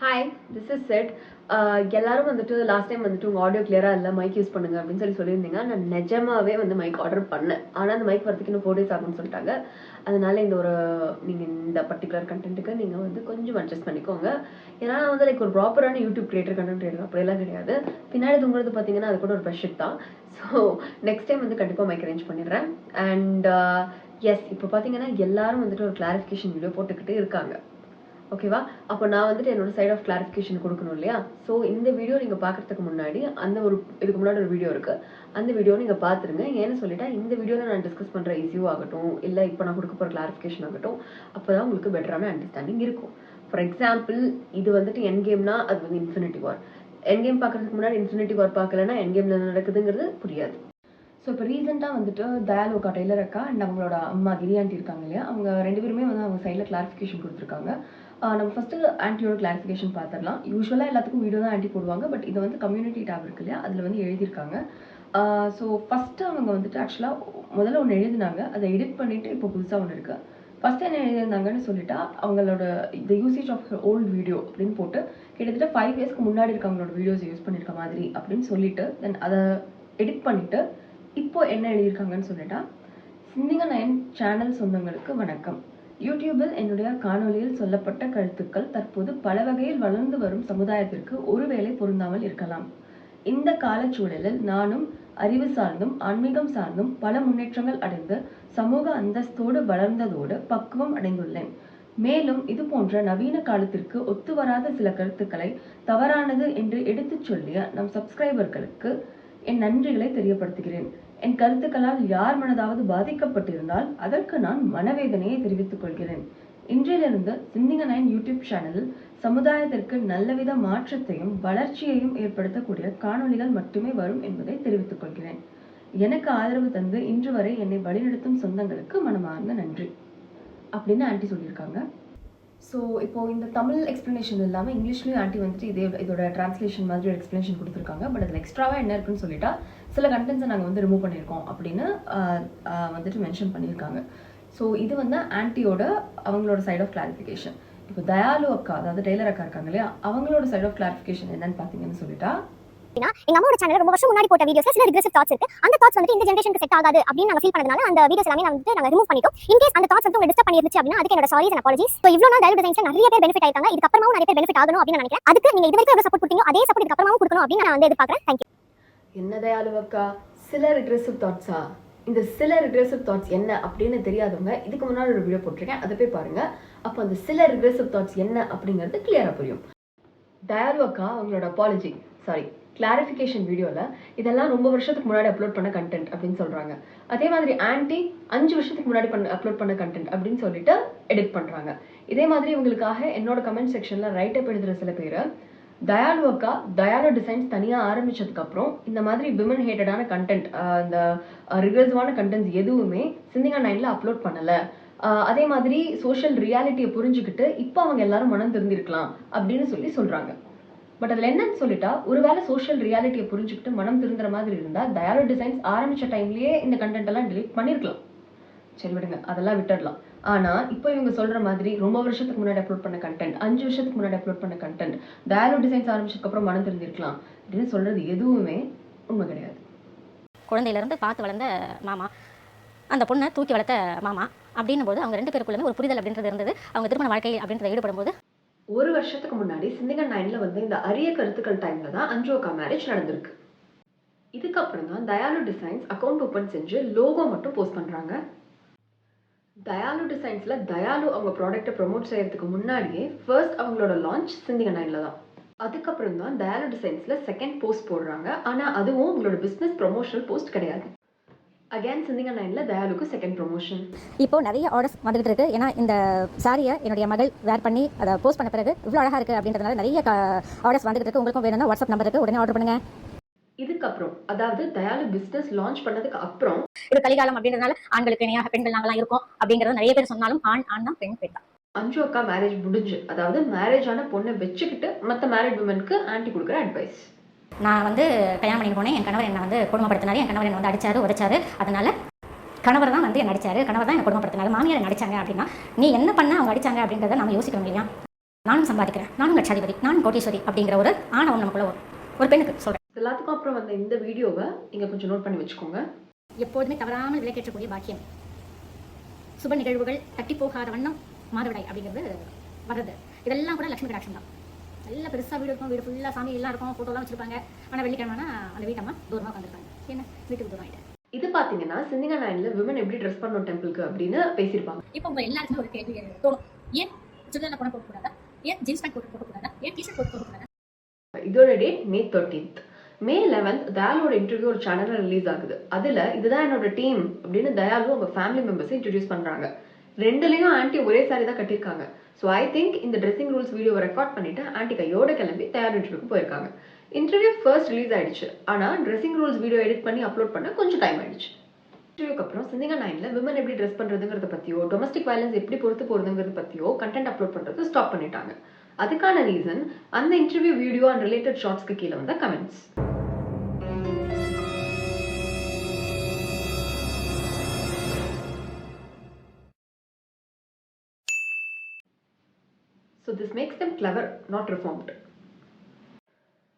Hi, this is set. எல்லாரும் வந்துட்டு last time வந்துட்டு உங்கள் ஆடியோ கிளியராக இல்லை, மைக் யூஸ் பண்ணுங்க அப்படின்னு சொல்லியிருந்தீங்க. நான் நிஜமாவே வந்து மைக் ஆர்டர் பண்ணேன். ஆனால் அந்த மைக் வரதுக்கு இன்னும் 4 days ஆகும்னு சொல்லிட்டாங்க. அதனால நீங்கள் இந்த பர்டிகுலர் கண்டென்ட்டுக்கு நீங்கள் வந்து கொஞ்சம் அட்ஜஸ்ட் பண்ணிக்கோங்க. ஏன்னா நான் வந்து லைக் ஒரு ப்ராப்பரான யூடியூப் கிரியேட்டர் கண்டென்ட் கிரியேட்டர் அப்படியெல்லாம் கிடையாது. பின்னாடி தூங்குறது பார்த்தீங்கன்னா அது கூட ஒரு பெட்ஷீட் தான். ஸோ நெக்ஸ்ட் டைம் வந்து கண்டிப்பாக மைக் அரேஞ்ச் பண்ணிடுறேன். அண்ட் எஸ், இப்போ பார்த்தீங்கன்னா எல்லாரும் வந்துட்டு ஒரு கிளாரிஃபிகேஷன் வீடியோ போட்டுக்கிட்டே இருக்காங்க. ஓகேவா? அப்போ நான் வந்துட்டு என்னோட சைட் ஆஃப் கிளாரிஃபிகேஷன் கொடுக்கணும் இல்லையா? ஸோ இந்த வீடியோ நீங்கள் பார்க்குறதுக்கு முன்னாடி இதுக்கு முன்னாடி ஒரு வீடியோ இருக்குது. அந்த வீடியோ நீங்கள் பார்த்துருங்க. ஏன்னு சொல்லிட்டா இந்த வீடியோவில் நான் டிஸ்கஸ் பண்ணுற இஷ்யூ ஆகட்டும், இல்லை இப்போ நான் கொடுக்க போகிற கிளாரிஃபிகேஷன் ஆகட்டும், அப்போ தான் உங்களுக்கு பெட்டரான அண்டர்ஸ்டாண்டிங் இருக்கும். ஃபார் எக்ஸாம்பிள், இது வந்துட்டு என் கேம்னா அது வந்து இன்ஃபினிட்டி வார். என் கேம் பார்க்குறதுக்கு முன்னாடி இன்ஃபினிட்டி வார் பார்க்கலன்னா என் கேமில் என்ன நடக்குதுங்கிறது புரியாது. ஸோ இப்போ ரீசெண்டாக வந்துட்டு தயாலு அக்கா, டெய்லர் அக்கா அண்ட் அவங்களோட அம்மா கிரி ஆண்டி இருக்காங்க இல்லையா? அவங்க 2 பேருமே வந்து அவங்க சைடில் கிளாரிஃபிகேஷன் கொடுத்துருக்காங்க. நம்ம ஃபஸ்ட்டு ஆன்ட்டியோட கிளாரிஃபிகேஷன் பார்த்துடலாம். யூஸ்வலாக எல்லாத்துக்கும் வீடியோ தான் ஆன்ட்டி போடுவாங்க. பட் இது வந்து கம்யூனிட்டி டேப் இருக்கு இல்லையா? அதில் வந்து எழுதியிருக்காங்க. ஸோ ஃபஸ்ட்டு அவங்க வந்துட்டு ஆக்சுவலாக முதல்ல ஒன்று எழுதினாங்க. அதை எடிட் பண்ணிவிட்டு இப்போ புதுசாக ஒன்று இருக்குது. ஃபஸ்ட்டு என்ன எழுதியிருந்தாங்கன்னு சொல்லிட்டா, அவங்களோட the usage of old video அப்படின்னு போட்டு கிட்டத்தட்ட 5 yearsக்கு முன்னாடி இருக்க அவங்களோட வீடியோஸ் யூஸ் பண்ணியிருக்க மாதிரி அப்படின்னு சொல்லிட்டு தென் அதை எடிட் பண்ணிவிட்டு இப்போ என்ன எழுதியிருக்காங்கன்னு சொல்லிட்டா, சிந்திங்க நயன் சேனல் சொந்தங்களுக்கு வணக்கம். யூடியூபில் என்னுடைய காணொலியில் சொல்லப்பட்ட கருத்துக்கள் தற்போது பல வகையில் வளர்ந்து வரும் சமுதாயத்திற்கு ஒருவேளை பொருந்தாமல் இருக்கலாம். இந்த காலச்சூழலில் நானும் அறிவு சார்ந்தும் ஆன்மீகம் சார்ந்தும் பல முன்னேற்றங்கள் அடைந்து சமூக அந்தஸ்தோடு வளர்ந்ததோடு பக்குவம் அடைந்துள்ளேன். மேலும் இது போன்ற நவீன காலத்திற்கு ஒத்து வராத சில கருத்துக்களை தவறானது என்று எடுத்துச் சொல்லிய நம் சப்ஸ்கிரைபர்களுக்கு என் நன்றிகளை தெரியப்படுத்துகிறேன். என் கருத்துக்களால் யார் மனதாவது பாதிக்கப்பட்டிருந்தால் அதற்கு நான் மனவேதனையை தெரிவித்துக் கொள்கிறேன். இன்றிலிருந்து சிந்திங்க நயன் யூடியூப் சேனலில் சமுதாயத்திற்கு நல்லவித மாற்றத்தையும் வளர்ச்சியையும் ஏற்படுத்தக்கூடிய காணொலிகள் மட்டுமே வரும் என்பதை தெரிவித்துக் கொள்கிறேன். எனக்கு ஆதரவு தந்து இன்று வரை என்னை வழிநடத்தும் சொந்தங்களுக்கு மனமார்ந்த நன்றி அப்படின்னு ஆன்ட்டி சொல்லியிருக்காங்க. ஸோ இப்போது இந்த தமிழ் எக்ஸ்ப்ளனேஷன் இல்லாமல் இங்கிலீஷ்லேயும் ஆன்ட்டி வந்துட்டு இதோட டிரான்ஸ்லேஷன் மாதிரி ஒரு எக்ஸ்ப்ளனேஷன் கொடுத்துருக்காங்க. பட் அதில் எக்ஸ்ட்ராவாக என்ன இருக்குன்னு சொல்லிட்டா, சில கண்டென்ட்ஸை நாங்கள் வந்து ரிமூவ் பண்ணியிருக்கோம் அப்படின்னு வந்துட்டு மென்ஷன் பண்ணியிருக்காங்க. ஸோ இது வந்து ஆன்ட்டியோட அவங்களோட சைட் ஆஃப் கிளாரிஃபிகேஷன். இப்போ தயாலு அக்கா, அதாவது டெய்லர் அக்கா இருக்காங்க இல்லையா, அவங்களோட சைட் ஆஃப் கிளாரிஃபிகேஷன் என்னன்னு பார்த்தீங்கன்னு சொல்லிட்டா, எங்க அம்மாவோட சேனல் ரொம்ப வருஷம் முன்னாடி போட்ட வீடியோஸ்ல சில ரிக்ரெசிவ் தாட்ஸ் இருக்கு. அந்த தாட்ஸ் வந்து இந்த ஜெனரேஷனுக்கு செட் ஆகாது அப்படின்னு நாங்க ஃபீல் பண்ணதுனால அந்த வீடியோஸ் எல்லாமே நாங்க ரிமூவ் பண்ணிட்டோம். இன் கேஸ் அந்த தாட்ஸ் வந்து உங்களுக்கு டிஸ்டர்ப் பண்ணிருச்சு அப்படினா அதுக்கு என்னோட சாரிஸ் அண்ட் அப்பாலஜிஸ். சோ இவ்ளோ நாள் டயல் டிசைன்ஸ்ல நிறைய பேர் பெனிஃபிட் ஆயிட்டாங்க. இதுக்கு அப்புறமாவும் நிறைய பேர் பெனிஃபிட் ஆகணும் அப்படின்னு நினைக்கிறேன். அதுக்கு நீங்க இதுவரைக்கும் எவ்வளவு சப்போர்ட் கொடுத்தீங்க அதே சப்போர்ட் இதுக்கு அப்புறமாவும் கொடுக்கணும் அப்படின்னு நான் வந்து எதிர்பார்க்கறேன். Thank you. என்ன தயாலு அக்கா, சில ரிக்ரெசிவ் தாட்ஸா? இந்த சில ரிக்ரெசிவ் தாட்ஸ் என்ன அப்படின்னு தெரியாதவங்க இதுக்கு முன்னாடி ஒரு வீடியோ போட்டிருக்கேன், அதை போய் பாருங்க. அப்போ அந்த சில ரிக்ரெசிவ் தாட்ஸ் என்ன அப்படிங்கிறது கிளியரா புரியும். தயாலு அக்கா அவங்களோட அப்பாலஜி கிளாரிஃபிகேஷன் வீடியோவில் இதெல்லாம் ரொம்ப வருஷத்துக்கு முன்னாடி அப்லோட் பண்ண கண்டென்ட் அப்படின்னு சொல்கிறாங்க. அதே மாதிரி ஆன்ட்டி 5 வருஷத்துக்கு முன்னாடி அப்லோட் பண்ண கண்டென்ட் அப்படின்னு சொல்லிட்டு எடிட் பண்ணுறாங்க. இதே மாதிரி இவங்களுக்காக என்னோட கமெண்ட் செக்ஷனில் ரைட்டப் எழுதுகிற சில பேர், தயாலு அக்கா தயாலு டிசைன்ஸ் தனியாக ஆரம்பிச்சதுக்கப்புறம் இந்த மாதிரி விமன் ஹேட்டடான கண்டென்ட், இந்த ரிக்ரெசிவான கண்டென்ட்ஸ் எதுவுமே சிந்திங்க நயனில் அப்லோட் பண்ணலை. அதே மாதிரி சோஷியல் ரியாலிட்டியை புரிஞ்சுக்கிட்டு இப்போ அவங்க எல்லாரும் மனம் திருந்திருக்கலாம் அப்படின்னு சொல்கிறாங்க. பட் அதில் என்னன்னு சொல்லிட்டா, ஒருவேளை சோஷியல் ரியாலிட்டியை புரிஞ்சுக்கிட்டு மனம் திருந்துற மாதிரி இருந்தால் தயாலு டிசைன்ஸ் ஆரம்பிச்ச டைம்லேயே இந்த கண்டென்ட் எல்லாம் டிலீட் பண்ணியிருக்கலாம். சரி விடுங்க, அதெல்லாம் விட்டுடலாம். ஆனால் இப்போ இவங்க சொல்கிற மாதிரி ரொம்ப வருஷத்துக்கு முன்னாடி அப்லோட் பண்ண கண்டென்ட், 5 வருஷத்துக்கு முன்னாடி அப்லோட் பண்ண கண்டென்ட், தயாலு டிசைன்ஸ் ஆரம்பிச்சதுக்கப்புறம் மனம் திருந்திருக்கலாம் அப்படின்னு சொல்கிறது எதுவுமே உண்மை கிடையாது. குழந்தையிலேருந்து பார்த்து வளர்ந்த மாமா, அந்த பொண்ணை தூக்கி வளர்த்த மாமா அப்படின்னும் போது அவங்க 2 பேருக்குள்ளே ஒரு புரிதல் அப்படின்றது இருந்தது. அவங்க திருமண வாழ்க்கை அப்படின்றத ஈடுபடும் போது 1 வருஷத்துக்கு முன்னாடி சிந்திங்க நயன்ல வந்து இந்த அரிய கருத்துக்கள் டைம்ல தான் அஞ்சு அக்கா மேரேஜ் நடந்திருக்கு. இதுக்கப்புறம் தான் தயாலு டிசைன்ஸ் அக்கௌண்ட் ஓப்பன் செஞ்சு லோகோ மட்டும் போஸ்ட் பண்றாங்க. தயாலு டிசைன்ஸ்ல தயாலு அவங்க ப்ராடக்ட்டை ப்ரொமோட் செய்யறதுக்கு முன்னாடியே ஃபர்ஸ்ட் அவங்களோட லான்ச் சிந்திங்க நயன்ல தான். அதுக்கப்புறம் தான் தயாலு டிசைன்ஸ்ல செகண்ட் போஸ்ட் போடுறாங்க. ஆனா அதுவும் உங்களோட பிசினஸ் ப்ரொமோஷனல் போஸ்ட் கிடையாது. அகேன் சிந்திங்க நயன்ல தயாலுக்கு செகண்ட் ப்ரொமோஷன். இப்போ நிறைய ஆர்டர்ஸ் வந்துகிட்டு இருக்கு. ஏன்னா இந்த சாரியை என்னுடைய மகள் வேர் பண்ணி அதை போஸ்ட் பண்ண பிறகு இவ்வளோ அழகா இருக்கு அப்படின்றதுனால நிறைய ஆர்டர்ஸ் வந்துகிட்டு இருக்கு. உங்களுக்கும் வேணும்னா வாட்ஸ்அப் நம்பருக்கு உடனே ஆர்டர் பண்ணுங்க. இதுக்கப்புறம், அதாவது தயாலு பிசினஸ் லான்ச் பண்ணதுக்கு அப்புறம், இது கலிகாலம் அப்படின்றதுனால ஆண்களுக்கு இணையாக பெண்கள் நாங்களாம் இருக்கும் அப்படிங்கிறது நிறைய பேர் சொன்னாலும் ஆண் தான் பெண் தான். அஞ்சு அக்கா மேரேஜ் முடிஞ்சு, அதாவது மேரேஜ் ஆன பொண்ணை வச்சுக்கிட்டு மற்ற மேரேஜ் விமனுக்கு ஆன்ட்டி கொடுக்குற அட்வைஸ். நான் வந்து கல்யாணம் பண்ணி போனேன். என் கணவர் என்னை வந்து கொடுமைப்படுத்தினாரு. என் கணவர் என்னை வந்து அடிச்சாரு, உதைச்சாரு. அதனால கணவர் தான் வந்து என்ன அடிச்சாரு, கணவர் தான் என்னை கொடுமைப்படுத்தினாரு, மாமியார் என்ன அடிச்சாங்க அப்படின்னா நீ என்ன பண்ண அவங்க அடிச்சாங்க அப்படின்றத நம்ம யோசிக்கணும் இல்லையா? நானும் சம்பாதிக்கிறேன், நானும் லட்சாதிபதி, நானும் கோட்டீஸ்வரி அப்படிங்கிற ஒரு ஆணவம் நமக்குள்ள ஒரு பெண்ணுக்கு சொல்கிறேன். எல்லாத்துக்கும் அப்புறம் வந்த இந்த வீடியோவை இங்கே கொஞ்சம் நோட் பண்ணி வச்சுக்கோங்க. எப்போதுமே தவறாமல் விளக்கேற்றக்கூடிய பாக்கியம், சுப நிகழ்வுகள் தட்டி போகாத வண்ணம் மாதவிடாய் அப்படிங்கிறது வர்றது, இதெல்லாம் கூட லட்சுமி கடாட்சம் தான். நல்ல பெருசாக வீடு இருக்கும், வீடு ஃபுல்லாக சாமி எல்லாம் இருக்கும், ஃபோட்டோலாம் வச்சிருப்பாங்க. ஆனால் வெள்ளிக்கிழமைனா அந்த வீட்டம்மா தூரமாக வந்துருப்பாங்க. என்ன வீட்டுக்கு தூரம் ஆகிட்டு. இது பார்த்தீங்கன்னா சிந்திங்கா நைன்ல விமன் எப்படி ட்ரெஸ் பண்ணணும் டெம்பிளுக்கு அப்படின்னு பேசியிருப்பாங்க. இப்போ உங்க எல்லாருக்குமே ஒரு கேள்வி தோணும், ஏன் சுடிதாரில் போன போடக்கூடாதா, ஏன் ஜீன்ஸ் பேண்ட் போடக்கூடாதா, ஏன் டிஷர்ட் போடக்கூடாதா? இதோட date May 13th. May 11th தயாலோட இன்டர்வியூ ஒரு சேனல்ல ரிலீஸ் ஆகுது. அதுல இதுதான் என்னோட டீம் அப்படின்னு தயாலு அவங்க ஃபேமிலி மெம்பர்ஸை இன்ட்ரடியூஸ் பண்றாங்க. ரெண்டுலயும் ஆன்டி ஒரே சாரி தான் கட்டியிருக்காங்க. ஸோ ஐ திங்க் இந்த ட்ரெஸ்ஸிங் ரூல்ஸ் வீடியோவை ரெக்கார்ட் பண்ணிட்டு ஆன்டி கையோட கிளம்பி தயார் இன்டர்வியூக்கு போயிருக்காங்க. இன்டர்வியூ ஃபர்ஸ்ட் ரிலீஸ் ஆயிடுச்சு. ஆனா ட்ரெஸ்ஸிங் ரூல்ஸ் வீடியோ எடிட் பண்ணி அப்லோட் பண்ண கொஞ்சம் டைம் ஆயிடுச்சு. இன்டர்வியூக்கு அப்புறம் சிந்திங்கா நைன்ல விமன் எப்படி ட்ரெஸ் பண்றதுங்கிறத பத்தியோ டொமஸ்டிக் வயலன்ஸ் எப்படி பொறுத்து போறதுங்கிறத பத்தியோ கண்டென்ட் அப்லோட் பண்றது ஸ்டாப் பண்ணிட்டாங்க. அதுக்கான ரீசன் அந்த இன்டர்வியூ வீடியோ அண்ட் ரிலேட்டட் ஷார்ட்ஸ்க்கு கீழே வந்த comments. So this makes them clever, not reformed.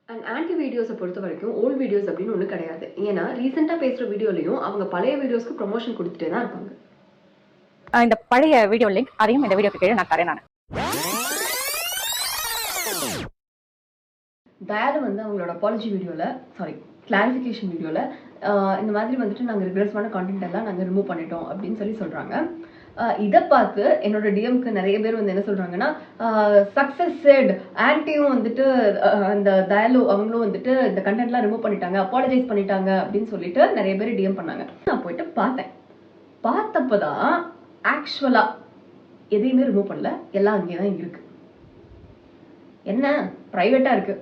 And anti வீடியோஸை பொறுத்த வரைக்கும் ஓல்ட் வீடியோஸ் அப்படின்னு ஒன்றும் கிடையாது. ஏன்னா ரீசெண்டாக பேசுகிற வீடியோலையும் அவங்க பழைய வீடியோஸ்க்கு ப்ரொமோஷன் கொடுத்துட்டே தான் இருப்பாங்க. இந்த பழைய வீடியோ லிங்க் அதையும் இந்த வீடியோக்கு கீழே நான் தரேன். நான் தயாலு வந்து அவங்களோட அப்பாலஜி வீடியோவில் கிளாரிஃபிகேஷன் வீடியோவில் இந்த மாதிரி வந்துட்டு நாங்கள் ரிக்ரெஸ்மான கான்டென்ட் எல்லாம் நாங்கள் ரிமூவ் பண்ணிட்டோம் அப்படின்னு சொல்கிறாங்க. இதை பார்த்து என்னோட டிஎம்க்கு நிறைய பேர் வந்து என்ன சொல்றாங்கன்னா, சக்சஸ் செட் ஆன்டியும் வந்துட்டு அந்த தயாலு அவங்களும் வந்துட்டு இந்த கண்டென்ட்லாம் ரிமூவ் பண்ணிட்டாங்க, அப்பாலஜைஸ் பண்ணிட்டாங்க அப்படின்னு சொல்லிட்டு நிறைய பேர் டிஎம் பண்ணாங்க. நான் போயிட்டு பார்த்தப்பதான் ஆக்சுவலா எதையுமே ரிமூவ் பண்ணல, எல்லாம் அங்கேயே தான் இருக்கு. என்ன பிரைவேட்டா இருக்கு.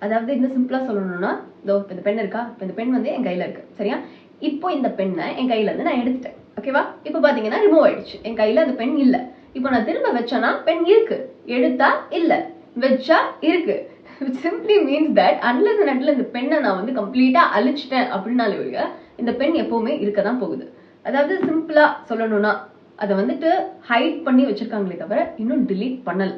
அதாவது இன்னும் சிம்பிளா சொல்லணும்னா, இந்த பெண் இருக்கா, இந்த பெண் வந்து என் கையில இருக்கு, சரியா? இப்போ இந்த பெண்ணை என் கையில இருந்து நான் எடுத்துட்டேன், ஓகேவா? இப்போ பாத்தீங்கன்னா ரிமூவ் ஆயிடுச்சு, என் கையில அந்த பெண் இல்ல. இப்போ நான் திரும்ப வச்சேன்னா பெண் இருக்கு, எடுத்தா இல்ல, வச்சா இருக்கு. Simply means that unless and until இந்த பெண்ணை நான் வந்து கம்ப்ளீட்டா அழிச்சிட்டேன் அப்படின்னாலே ஒழிய இந்த பெண் எப்பவுமே இருக்கதான் போகுது. அதாவது சிம்பிளா சொல்லணும்னா அதை வந்துட்டு ஹைட் பண்ணி வச்சிருக்காங்களே தவிர இன்னும் டிலீட் பண்ணல.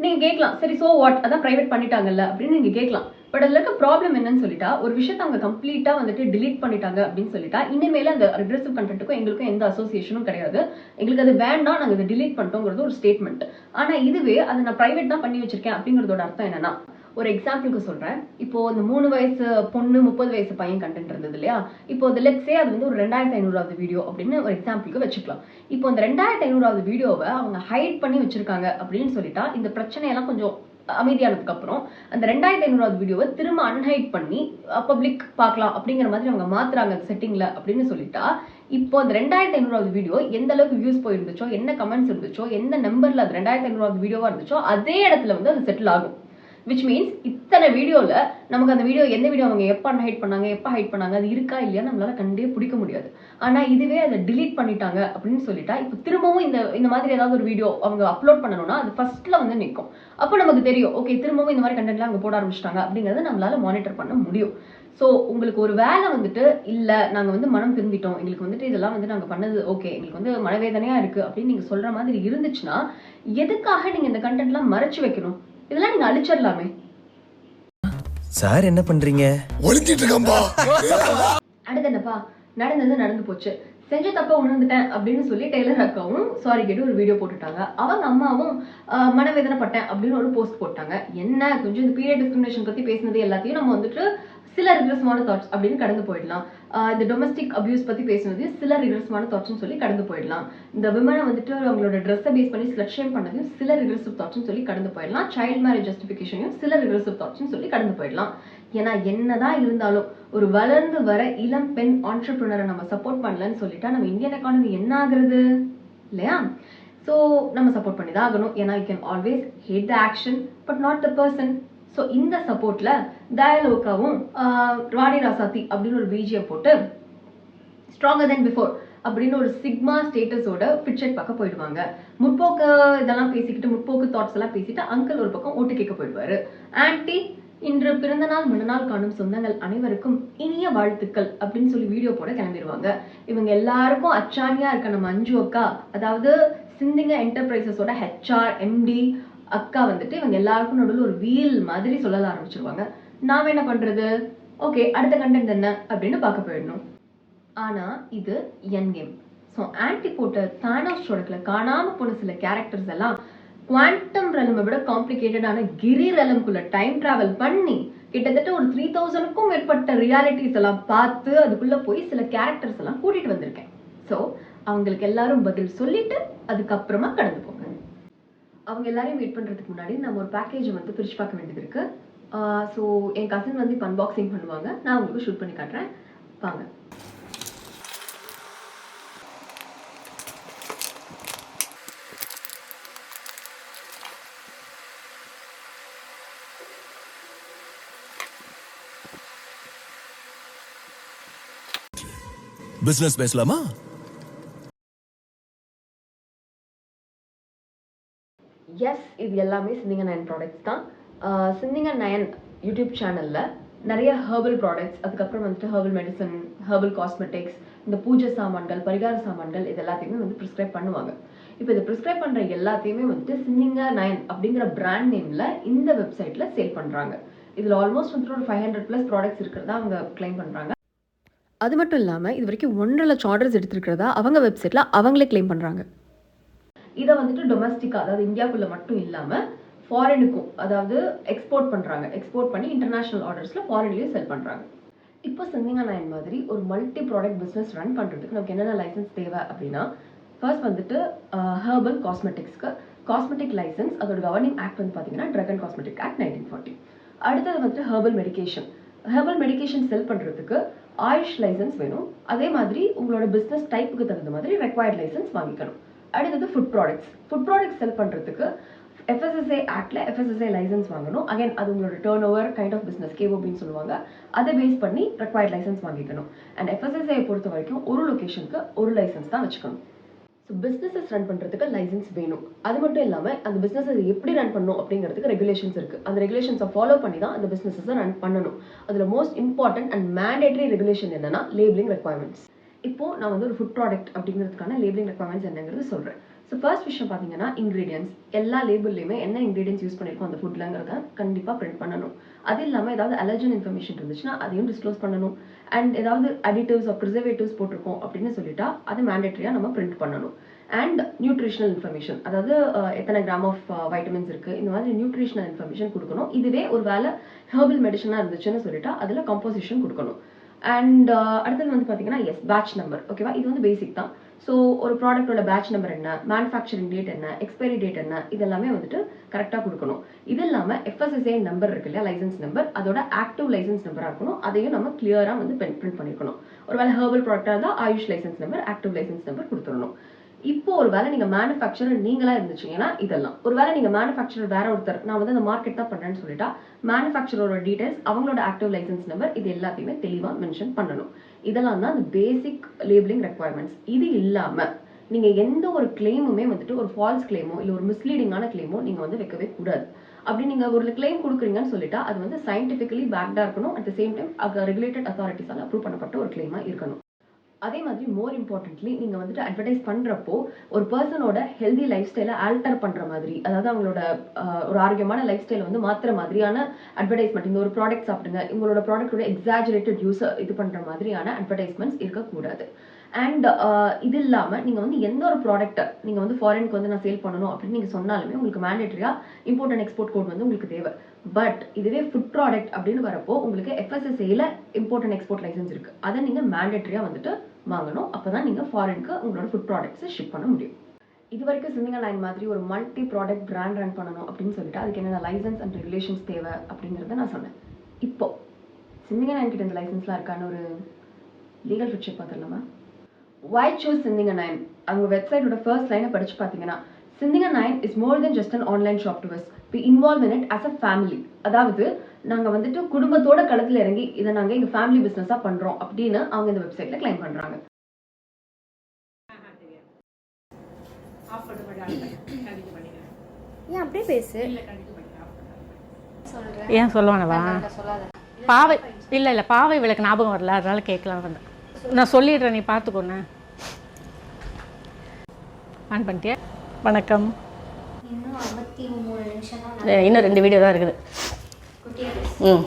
நீங்க கேட்கலாம், சரி சோ வாட், அதான் பிரைவேட் பண்ணிட்டாங்கல்ல அப்படின்னு நீங்க கேட்கலாம். பட் அதுல இருக்க ப்ராப்ளம் என்னன்னு சொல்லிட்டா, ஒரு விஷயத்தை அவங்க கம்ப்ளீட்டா வந்துட்டு டிலீட் பண்ணிட்டாங்க அப்படின்னு சொல்லிட்டா இனிமேல அந்த அக்ரெசிவ் கண்டென்ட்டுக்கும் எங்களுக்கும் எந்த அசோசியேஷனும் கிடையாது, எங்களுக்கு அது வேண்டாம், நாங்க அதை டிலீட் பண்ணிட்டோங்கிறது ஒரு ஸ்டேட்மெண்ட். ஆனா இதுவே அதை நான் பிரைவேட் தான் பண்ணி வச்சிருக்கேன் அப்படிங்கறதோட அர்த்தம் என்னன்னா, ஒரு எக்ஸாம்பிளுக்கு சொல்றேன். இப்போ இந்த 3 வயசு பொண்ணு 30 வயசு பையன் கண்டென்ட் இருந்தது இல்லையா? இப்போ அது லெட்ஸே அது வந்து ஒரு 2500வது வீடியோ அப்படின்னு ஒரு எக்ஸாம்பிளுக்கு வச்சுக்கலாம். இப்போ இந்த 2500வது வீடியோவை அவங்க ஹைட் பண்ணி வச்சிருக்காங்க அப்படின்னு சொல்லிட்டா இந்த பிரச்சனையெல்லாம் கொஞ்சம் அமைதியானதுக்கு அப்புறம் அந்த 2500வது வீடியோவை திரும்ப அன்ஹைட் பண்ணி பப்ளிக் பார்க்கலாம் அப்படிங்கிற மாதிரி அவங்க மாத்துறாங்க செட்டிங்ல அப்படின்னு சொல்லிட்டா, இப்போ அந்த 2500வது வீடியோ எந்த அளவுக்கு வியூஸ் போயிருந்துச்சோ, என்ன கமெண்ட்ஸ் இருந்துச்சோ, எந்த நம்பர்ல அது 2500வது வீடியோவா இருந்துச்சோ அதே இடத்துல வந்து அது செட்டில் ஆகும். விச் மீன்ஸ் இத்தனை வீடியோல நமக்கு அந்த வீடியோ எந்த வீடியோ அவங்க எப்ப ஹைட் பண்ணாங்க, எப்ப ஹைட் பண்ணாங்க, அது இருக்கா இல்லையா நம்மளால கண்டே பிடிக்க முடியாது. ஆனா இதுவே அதை டிலீட் பண்ணிட்டாங்க அப்படின்னு சொல்லிட்டா, இப்போ திரும்பவும் இந்த மாதிரி ஏதாவது ஒரு வீடியோ அவங்க அப்லோட் பண்ணணும்னா அது ஃபர்ஸ்ட்ல வந்து நிற்கும். அப்போ நமக்கு தெரியும், ஓகே திரும்பவும் இந்த மாதிரி கண்டென்ட்லாம் அவங்க போட ஆரம்பிச்சிட்டாங்க அப்படிங்கறத நம்மளால மானிட்டர் பண்ண முடியும். ஸோ உங்களுக்கு ஒரு வேலை வந்துட்டு இல்ல நாங்க வந்து மனம் திருந்திட்டோம், எங்களுக்கு வந்துட்டு இதெல்லாம் வந்து நாங்க பண்ணது ஓகே, எங்களுக்கு வந்து மனவேதனையா இருக்கு அப்படின்னு நீங்க சொல்ற மாதிரி இருந்துச்சுன்னா எதுக்காக நீங்க இந்த கண்டென்ட்லாம் மறைச்சு வைக்கணும்? இதெல்லாம் நீங்க அழிச்சிடலாமே. சார் என்ன பண்றீங்க? ஒளிஞ்சிட்டு இருக்கம்பா. அடுத்து என்னப்பா, நடந்தது நடந்து போச்சு, செஞ்ச தப்ப உணர்ந்துட்டேன் அப்படின்னு சொல்லி டெய்லர் அக்காவும் சாரி கேட்டு ஒரு வீடியோ போட்டுட்டாங்க. அவங்க அம்மாவும் மனவேதனைப்பட்டேன் அப்படின்னு ஒரு போஸ்ட் போட்டாங்க. என்ன கொஞ்சம் இந்த பீரியட் டிஸ்கிரிமினேஷன் பத்தி பேசினது எல்லாத்தையும் நம்ம வந்துட்டு சில ரிக்ரெசிவான தாட்ஸ் அப்படின்னு கடந்து போயிடலாம். இந்த டொமஸ்டிக் அபியூஸ் பத்தி பேசுனதையும் சில ரிக்ரெசிவான தாட்ஸ்னு சொல்லி கடந்து போயிடலாம். இந்த விமனை வந்துட்டு அவங்களோட ட்ரெஸ்ஸை பேஸ் பண்ணி ஸ்லட் ஷேம் பண்ணதையும் சில ரிக்ரெசிவ் தாட்ஸ்னு சொல்லி கடந்து போயிடலாம். சைல்ட் மேரேஜ் ஜஸ்டிஃபிகேஷனையும் சில ரிக்ரெசிவ் தாட்ஸ்னு சொல்லி கடந்து போயிடலாம். ஏன்னா என்னதான் இருந்தாலும் ஒரு வளர்ந்து வர இளம் பெண் ஆண்டர்பிரினரை நம்ம சப்போர்ட் பண்ணலன்னு சொல்லிட்டா நம்ம இந்தியன் எக்கானமி என்ன ஆகுறது இல்லையா? ஸோ நம்ம சப்போர்ட் பண்ணி தான் ஆகணும். ஏன்னா you can always hate the action but not the person. So இந்த சப்போர்ட்ல டயலோக்காவும் ராணி ராசாத்தி அப்படின்னு ஒரு பிஜியை போட்டு ஸ்ட்ராங்கர் தென் பிஃபோர் அப்படின்னு ஒரு சிக்மா ஸ்டேட்டஸோட ஃபிட்செட் பார்க்க போயிடுவாங்க. முற்போக்கு இதெல்லாம் பேசிக்கிட்டு முற்போக்கு தாட்ஸ் எல்லாம் பேசிட்டு அங்கிள் ஒரு பக்கம் ஓட்டு கேட்க போயிடுவாரு. ஆன்டி இன்று பிறந்த நாள் மறுநாள் காணும் சொந்தங்கள் அனைவருக்கும் இனிய வாழ்த்துக்கள் அப்படின்னு சொல்லி வீடியோ போட கிளம்பிடுவாங்க. இவங்க எல்லாருக்கும் அச்சாணியா இருக்க நம்ம அஞ்சு அக்கா, அதாவது சிந்திங்க என்டர்பிரைசஸோட ஹெச்ஆர் எம்டி அக்கா வந்துட்டு இவங்க எல்லாருக்கும் நடுவில் ஒரு வீல் மாதிரி சொல்லல ஆரம்பிச்சிருவாங்க. நாம என்ன பண்றது, ஓகே அடுத்த கண்டென்ட் என்ன அப்படின்னு பார்க்க போயிடணும். ஆனா இது என் கேம். ஸோ ஆன்டி போட்ட தானோஸ் ஷோடக்ல காணாம போன சில கேரக்டர்ஸ் எல்லாம் குவாண்டம் ரெலமை விட காம்ப்ளிகேட்டடான கிரி ரெலம்குள்ள டைம் டிராவல் பண்ணி கிட்டத்தட்ட ஒரு 3000க்கும் மேற்பட்ட ரியாலிட்டிஸ் எல்லாம் பார்த்து அதுக்குள்ள போய் சில கேரக்டர்ஸ் எல்லாம் கூட்டிட்டு வந்திருக்கேன். ஸோ அவங்களுக்கு எல்லாரும் பதில் சொல்லிட்டு அதுக்கப்புறமா கடந்து போங்க. அவங்க எல்லாரையும் மீட் பண்றதுக்கு முன்னாடி நம்ம ஒரு பேக்கேஜ் வந்து பிரிச்சு பார்க்க வேண்டியது இருக்கு. ஸோ என் கசின் வந்து இப்போ அன்பாக்சிங் பண்ணுவாங்க, நான் உங்களுக்கு ஷூட் பண்ணி காட்டுறேன் வாங்க. பிசினஸ் பேசலாமா? எஸ், இது எல்லாமே சிந்திங்க நயன் ப்ராடக்ட்ஸ் தான். சிந்திங்க நயன் யூடியூப் சேனல்ல நிறைய ஹெர்பல் ப்ராடக்ட்ஸ், அதுக்கப்புறம் வந்துட்டு ஹெர்பல் மெடிசன், ஹெர்பல் காஸ்மெட்டிக்ஸ், இந்த பூஜை சாமான்கள், பரிகார சாமான்கள் இது எல்லாத்தையுமே வந்து ப்ரிஸ்கிரைப் பண்ணுவாங்க. இப்போ இதை ப்ரிஸ்கிரைப் பண்ற எல்லாத்தையுமே வந்துட்டு சிந்திங்க நயன் அப்படிங்கிற பிராண்ட் நேம்ல இந்த வெப்சைட்ல சேல் பண்றாங்க. இதுல ஆல்மோஸ்ட் வந்துட்டு ஒரு 500+ ப்ராடக்ட்ஸ் இருக்கிறதா அவங்க கிளைம் பண்றாங்க. அது மட்டும் இல்லாமல் இது வரைக்கும் 1.5 லட்சம் ஆர்டர்ஸ் எடுத்துருக்கிறதா அவங்க வெப்சைட்டில் அவங்களே கிளைம் பண்ணுறாங்க. இதை வந்துட்டு டொமஸ்டிக்காக, அதாவது இந்தியாவுக்குள்ளே மட்டும் இல்லாமல் ஃபாரினுக்கும், அதாவது எக்ஸ்போர்ட் பண்ணுறாங்க. எக்ஸ்போர்ட் பண்ணி இன்டர்நேஷ்னல் ஆர்டர்ஸில் ஃபாரின்லேயும் செல் பண்ணுறாங்க. இப்போ சிந்திங்க நயன் மாதிரி ஒரு மல்டி ப்ராடக்ட் பிஸ்னஸ் ரன் பண்ணுறதுக்கு நமக்கு என்னென்ன லைசன்ஸ் தேவை அப்படின்னா, ஃபர்ஸ்ட் வந்துட்டு ஹெர்பல் காஸ்மெட்டிக்ஸ்க்கு காஸ்மெட்டிக் லைசன்ஸ், அதோட கவர்னிங் ஆக்ட் வந்து பார்த்தீங்கன்னா ட்ரக் அண்ட் காஸ்மெட்டிக் ஆக்ட் 1940. அடுத்தது வந்துட்டு ஹெர்பல் மெடிக்கேஷன். ஹெர்பல் மெடிக்கேஷன் செல் பண்ணுறதுக்கு ஆயுஷ் லைசன்ஸ் வேணும். அதே மாதிரி உங்களோட பிஸ்னஸ் டைப்புக்கு தகுந்த மாதிரி ரெக்வயர்ட் லைசன்ஸ் வாங்கிக்கணும். அடுத்தது food products. Food products sell பண்ணுறதுக்கு FSSAI ஆக்ட்ல FSSAI லைசன்ஸ் வாங்கணும். அகைன் அது உங்களோட turnover kind of business KOBன்னு சொல்லுவாங்க. அதை பேஸ் பண்ணி ரெக்வயர்ட் லைசன்ஸ் வாங்கிக்கணும். அண்ட் FSSAI பொறுத்த வரைக்கும் ஒரு லொகேஷனுக்கு ஒரு லைசன்ஸ் தான் வச்சுக்கணும். ஸோ பிஸ்னஸஸ் ரன் பண்ணுறதுக்கு லைசன்ஸ் வேணும். அது மட்டும் இல்லாமல் அந்த பிஸ்னஸை எப்படி ரன் பண்ணணும் அப்படிங்கிறதுக்கு ரெகுலேஷன்ஸ் இருக்குது. அந்த ரெகுலேஷன்ஸை ஃபாலோ பண்ணி தான் அந்த பிஸ்னஸை ரன் பண்ணணும். அதில் most important and mandatory regulation என்னன்னா லேபிளிங் ரெக்வயர்மெண்ட்ஸ். இப்போ நான் வந்து ஒரு ஃபுட் ப்ராடக்ட் அப்படிங்கிறதுக்கான லேபிளிங் ரெக்வயர்மெண்ட்ஸ் என்னங்கிறது சொல்கிறேன். ஸோ ஃபர்ஸ்ட் விஷயம் பார்த்தீங்கன்னா இன்க்ரீடியன்ஸ். எல்லா லேபிள்லையுமே என்ன இன்க்ரீடியன்ஸ் யூஸ் பண்ணியிருக்கோம் அந்த ஃபுட்லங்கிறத கண்டிப்பாக பிரிண்ட் பண்ணணும். அது இல்லாமல் ஏதாவது அலர்ஜன் இன்ஃபர்மேஷன் இருந்துச்சுன்னா அதையும் டிஸ்க்ளோஸ் பண்ணணும். அண்ட் ஏதாவது அடிட்டிவ்ஸ் ப்ரிசர்வேட்டிவ்ஸ் போட்டிருக்கோம் அப்படின்னு சொல்லிட்டா அது மேண்டேட்டரியாக நம்ம பிரிண்ட் பண்ணணும். அண்ட் நியூட்ரிஷனல் இன்ஃபர்மேஷன், அதாவது எத்தனை கிராம் ஆஃப் வைட்டமின்ஸ் இருக்குது, இந்த மாதிரி நியூட்ரிஷனல் இன்ஃபர்மேஷன் கொடுக்கணும். இதுவே ஒரு வேலை ஹெர்பல் மெடிசனாக இருந்துச்சுன்னு சொல்லிட்டா அதில் கம்போசிஷன் கொடுக்கணும். அண்ட் அடுத்தது வந்து பார்த்தீங்கன்னா பேட்ச் நம்பர். ஓகேவா, இது வந்து பேசிக் தான். ஸோ ஒரு ப்ராடக்டோட பேட்ச் நம்பர் என்ன, மேனுஃபேக்சரிங் டேட் என்ன, எக்ஸ்பைரி டேட் என்ன, இதெல்லாமே வந்துட்டு கரெக்டாக கொடுக்கணும். இது இல்லாமல் FSSAI நம்பர் இருக்கு இல்லையா, லைசன்ஸ் நம்பர், அதோட ஆக்டிவ் லைசன்ஸ் நம்பராக இருக்கணும். அதையும் நம்ம கிளியராக வந்து பிரிண்ட் பண்ணிருக்கணும். ஒரு வேலை ஹெர்பல் ப்ராடக்டாக இருந்தால் AYUSH license number, active license number கொடுத்துடணும். இப்போ ஒரு வேலை நீங்க மேனுஃபேக்சரர் நீங்களா இருந்துச்சீங்கன்னா இதெல்லாம், ஒரு வேலை நீங்க மேனுஃபேக்சரர் வேற ஒருத்தர், நான் வந்து அந்த மார்க்கெட் தான் பண்றேன்னு சொல்லிட்டா மேனுஃபேக்சரோட டீடைல்ஸ், அவங்களோட ஆக்டிவ் லைசன்ஸ் நம்பர், இது எல்லாத்தையுமே தெளிவா மென்ஷன் பண்ணணும். இதெல்லாம் தான் அந்த பேசிக் லேபிளிங் ரெக்வயர்மெண்ட்ஸ். இது இல்லாம நீங்க எந்த ஒரு கிளைமுமே வந்துட்டு ஒரு ஃபால்ஸ் கிளைமோ இல்ல ஒரு மிஸ்லீடிங்கான கிளைமோ நீங்க வந்து வைக்கவே கூடாது. அப்படி நீங்க ஒரு கிளைம் கொடுக்குறீங்கன்னு சொல்லிட்டா அது வந்து சயின்டிபிகலி பேக்டா இருக்கணும். At the same time regulated அத்தாரிட்டிஸால அப்ரூவ் பண்ணப்பட்ட ஒரு கிளைமா இருக்கணும். அதே மாதிரி மோர் இம்பார்ட்டன்ட்லி நீங்க வந்துட்டு அட்வர்டைஸ் பண்றப்போ ஒரு பர்சனோட ஹெல்தி லைஃப் ஸ்டைலை ஆல்டர் பண்ற மாதிரி, அதாவது அவங்களோட ஒரு ஆரோக்கியமான லைஃப் ஸ்டைலை வந்து மாத்திர மாதிரியான அட்வர்டைஸ்மெண்ட், இந்த ஒரு ப்ராடக்ட் சாப்பிடுங்க, உங்களோட ப்ராடக்டோட எக்ஸாஜரேட்டட் யூஸ் இது பண்ற மாதிரியான அட்வர்டைஸ்மெண்ட்ஸ் இருக்கக்கூடாது. அண்ட் இது இல்லாமல் நீங்கள் வந்து எந்த ஒரு ப்ராடக்ட்டை நீங்கள் வந்து ஃபாரினுக்கு வந்து நான் சேல் பண்ணணும் அப்படின்னு நீங்கள் சொன்னாலுமே உங்களுக்கு மேண்டேட்டரியாக இம்போர்ட் அண்ட் எக்ஸ்போர்ட் கோட் வந்து உங்களுக்கு தேவை. பட் இதுவே ஃபுட் ப்ராடக்ட் அப்படின்னு வரப்போ உங்களுக்கு FSSAல இம்போர்ட் அண்ட் எக்ஸ்போர்ட் லைசன்ஸ் இருக்குது. அதை நீங்கள் மேண்டேட்டரியாக வந்துட்டு வாங்கணும். அப்போ தான் நீங்கள் ஃபாரினுக்கு உங்களோட ஃபுட் ப்ராடக்ட்ஸை ஷிப் பண்ண முடியும். இது வரைக்கும் சிந்திங்கா நைன் மாதிரி ஒரு மல்டி ப்ராடக்ட் பிராண்ட் ரன் பண்ணணும் அப்படின்னு சொல்லிட்டு அதுக்கு என்னென்ன லைசன்ஸ் அண்ட் ரெகுலேஷன்ஸ் தேவை அப்படிங்கிறத நான் சொன்னேன். இப்போ சிந்திங்கா நைன் கிட்ட இந்த லைசன்ஸ்லாம் இருக்கான்னு ஒரு லீகல் ஃபிட் செக் பார்த்துடலாமா? Why choose Sinthika nine? அவங்க வெப்சைட்டோட ஃபர்ஸ்ட் லைனை படிச்சு பார்த்தீங்கன்னா, Sinthika nine is more then just an online shop to us. We involve in it as a family. அதாவது நாங்கள் வந்துட்டு குடும்பத்தோட களத்தில் இறங்கி இதை நாங்கள் எங்கள் ஃபேமிலி பிஸ்னஸாக பண்ணுறோம் அப்படின்னு அவங்க இந்த வெப்சைட்டில் கிளைம் பண்ணுறாங்க. ஏன் அப்படியே பேசு. ஏன் சொல்லுவானவா? பாவை இல்லை பாவை விளக்கு ஞாபகம் வரல, அதனால கேட்கலாம் வந்தேன். நான் சொல்லிடுறேன், நீ பார்த்துக்கோண்ணே. ஆன் பண்ணிட்டியா? வணக்கம். இன்னும் 53 நிமிஷம் தான். இன்னும் 2 வீடியோ தான் இருக்குது. ம்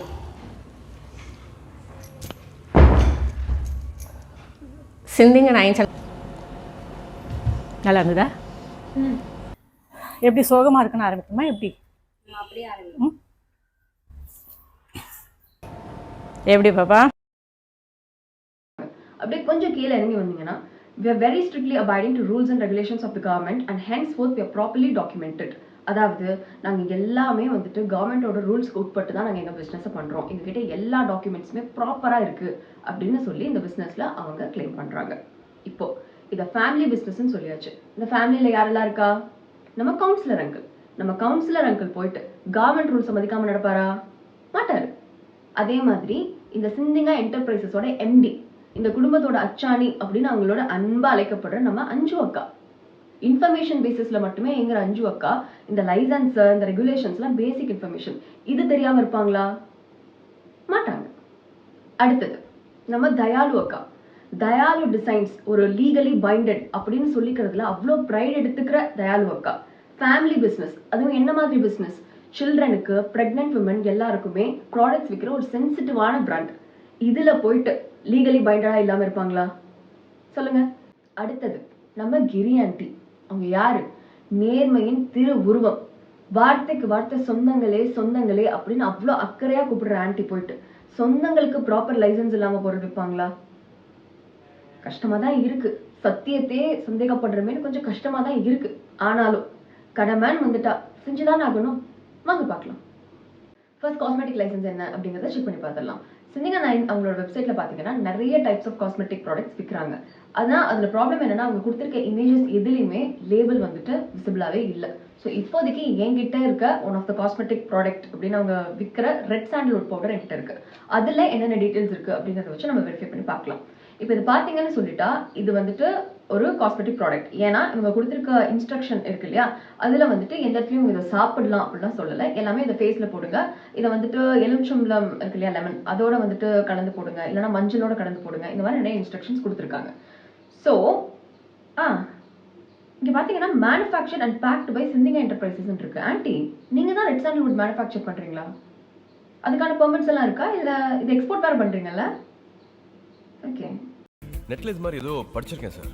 சிந்திங்கா நைன் நல்லா இருந்ததா? எப்படி சோகமாக இருக்குன்னு ஆரம்பிக்குமா எப்படி? அப்படியே ஆரம்பிக்கும். எப்படி பாப்பா? அப்படியே கொஞ்சம் கீழே இறங்கி வந்தீங்கன்னா, we are very strictly abiding to rules and regulations of the government and henceforth we are properly documented. அதாவது நாங்கள் எல்லாமே வந்துட்டு கவர்மெண்டோட ரூல்ஸ்க்கு உட்பட்டு தான் நாங்கள் எங்கள் பிஸ்னஸை பண்ணுறோம், எங்ககிட்ட எல்லா டாக்குமெண்ட்ஸுமே ப்ராப்பராக இருக்குது அப்படின்னு சொல்லி இந்த பிஸ்னஸில் அவங்க கிளைம் பண்ணுறாங்க. இப்போ இதை ஃபேமிலி பிஸ்னஸ்ன்னு சொல்லியாச்சு. இந்த ஃபேமிலியில் யாரெல்லாம் இருக்கா? நம்ம கவுன்சிலர் அங்கிள். நம்ம கவுன்சிலர் அங்கிள் போயிட்டு கவர்மெண்ட் ரூல்ஸை மதிக்காமல் நடப்பாரா? மாட்டார். அதே மாதிரி இந்த சிந்திங்கா என்டர்பிரைசஸோட MD, இந்த குடும்பத்தோட அச்சாணி அப்படின்னு அவங்களோட அன்பா அழைக்கப்படுற நம்ம அஞ்சு அக்கா. இன்ஃபர்மேஷன் பேசிஸ்ல மட்டுமே எங்கிற அஞ்சு அக்கா இந்த லைசன்ஸ் இந்த ரெகுலேஷன்ஸ்லாம் பேசிக் இன்ஃபர்மேஷன் இது தெரியாம இருப்பாங்களா? மாட்டாங்க. அடுத்தது நம்ம தயாலு அக்கா. தயாலு டிசைன்ஸ் ஒரு லீகலி பைண்டட் அப்படின்னு சொல்லிக்கிறதுல அவ்வளோ ப்ரைட் எடுத்துக்கிற தயாலு அக்கா. ஃபேமிலி பிஸ்னஸ், அதுவும் என்ன மாதிரி பிஸ்னஸ்? சில்ட்ரனுக்கு, பிரெக்னென்ட் விமன் எல்லாருக்குமே ப்ராடக்ட்ஸ் விற்கிற ஒரு சென்சிட்டிவான பிராண்ட். இதுல போயிட்டு லீகலி பைண்டடா இல்லாம இருப்பாங்களா? சொல்லுங்க. அடுத்தது நம்ம கிரி ஆண்டி. அவங்க யாரு? நேர்மையின் திரு உருவம். வார்த்தைக்கு வார்த்தை சொந்தங்களே சொந்தங்களே அப்படின்னு அவ்வளோ அக்கறையா கூப்பிடுற ஆண்டி போயிட்டு சொந்தங்களுக்கு ப்ராப்பர் லைசன்ஸ் இல்லாம பொருள் விற்பாங்களா? கஷ்டமா தான் இருக்கு. சத்தியத்தையே சந்தேகப்படுறமே கொஞ்சம் கஷ்டமா தான் இருக்கு. ஆனாலும் கடமைன்னு வந்துட்டா செஞ்சுதான் ஆகணும். வாங்க பார்க்கலாம். ஃபர்ஸ்ட் காஸ்மெட்டிக் லைசன்ஸ் என்ன அப்படிங்கிறத செக் பண்ணி பார்த்துடலாம். சிந்திங்கா நைன் அவங்களோட வெப்சைட்ல பாத்தீங்கன்னா நிறைய டைப்ஸ் ஆஃப் காஸ்மெட்டிக் ப்ராடக்ட்ஸ் விற்கிறாங்க. ஆனா அதுல ப்ராப்ளம் என்னன்னா அவங்க கொடுத்துருக்க இமேஜஸ் எதுலையுமே லேபிள் வந்துட்டு விசிபிளாவே இல்லை. ஸோ இப்போதைக்கு என்கிட்ட இருக்க one of the cosmetic product அப்படின்னு அவங்க விற்கிற ரெட் சாண்டல்வுட் பவுடர் என்கிட்ட இருக்கு. அதுல என்னென்ன டீடைல்ஸ் இருக்கு அப்படிங்கிறத வச்சு நம்ம வெரிஃபை பண்ணி பார்க்கலாம். இப்போ இது பாத்தீங்கன்னு சொல்லிட்டா இது வந்துட்டு ஒரு காஸ்மெட்டிக் ப்ராடக்ட். ஏன்னா இவங்க கொடுத்துருக்க இன்ஸ்ட்ரக்ஷன் இருக்கு இல்லையா, அதுல வந்துட்டு எந்த இடத்துலயும் இதை சாப்பிடலாம் அப்படிலாம் சொல்லலை. எல்லாமே இதை ஃபேஸ்ல போடுங்க, இதை வந்துட்டு எலுமிச்சம்பழம் இருக்கு இல்லையா, லெமன், அதோட வந்துட்டு கலந்து போடுங்க, இல்லைன்னா மஞ்சளோட கலந்து போடுங்க, இந்த மாதிரி நிறைய இன்ஸ்ட்ரக்ஷன்ஸ் கொடுத்துருக்காங்க. ஸோ இங்க பாத்தீங்கன்னா manufacture and packed by Sinthika enterprises இருக்கு. ஆண்டி, நீங்க தான் ரெட் சாண்டல்வுட் மேனுஃபேக்சர் பண்றீங்களா? அதுக்கான பெர்மிட்ஸ் எல்லாம் இருக்கா? இல்ல இது எக்ஸ்போர்ட் வேற பண்றீங்கல்ல? ஓகே, நெட்ல இது மாதிரி ஏதோ படிச்சிருக்கேன் சார்.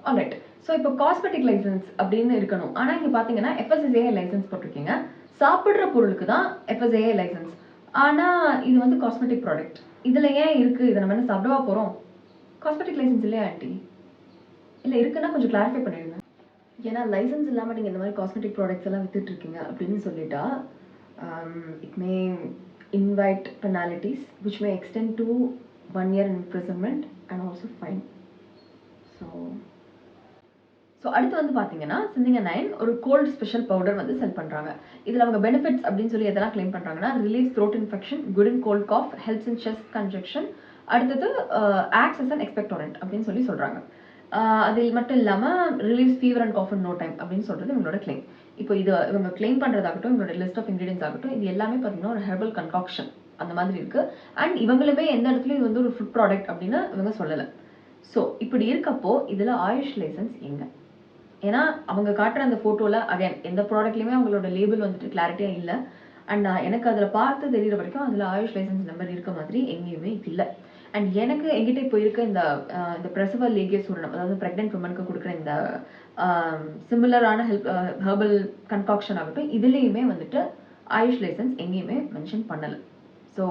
ஆல்ரைட். ஸோ இப்போ காஸ்மெட்டிக் லைசன்ஸ் அப்படின்னு இருக்கணும். ஆனால் இங்கே பார்த்தீங்கன்னா FSSAI லைசன்ஸ் போட்டிருக்கீங்க. சாப்பிட்ற பொருளுக்கு தான் FSSAI லைசன்ஸ். ஆனால் இது வந்து காஸ்மெட்டிக் ப்ராடக்ட். இதில் ஏன் இருக்குது? இதை நம்ம என்ன சாப்பிடவா போகிறோம்? காஸ்மெட்டிக் லைசன்ஸ் இல்லையா ஆண்டி? இல்லை இருக்குன்னா கொஞ்சம் கிளாரிஃபை பண்ணிடுங்க. ஏன்னா லைசன்ஸ் இல்லாமல் நீங்கள் இந்த மாதிரி காஸ்மெட்டிக் ப்ராடக்ட்ஸ் எல்லாம் வித்துட்டு இருக்கீங்க அப்படின்னு சொல்லிட்டா it may invite penalties which may extend to 1 year imprisonment and also fine. So அடுத்து வந்து பார்த்தீங்கன்னா சிந்திங்கா நைன் ஒரு கோல்டு ஸ்பெஷல் பவுடர் வந்து செல் பண்ணுறாங்க. இதில் அவங்க பெனிஃபிட்ஸ் அப்படின்னு சொல்லி எதெல்லாம் கிளைம் பண்ணுறாங்கன்னா, relieves throat infection, good in cold cough, helps in chest congestion, அடுத்தது ஆக்ட்ஸ் அஸ் அன் எக்ஸ்பெக்டோரண்ட் அப்படின்னு சொல்லி சொல்கிறாங்க. அதில் மட்டும் இல்லாமல் relieves fever and cough in no time அப்படின்னு சொல்கிறது இவங்களோட கிளைம். இப்போ இது இவங்க கிளைம் பண்ணுறதாகட்டும், இவங்களோட லிஸ்ட் ஆஃப் இன்கிரீடியன்ஸ் ஆகட்டும், இது எல்லாமே பார்த்தீங்கன்னா ஒரு ஹெர்பல் கன்காக்ஷன் அந்த மாதிரி இருக்குது. அண்ட் இவங்களுமே எந்த இடத்துலையும் இது வந்து ஒரு ஃபுட் ப்ராடக்ட் அப்படின்னு இவங்க சொல்லலை. ஸோ இப்படி இருக்கப்போ இதில் ஆயுஷ் லைசன்ஸ் எங்க? ஏன்னா அவங்க காட்டுற அந்த ஃபோட்டோவில் அகைன் எந்த ப்ராடக்ட்லையுமே அவங்களோட லேபிள் வந்துட்டு கிளாரிட்டியாக இல்லை. அண்ட் எனக்கு அதில் பார்த்து தெரிகிற வரைக்கும் அதில் ஆயுஷ் லைசன்ஸ் நம்பர் இருக்க மாதிரி எங்கேயுமே இல்லை. அண்ட் எனக்கு எங்கிட்ட இப்போ இருக்க இந்த பிரசவ லேகிய சூரணம், அதாவது ப்ரெக்னென்ட் உமனுக்கு கொடுக்குற இந்த சிமிலரான ஹெர்பல் கன்காக்ஷன் ஆகட்டும், இதுலேயுமே வந்துட்டு ஆயுஷ் லைசன்ஸ் எங்கேயுமே மென்ஷன் பண்ணலை. ஸோ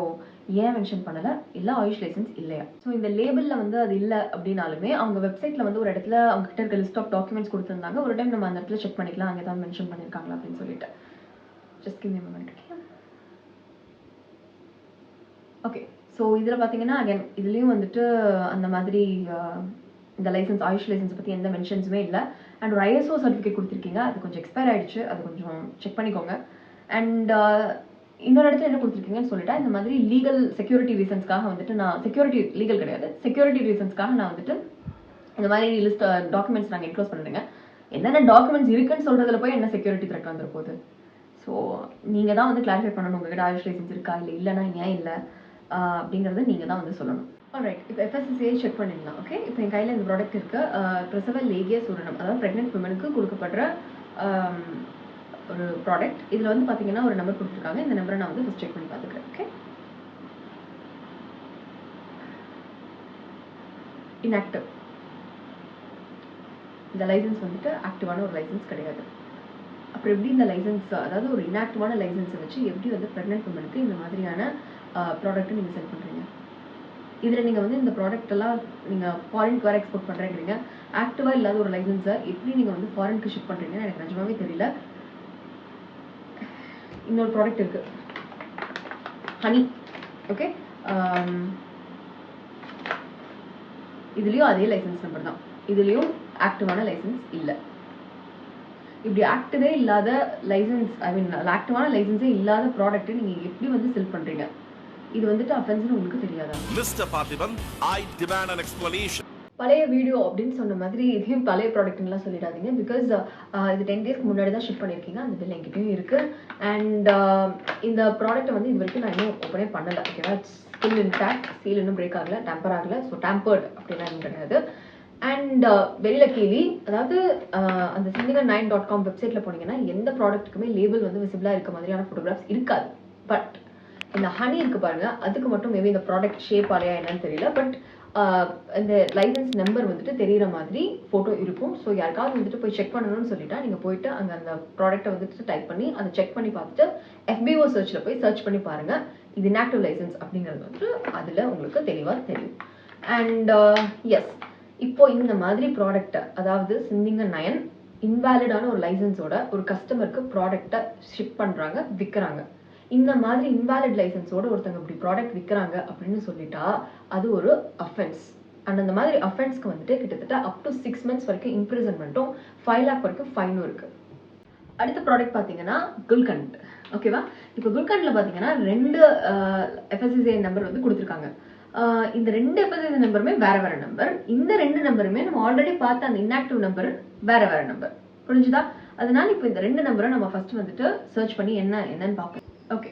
ஏன் மென்ஷன் பண்ணலை? இல்லை ஆயுஷ் லைசன்ஸ் இல்லையா? ஸோ இந்த லேபிளில் வந்து அது இல்லை அப்படின்னாலுமே அவங்க வெப்சைட்டில் வந்து ஒரு இடத்துல அவங்க கிட்ட இருக்க லிஸ்ட் ஆஃப் டாக்குமெண்ட்ஸ் கொடுத்துருந்தாங்க. ஒரு டைம் நம்ம அந்த இடத்துல செக் பண்ணிக்கலாம் அங்கே தான் மென்ஷன் பண்ணியிருக்காங்களா அப்படின்னு சொல்லிட்டு. Just give me a moment. Okay, so இதில் பார்த்தீங்கன்னா அகைன் இதுலேயும் வந்துட்டு அந்த மாதிரி இந்த லைசன்ஸ் ஆயுஷ் லைசன்ஸ் பற்றி எந்த மென்ஷன்ஸுமே இல்லை. அண்ட் ஒரு ISO சர்டிஃபிகேட் கொடுத்துருக்கீங்க, அது கொஞ்சம் எக்ஸ்பயர் ஆகிடுச்சு, அது கொஞ்சம் செக் பண்ணிக்கோங்க. அண்ட் இன்னொரு இடத்துல என்ன கொடுத்துருக்கீங்கன்னு சொல்லிட்டா, இந்த மாதிரி லீகல் செக்யூரிட்டி ரீசன்ஸ்க்காக வந்துட்டு நான் லீகல் கிடையாது, செக்யூரிட்டி ரீசன்ஸ்க்காக நான் வந்துட்டு இந்த மாதிரி லிஸ்ட் டாக்குமெண்ட்ஸ் நாங்கள் என்க்ளோஸ் பண்ணுறேங்க. என்னென்ன டாக்குமெண்ட்ஸ் இருக்குன்னு சொல்கிறதுல போய் என்ன செக்யூரிட்டி த்ரெட் வந்துட போகுது? ஸோ நீங்கள் தான் வந்து கிளாரிஃபை பண்ணணும் உங்ககிட்ட ஆயுஷ் லைசன்ஸ் இருக்கா, இல்லை இல்லைனா ஏன் இல்லை அப்படிங்கிறத நீங்கள் தான் வந்து சொல்லணும். ஆல்ரைட், இப்போ FSSAI செக் பண்ணிடலாம். ஓகே, இப்போ என் கையில் இந்த ப்ராடக்ட் இருக்குது, பிரசவ லேகிய சூரணம், அதாவது ப்ரெக்னென்ட் விமனுக்கு கொடுக்கப்படுற ஒரு ப்ராடக்ட். இதில் வந்து பார்த்தீங்கன்னா ஒரு நம்பர் கொடுத்துருக்காங்க. இந்த நம்பரை நான் வந்து ஃபஸ்ட் செக் பண்ணி பார்த்துக்கிறேன். Okay, inactive. இந்த லைசன்ஸ் வந்துட்டு ஆக்டிவான ஒரு லைசன்ஸ் கிடையாது. அப்புறம் எப்படி இந்த லைசன்ஸ், அதாவது ஒரு இன்ஆக்டிவான லைசன்ஸை வச்சு எப்படி வந்து ப்ரெக்னென்ட் விமனுக்கு இந்த மாதிரியான ப்ராடக்ட்டை நீங்கள் செல் பண்ணுறீங்க? இதில் நீங்கள் வந்து இந்த ப்ராடக்ட் எல்லாம் நீங்கள் ஃபாரினுக்கு வேறு எக்ஸ்போர்ட் பண்ணுறேங்கிறீங்க. ஆக்டிவாக இல்லாத ஒரு லைசன்ஸை எப்படி நீங்கள் வந்து ஃபாரினுக்கு ஷிப் பண்ணுறீங்கன்னு எனக்கு நிஜமாவே தெரியல. இன்னொரு ப்ராடக்ட் இருக்குது, ஹனி. ஓகே, இதுலேயும் அதே லைசன்ஸ் நம்பர் தான், இதுலேயும் ஆக்டிவான லைசன்ஸ் இல்லை. இப்படி ஆக்டிவே இல்லாத லைசன்ஸ், ஆக்டிவான லைசன்ஸே இல்லாத ப்ராடக்ட்டை நீங்கள் எப்படி வந்து செல் பண்ணுறீங்க? இது வந்துட்டு அஃபென்ஸ்னு உங்களுக்கு தெரியாதா? Mister Parthiban, I demand an explanation. பழைய வீடியோ அப்படின்னு சொன்ன மாதிரி இதையும் பழைய ப்ராடக்ட்லாம் சொல்லிடாதீங்க. பிகாஸ் இது 10 டேஸ்க்கு முன்னாடி தான் ஷிப் பண்ணியிருக்கீங்க, அந்த பில் என்கிட்டயும் இருக்குது. அண்ட் இந்த ப்ராடக்ட்டை வந்து இது வரைக்கும் நான் இன்னும் ஓப்பனே பண்ணலை. ஓகேவா, ஸ்டில் இன்டாக்ட், சீல் இன்னும் பிரேக் ஆகலை, டேம்பர் ஆகலை. ஸோ டேம்பர்டு அப்படிலாம் கிடையாது. அண்ட் வெளியில கேள்வி, அதாவது அந்த sindiga9.com வெப்சைட்டில் போனீங்கன்னா எந்த ப்ராடக்ட்டுக்குமே லேபிள் வந்து விசிபிளாக இருக்க மாதிரியான ஃபோட்டோகிராஃப்ஸ் இருக்காது. பட் இந்த ஹனி இருக்கு பாருங்க, அதுக்கு மட்டும் மேபி இந்த ப்ராடக்ட் ஷேப் ஆலையா என்னன்னு தெரியல, பட் இந்த லைசன்ஸ் நம்பர் வந்துட்டு தெரிகிற மாதிரி ஃபோட்டோ இருக்கும். ஸோ யாருக்காவது வந்துட்டு போய் செக் பண்ணணும்னு சொல்லிட்டா நீங்கள் போயிட்டு அங்கே அந்த ப்ராடக்ட்டை வந்துட்டு டைப் பண்ணி அதை செக் பண்ணி பார்த்துட்டு FBO சர்ச்சில் போய் சர்ச் பண்ணி பாருங்க, இது இன்ஆக்டிவ் லைசன்ஸ் அப்படிங்கிறது வந்துட்டு அதில் உங்களுக்கு தெளிவாக தெரியும். அண்ட் எஸ், இப்போ இந்த மாதிரி ப்ராடக்ட்டை, அதாவது Sindiga9 இன்வேலிடான ஒரு லைசன்ஸோட ஒரு கஸ்டமருக்கு ப்ராடக்டை ஷிப் பண்ணுறாங்க, விற்கிறாங்க. இந்த மாதிரி இன்வேலிட் லைசன்ஸோட ஒருத்தங்க இப்படி ப்ராடக்ட் விற்கிறாங்க அப்படின்னு சொல்லிட்டா அது ஒரு அஃபென்ஸ். அண்ட் அந்த மாதிரி அஃபென்ஸ்க்கு வந்துட்டு கிட்டத்தட்ட அப் டு 6 months வரைக்கும் இம்ப்ரிசன்மெண்ட்டும் 5 lakh வரைக்கும் ஃபைனும் இருக்கு. அடுத்த ப்ராடக்ட் பார்த்தீங்கன்னா குல்கண்ட். ஓகேவா, இப்போ குல்கண்டில் பார்த்தீங்கன்னா 2 FSSAI நம்பர் வந்து கொடுத்துருக்காங்க. இந்த 2 FSSAI நம்பருமே வேற வேற நம்பர். இந்த 2 நம்பருமே நம்ம ஆல்ரெடி பார்த்த அந்த இன்ஆக்டிவ் நம்பர் வேற வேற நம்பர். புரிஞ்சுதா? அதனால இப்போ இந்த 2 நம்பரை நம்ம ஃபர்ஸ்ட் வந்துட்டு சர்ச் பண்ணி என்னன்னு பார்ப்போம். ஓகே,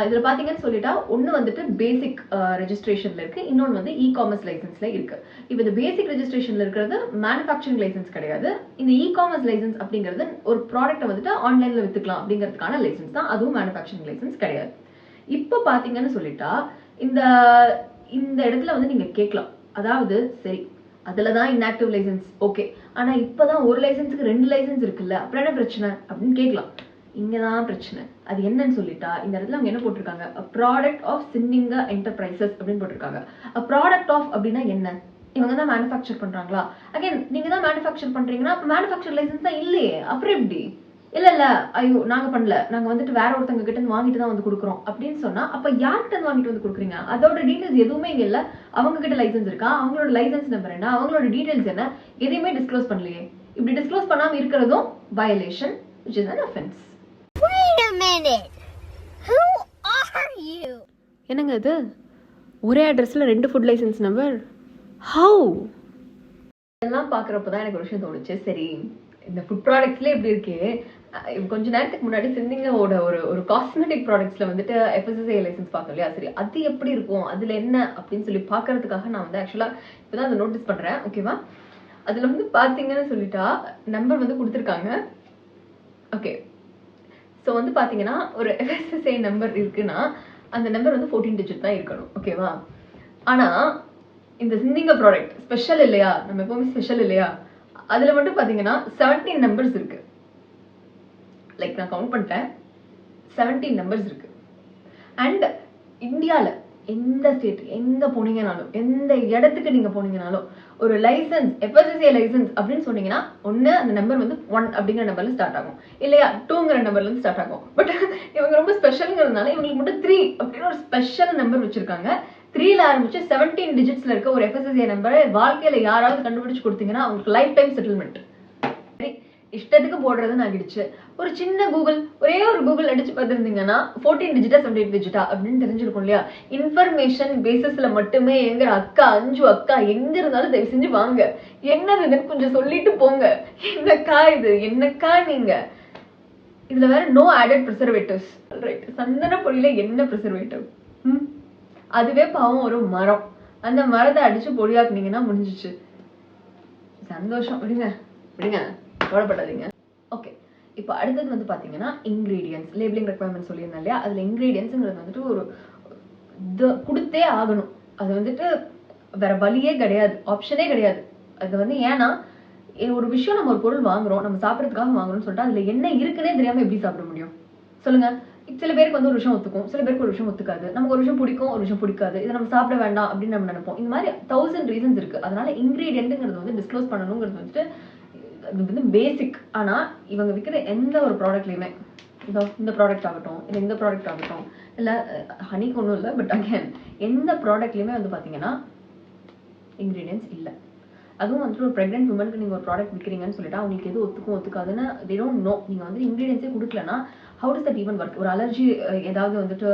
இதில் பார்த்தீங்கன்னு சொல்லிட்டா ஒன்று வந்துட்டு பேசிக் ரெஜிஸ்ட்ரேஷனில் இருக்குது, இன்னொன்று வந்து இ-காமர்ஸ் லைசன்ஸில் இருக்குது. இப்போ இந்த பேசிக் ரெஜிஸ்ட்ரேஷனில் இருக்கிறது மேனுஃபேக்சரிங் லைசன்ஸ் கிடையாது. இந்த இ-காமர்ஸ் லைசன்ஸ் அப்படிங்கிறது ஒரு ப்ராடக்ட்டை வந்துட்டு ஆன்லைனில் விற்றுக்கலாம் அப்படிங்கிறதுக்கான லைசன்ஸ் தான், அதுவும் மேனுஃபேக்சரிங் லைசன்ஸ் கிடையாது. இப்போ பார்த்தீங்கன்னு சொல்லிட்டா இந்த இடத்துல வந்து நீங்கள் கேட்கலாம், அதாவது சரி அதில் தான் இன்ஆக்டிவ் லைசன்ஸ், ஓகே, ஆனால் இப்போ தான் ஒரு லைசன்ஸுக்கு 2 லைசன்ஸ் இருக்குல்ல, அப்புறம் என்ன பிரச்சனை அப்படின்னு கேட்கலாம். இங்கே தான் பிரச்சனை. அது என்னன்னு சொல்லிட்டா இந்த இடத்துல அவங்க என்ன போட்டிருக்காங்க, ப்ராடக்ட் ஆஃப் Sindiga என்டர்பிரைசஸ் அப்படின்னு போட்டிருக்காங்க. ப்ராடக்ட் ஆஃப் அப்படின்னா என்ன? இவங்க தான் மேனுஃபேக்சர் பண்ணுறாங்களா? அகைன் நீங்கள் தான் மேனுஃபேக்சர் பண்ணுறீங்கன்னா அப்போ மேனுஃபேக்சர் லைசன்ஸ் தான் இல்லையே, அப்புறம் எப்படி? இல்லை ஐயோ நாங்கள் பண்ணல, நாங்கள் வந்துட்டு வேற ஒருத்தவங்க கிட்ட வாங்கிட்டு தான் வந்து கொடுக்குறோம் அப்படின்னு சொன்னால் அப்போ யார்கிட்ட வாங்கிட்டு வந்து கொடுக்குறீங்க? அதோட டீட்டெயில்ஸ் எதுவுமே இங்கே இல்லை. அவங்க கிட்ட லைசன்ஸ் இருக்கா, அவங்களோட லைசன்ஸ் நம்பர் என்ன, அவங்களோட டீட்டெயில்ஸ் என்ன, எதையுமே டிஸ்க்ளோஸ் பண்ணலையே. இப்படி டிஸ்க்ளோஸ் பண்ணாமல் இருக்கிறதும் violation, which is an offense. Wait a minute. Who are you? என்னங்க இது, ஒரே அட்ரஸில் 2 ஃபுட் லைசன்ஸ் நம்பர்? ஹவு? இதெல்லாம் பார்க்குறப்ப தான் எனக்கு ஒரு விஷயம் தோணுச்சு. சரி, இந்த ஃபுட் ப்ராடக்ட்ஸ்லேயே எப்படி இருக்கு, கொஞ்ச நேரத்துக்கு முன்னாடி Sindigaவோட ஒரு காஸ்மெட்டிக் ப்ராடக்ட்ஸில் வந்துட்டு FSSAI லைசன்ஸ் பார்த்தோம் இல்லையா, சரி அது எப்படி இருக்கும், அதில் என்ன அப்படின்னு சொல்லி பார்க்கறதுக்காக நான் வந்து ஆக்சுவலாக இப்போ தான் அதை நோட்டீஸ் பண்ணுறேன். ஓகேவா, அதில் வந்து பார்த்தீங்கன்னு சொல்லிட்டா நம்பர் வந்து கொடுத்துருக்காங்க. ஓகே, ஸோ வந்து பார்த்தீங்கன்னா ஒரு FSSAI நம்பர் இருக்குன்னா அந்த நம்பர் வந்து 14 digit தான் இருக்கணும். ஓகேவா, ஆனால் இந்த சிந்திங்க ப்ராடக்ட் ஸ்பெஷல் இல்லையா, நம்ம எப்பவுமே ஸ்பெஷல் இல்லையா, அதில் மட்டும் பார்த்தீங்கன்னா 17 நம்பர்ஸ் இருக்கு. லைக் நான் கவுண்ட் பண்ணிட்டேன், 17 நம்பர்ஸ் இருக்கு. அண்ட் இந்தியாவில் எந்த ஸ்டேட் எங்கே போனீங்கனாலும், எந்த இடத்துக்கு நீங்கள் போனீங்கனாலும் ஒரு லைசன்ஸ் FSSAI லைசன்ஸ் அப்படின்னு சொன்னீங்கன்னா ஒன்று அந்த நம்பர் வந்து 1 அப்படிங்கிற நம்பர்ல ஸ்டார்ட் ஆகும், இல்லையா 2ங்கிற நம்பர்ல இருந்து ஸ்டார்ட் ஆகும். பட் இவங்க ரொம்ப ஸ்பெஷலுங்கிறதுனால இவங்களுக்கு மட்டும் 3 அப்படின்னு ஒரு ஸ்பெஷல் நம்பர் வச்சிருக்காங்க. 3ல ஆரம்பிச்சு 17 டிஜிட்ஸ்ல இருக்க ஒரு FSSAI நம்பரை வாழ்க்கையில யாராவது கண்டுபிடிச்சு கொடுத்தீங்கன்னா அவங்களுக்கு லைஃப் டைம் செட்டில்மெண்ட். இஷ்டத்துக்கு போடுறதுன்னு ஆகிடுச்சு. ஒரு சின்ன கூகுள், ஒரே ஒரு கூகுள் அடிச்சு பார்த்துருந்தீங்கன்னா 14 டிஜிட்டா 17 டிஜிட்டா அப்படின்னு தெரிஞ்சிருக்கும் இல்லையா. இன்ஃபர்மேஷன் பேசிஸ்ல மட்டுமே எங்கிற அக்கா 5 அக்கா எங்க இருந்தாலும் தயவு செஞ்சு வாங்க, என்னதுன்னு கொஞ்சம் சொல்லிட்டு போங்க. என்னக்கா இது, என்னக்கா நீங்க இதுல வேற நோ ஆடட் ப்ரிசர்வேட்டிவ்ஸ். ரைட், சந்தன பொடியில என்ன ப்ரிசர்வேட்டிவ்? அதுவே பாவம் ஒரு மரம், அந்த மரத்தை அடிச்சு பொடியாக்குனீங்கன்னா முடிஞ்சிச்சு. சந்தோஷம், விடுங்க விடுங்க, கவலைப்படாதீங்க. ஓகே, இப்போ அடுத்தது வந்து பாத்தீங்கன்னா இன்கிரீடியன்ஸ், லேபிளிங் ரெக்வயர்மெண்ட் சொல்லியிருந்தேன் இல்லையா. அதுல இன்கிரீடியன்ஸ்ங்கிறது வந்துட்டு ஒரு கொடுத்தே ஆகணும். அது வந்துட்டு வேற வழியே கிடையாது, ஆப்ஷனே கிடையாது. அது வந்து ஏன்னா ஒரு விஷயம் நம்ம ஒரு பொருள் வாங்குறோம், நம்ம சாப்பிட்றதுக்காக வாங்குறோம்னு சொல்லிட்டு அதுல என்ன இருக்குன்னே தெரியாம எப்படி சாப்பிட முடியும் சொல்லுங்க. சில பேருக்கு வந்து ஒரு விஷயம் ஒத்துக்கும், சில பேருக்கு ஒரு விஷயம் ஒத்துக்காது. நமக்கு ஒரு விஷயம் பிடிக்கும், ஒரு விஷயம் பிடிக்காது. இதை நம்ம சாப்பிட வேண்டாம் அப்படின்னு நம்ம நினைப்போம். இந்த மாதிரி 1000 ரீசன்ஸ் இருக்கு. அதனால இன்கிரீடியன்ட்ங்கிறது வந்து டிஸ்க்ளோஸ் பண்ணணுங்கிறது வந்துட்டு அது வந்து பேசிக். ஆனா இவங்க விற்கிற எந்த ஒரு ப்ராடக்ட்லயுமே, இந்த ப்ராடக்ட் ஆகட்டும் இல்லை இந்த ப்ராடக்ட் ஆகட்டும், இல்லை ஹனிக்கு ஒன்றும் இல்லை, பட் அகேன் எந்த ப்ராடக்ட்லயுமே வந்து பாத்தீங்கன்னா இன்கிரீடியன்ஸ் இல்லை. அதுவும் வந்துட்டு ஒரு ப்ரெக்னென்ட் உமனுக்கு நீங்கள் ஒரு ப்ராடக்ட் விற்கிறீங்கன்னு சொல்லிட்டு அவங்களுக்கு எது ஒத்துக்கும் ஒத்துக்காதுன்னு they don't know. நீங்கள் வந்து இன்கிரீடியன்ஸே கொடுக்கலன்னா how does that even work? ஒரு அலர்ஜி ஏதாவது வந்துட்டு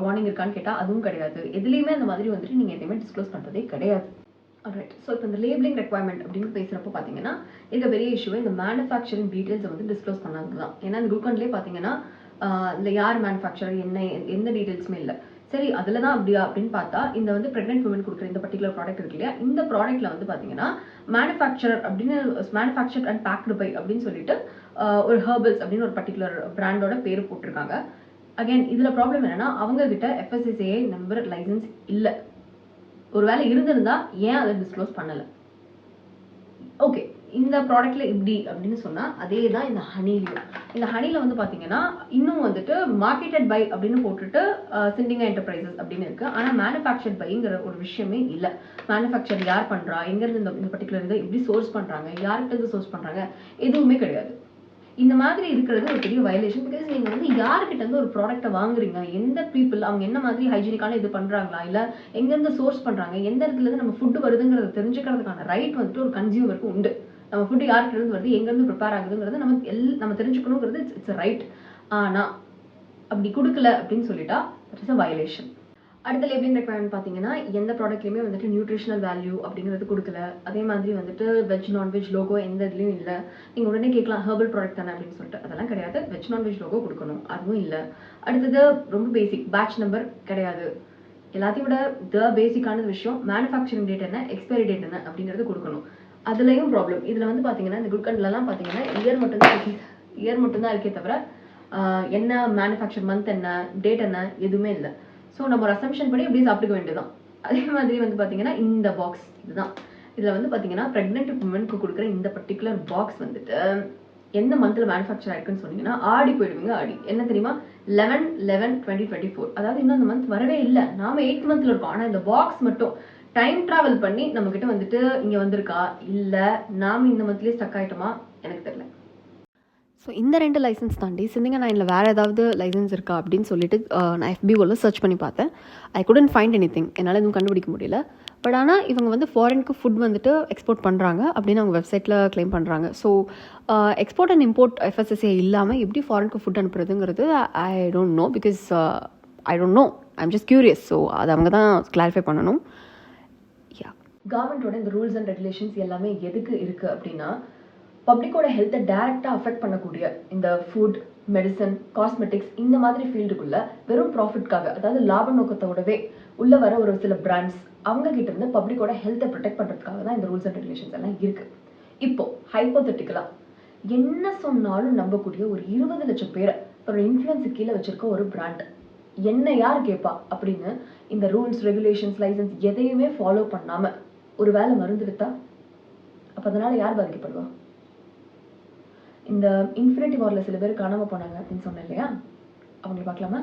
வார்னிங் இருக்கான்னு கேட்டால் அதுவும் கிடையாது. எதுலேயுமே அந்த மாதிரி வந்துட்டு நீங்கள் எதையுமே டிஸ்க்ளோஸ் பண்ணுறதே கிடையாது. ரைட், ஸோ இப்போ இந்த லேபிளிங் ரெக்வயர்மெண்ட் அப்படின்னு பேசுகிறப்போ பார்த்தீங்கன்னா இருக்க பெரிய இஷ்யூவே இந்த மேனுஃபேக்சரிங் டீட்டெயில்ஸை வந்து டிஸ்க்ளோஸ் பண்ணாது தான். ஏன்னா இந்த குளுக்கன்லேயே பார்த்தீங்கன்னா இந்த யார் மேனுஃபேக்சரர் என்ன எந்த டீட்டெயில்ஸுமே இல்லை. சரி, அதில் தான் அப்படியா அப்படின்னு பார்த்தா இந்த வந்து ப்ரெக்னென்ட் உமன் கொடுக்குற இந்த பர்டிகுலர் ப்ராடக்ட் இருக்கு இல்லையா, இந்த ப்ராடக்ட்ல வந்து பார்த்தீங்கன்னா மேனுஃபேக்சரர் அப்படின்னு மேனுஃபேக்சர்ட் அண்ட் பேக்டு பை அப்படின்னு சொல்லிட்டு ஒரு ஹெர்பல்ஸ் அப்படின்னு ஒரு பர்டிகுலர் பிராண்டோட பேர் போட்டிருக்காங்க. அகைன் இதில் ப்ராப்ளம் என்னன்னா அவங்க கிட்ட FSSAI நம்பர் லைசன்ஸ் இல்லை. ஒருவேளை இருந்திருந்தா ஏன் அதை டிஸ்க்ளோஸ் பண்ணலை? ஓகே, இந்த ப்ராடக்ட்ல இப்படி அப்படின்னு சொன்னா அதே தான் இந்த ஹனிலையும். இந்த ஹனில வந்து பாத்தீங்கன்னா இன்னும் வந்துட்டு மார்க்கெட்டட் பை அப்படின்னு போட்டுட்டு சிண்டிங்கா என்டர்பிரைசஸ் அப்படின்னு இருக்கு. ஆனா மேனுஃபேக்சர்ட் பைங்கிற ஒரு விஷயமே இல்லை. மேனுஃபேக்சர் யார் பண்றா, எங்க இருந்து இந்த பர்டிகுலர் இருந்து எப்படி சோர்ஸ் பண்றாங்க, யார்கிட்ட இருந்து சோர்ஸ் பண்றாங்க, எதுவுமே கிடையாது. இந்த மாதிரி இருக்கிறது ஒரு பெரிய வயலேஷன். பிகாஸ் நீங்க வந்து யார்கிட்ட இருந்து ஒரு ப்ராடக்ட்டை வாங்குறீங்க, எந்த பீப்புள் அவங்க என்ன மாதிரி ஹைஜீனிக்கான இது பண்றாங்களா, இல்ல எங்க இருந்து சோர்ஸ் பண்றாங்க, எந்த இடத்துல இருந்து நம்ம ஃபுட் வருதுங்கிறத தெரிஞ்சுக்கிறதுக்கான ரைட் வந்துட்டு ஒரு கன்சியூமருக்கு உண்டு. நம்ம ஃபுட் யார்கிட்ட இருந்து வருது, எங்க இருந்து ப்ரிப்பேர் ஆகுதுங்கிறது நம்ம தெரிஞ்சுக்கணுங்கிறது இட்ஸ் ரைட். ஆனா அப்படி கொடுக்கல அப்படின்னு சொல்லிட்டா இட்ஸ் அ வயலேஷன். அடுத்த லேபிளிங் ரெக்வயர்மெண்ட் பார்த்தீங்கன்னா எந்த ப்ராடக்ட்லையுமே வந்துட்டு நியூட்ரிஷனல் வேல்யூ அப்படிங்கிறது கொடுக்கல. அதே மாதிரி வந்துட்டு வெஜ் நான்வெஜ் லோகோ எந்த இதுலையும் இல்லை. நீங்கள் உடனே கேட்கலாம் ஹெர்பல் ப்ராடக்ட் தானே அப்படின்னு சொல்லிட்டு, அதெல்லாம் கிடையாது. வெஜ் நான்வெஜ் லோகோ கொடுக்கணும், அதுவும் இல்லை. அடுத்தது ரொம்ப பேசிக், பேட்ச் நம்பர் கிடையாது. எல்லாத்தையும் விட பேசிக்கான விஷயம் மேனுஃபேக்சரிங் டேட் என்ன, எக்ஸ்பைரி டேட் என்ன அப்படிங்கிறது கொடுக்கணும். அதுலேயும் ப்ராப்ளம். இதில் வந்து பார்த்தீங்கன்னா இந்த குட்கண்ட்லலாம் பார்த்தீங்கன்னா இயர் மட்டும்தான் இருக்கே தவிர என்ன மேனுஃபேக்சர் மந்த் என்ன, டேட் என்ன, எதுவுமே இல்லை. ஸோ நம்ம ஒரு அசம்ஷன் படி எப்படி சாப்பிட்டுக்க வேண்டியதான். அதே மாதிரி வந்து பார்த்தீங்கன்னா இந்த பாக்ஸ் இதுதான். இதில் வந்து பார்த்தீங்கன்னா ப்ரெக்னென்ட் உமனுக்கு கொடுக்குற இந்த பர்டிகுலர் பாக்ஸ் வந்துட்டு எந்த மந்த்தில் மேனுஃபேக்சர் ஆயிருக்குன்னு சொன்னீங்கன்னா ஆடி போயிடுவீங்க. ஆடி என்ன தெரியுமா, 11/11/2024. அதாவது இன்னும் அந்த மந்த் வரவே இல்லை. நாம 8th மந்த்ல இருக்கோம். ஆனால் இந்த பாக்ஸ் மட்டும் டைம் டிராவல் பண்ணி நம்ம கிட்ட வந்துட்டு இங்கே வந்திருக்கா, இல்லை நாம இந்த மந்த்லேயே ஸ்டக் ஆகிட்டோமா எனக்கு தெரியல. ஸோ இந்த 2 லைசன்ஸ் தாண்டி சிந்திங்கா 9ல் வேறு ஏதாவது லைசன்ஸ் இருக்கா அப்படின்னு சொல்லிட்டு நான் FBOவில் சர்ச் பண்ணி பார்த்தேன். ஐ குடன்ட் ஃபைண்ட் எனிதிங். என்னால் எதுவும் கண்டுபிடிக்க முடியல. பட் ஆனால் இவங்க வந்து ஃபாரினுக்கு ஃபுட் வந்துட்டு எக்ஸ்போர்ட் பண்ணுறாங்க அப்படின்னு அவங்க வெப்சைட்டில் கிளைம் பண்ணுறாங்க. So export and import FSSAI இல்லாமல் எப்படி ஃபாரினுக்கு ஃபுட் அனுப்புறதுங்கிறது I don't know. Because I don't know, I am just curious. So அது அவங்க தான் கிளாரிஃபை பண்ணணும். கவர்மெண்ட்டோட இந்த ரூல்ஸ் அண்ட் ரெகுலேஷன்ஸ் எல்லாமே எதுக்கு இருக்குது அப்படின்னா பப்ளிக்கோட ஹெல்த்தை டைரக்டாக அஃபெக்ட் பண்ணக்கூடிய இந்த ஃபுட், மெடிசன், காஸ்மெட்டிக்ஸ் இந்த மாதிரி ஃபீல்டுக்குள்ள வெறும் ப்ராஃபிட்காக, அதாவது லாப நோக்கத்தோடவே உள்ள வர ஒரு சில பிராண்ட்ஸ் அவங்க கிட்ட இருந்து பப்ளிக்கோட ஹெல்த்தை ப்ரொடெக்ட் பண்ணுறதுக்காக தான் இந்த ரூல்ஸ் அண்ட் ரெகுலேஷன்ஸ் எல்லாம் இருக்கு. இப்போ ஹைப்போதெட்டிக்கலா என்ன சொன்னாலும் நம்பக்கூடிய ஒரு 20 லட்சம் பேரை தன்னோட இன்ஃப்ளூயன்ஸு கீழே வச்சிருக்க ஒரு பிராண்ட் என்ன யார் கேட்பா அப்படின்னு இந்த ரூல்ஸ் ரெகுலேஷன்ஸ் லைசன்ஸ் எதையுமே ஃபாலோ பண்ணாம ஒரு வேளை மருந்து வித்தா அப்ப அதனால யார் பாதிக்கப்படுவா? இந்த இன்ஃபினிட்டி வார்ல சில பேர் காணாம போனாங்க அப்படின்னு சொன்னேன் இல்லையா, அவங்களை பார்க்கலாமா?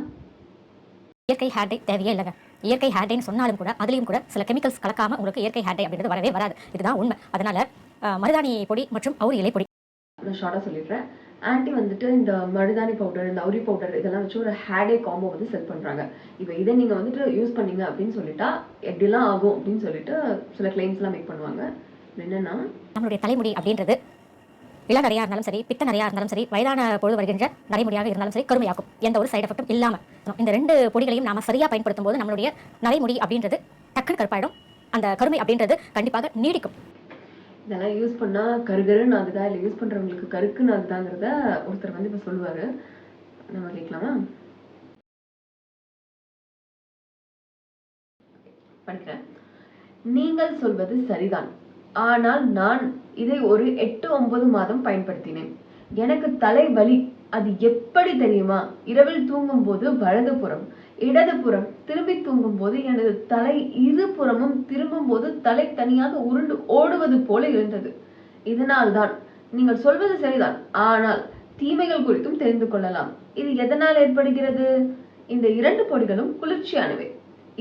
இயற்கை ஹேர் டை தேவையே இல்லைங்க. இயற்கை ஹேர் டைன்னு சொன்னாலும் கூட அதுலேயும் கூட சில கெமிக்கல்ஸ் கலக்காம உங்களுக்கு இயற்கை ஹேர் டை அப்படின்றது வரவே வராது. இதுதான் உண்மை. அதனால மருதாணி பொடி மற்றும் அவுரி இலை பொடி நான் ஷார்ட்டாக சொல்லிடுறேன். ஆன்ட்டி வந்துட்டு இந்த மருதாணி பவுடர், இந்த அவுரி பவுடர் இதெல்லாம் வச்சு ஒரு ஹேர் டை காம்போ வந்து செல் பண்ணுறாங்க. இப்போ இதை நீங்கள் வந்துட்டு யூஸ் பண்ணீங்க அப்படின்னு சொல்லிட்டா எப்படிலாம் ஆகும் அப்படின்னு சொல்லிட்டு சில கிளைம்ஸ்லாம் மேக் பண்ணுவாங்க. என்னன்னா நம்மளுடைய தலைமுடி அப்படின்றது இளநரையாக இருந்தாலும் சரி, பித்த நிறையா இருந்தாலும் சரி, வயதான பொழுது வருகின்ற நரைமுடியாக இருந்தாலும் சரி கருமையாக்கும். எந்த ஒரு சைடு எஃபெக்டும் இல்லாமல் இந்த 2 பொடிகளையும் நாம சரியாக பயன்படுத்தும் போது நம்மளுடைய நரைமுடி அப்படின்றது டக்குன்னு கருப்பாயிடும். அந்த கருமை அப்படின்றது கண்டிப்பாக நீடிக்கும். இதெல்லாம் யூஸ் பண்ணா கருகருன்னு ஆகுதா இல்லை யூஸ் பண்றவங்களுக்கு கருக்குன்னு ஆகுதாங்கிறத ஒருத்தர் வந்து இப்போ சொல்லுவாரு. நம்ம கேட்கலாமா? படிக்கிறேன். நீங்கள் சொல்வது சரிதான், ஆனால் நான் இதை ஒரு 8-9 மாதம் பயன்படுத்தினேன். எனக்கு தலை வலி. அது எப்படி தெரியுமா? இரவில் தூங்கும் போது வலதுபுறம், இடதுபுறம், திரும்பி தூங்கும் போது எனது தலை இருபுறமும் திரும்பும் போது தலை தனியாக உருண்டு ஓடுவது போல இருந்தது. இதனால்தான் நீங்கள் சொல்வது சரிதான், ஆனால் தீமைகள் குறித்தும் தெரிந்து கொள்ளலாம். இது எதனால் ஏற்படுகிறது? இந்த 2 பொடிகளும் குளிர்ச்சியானவை.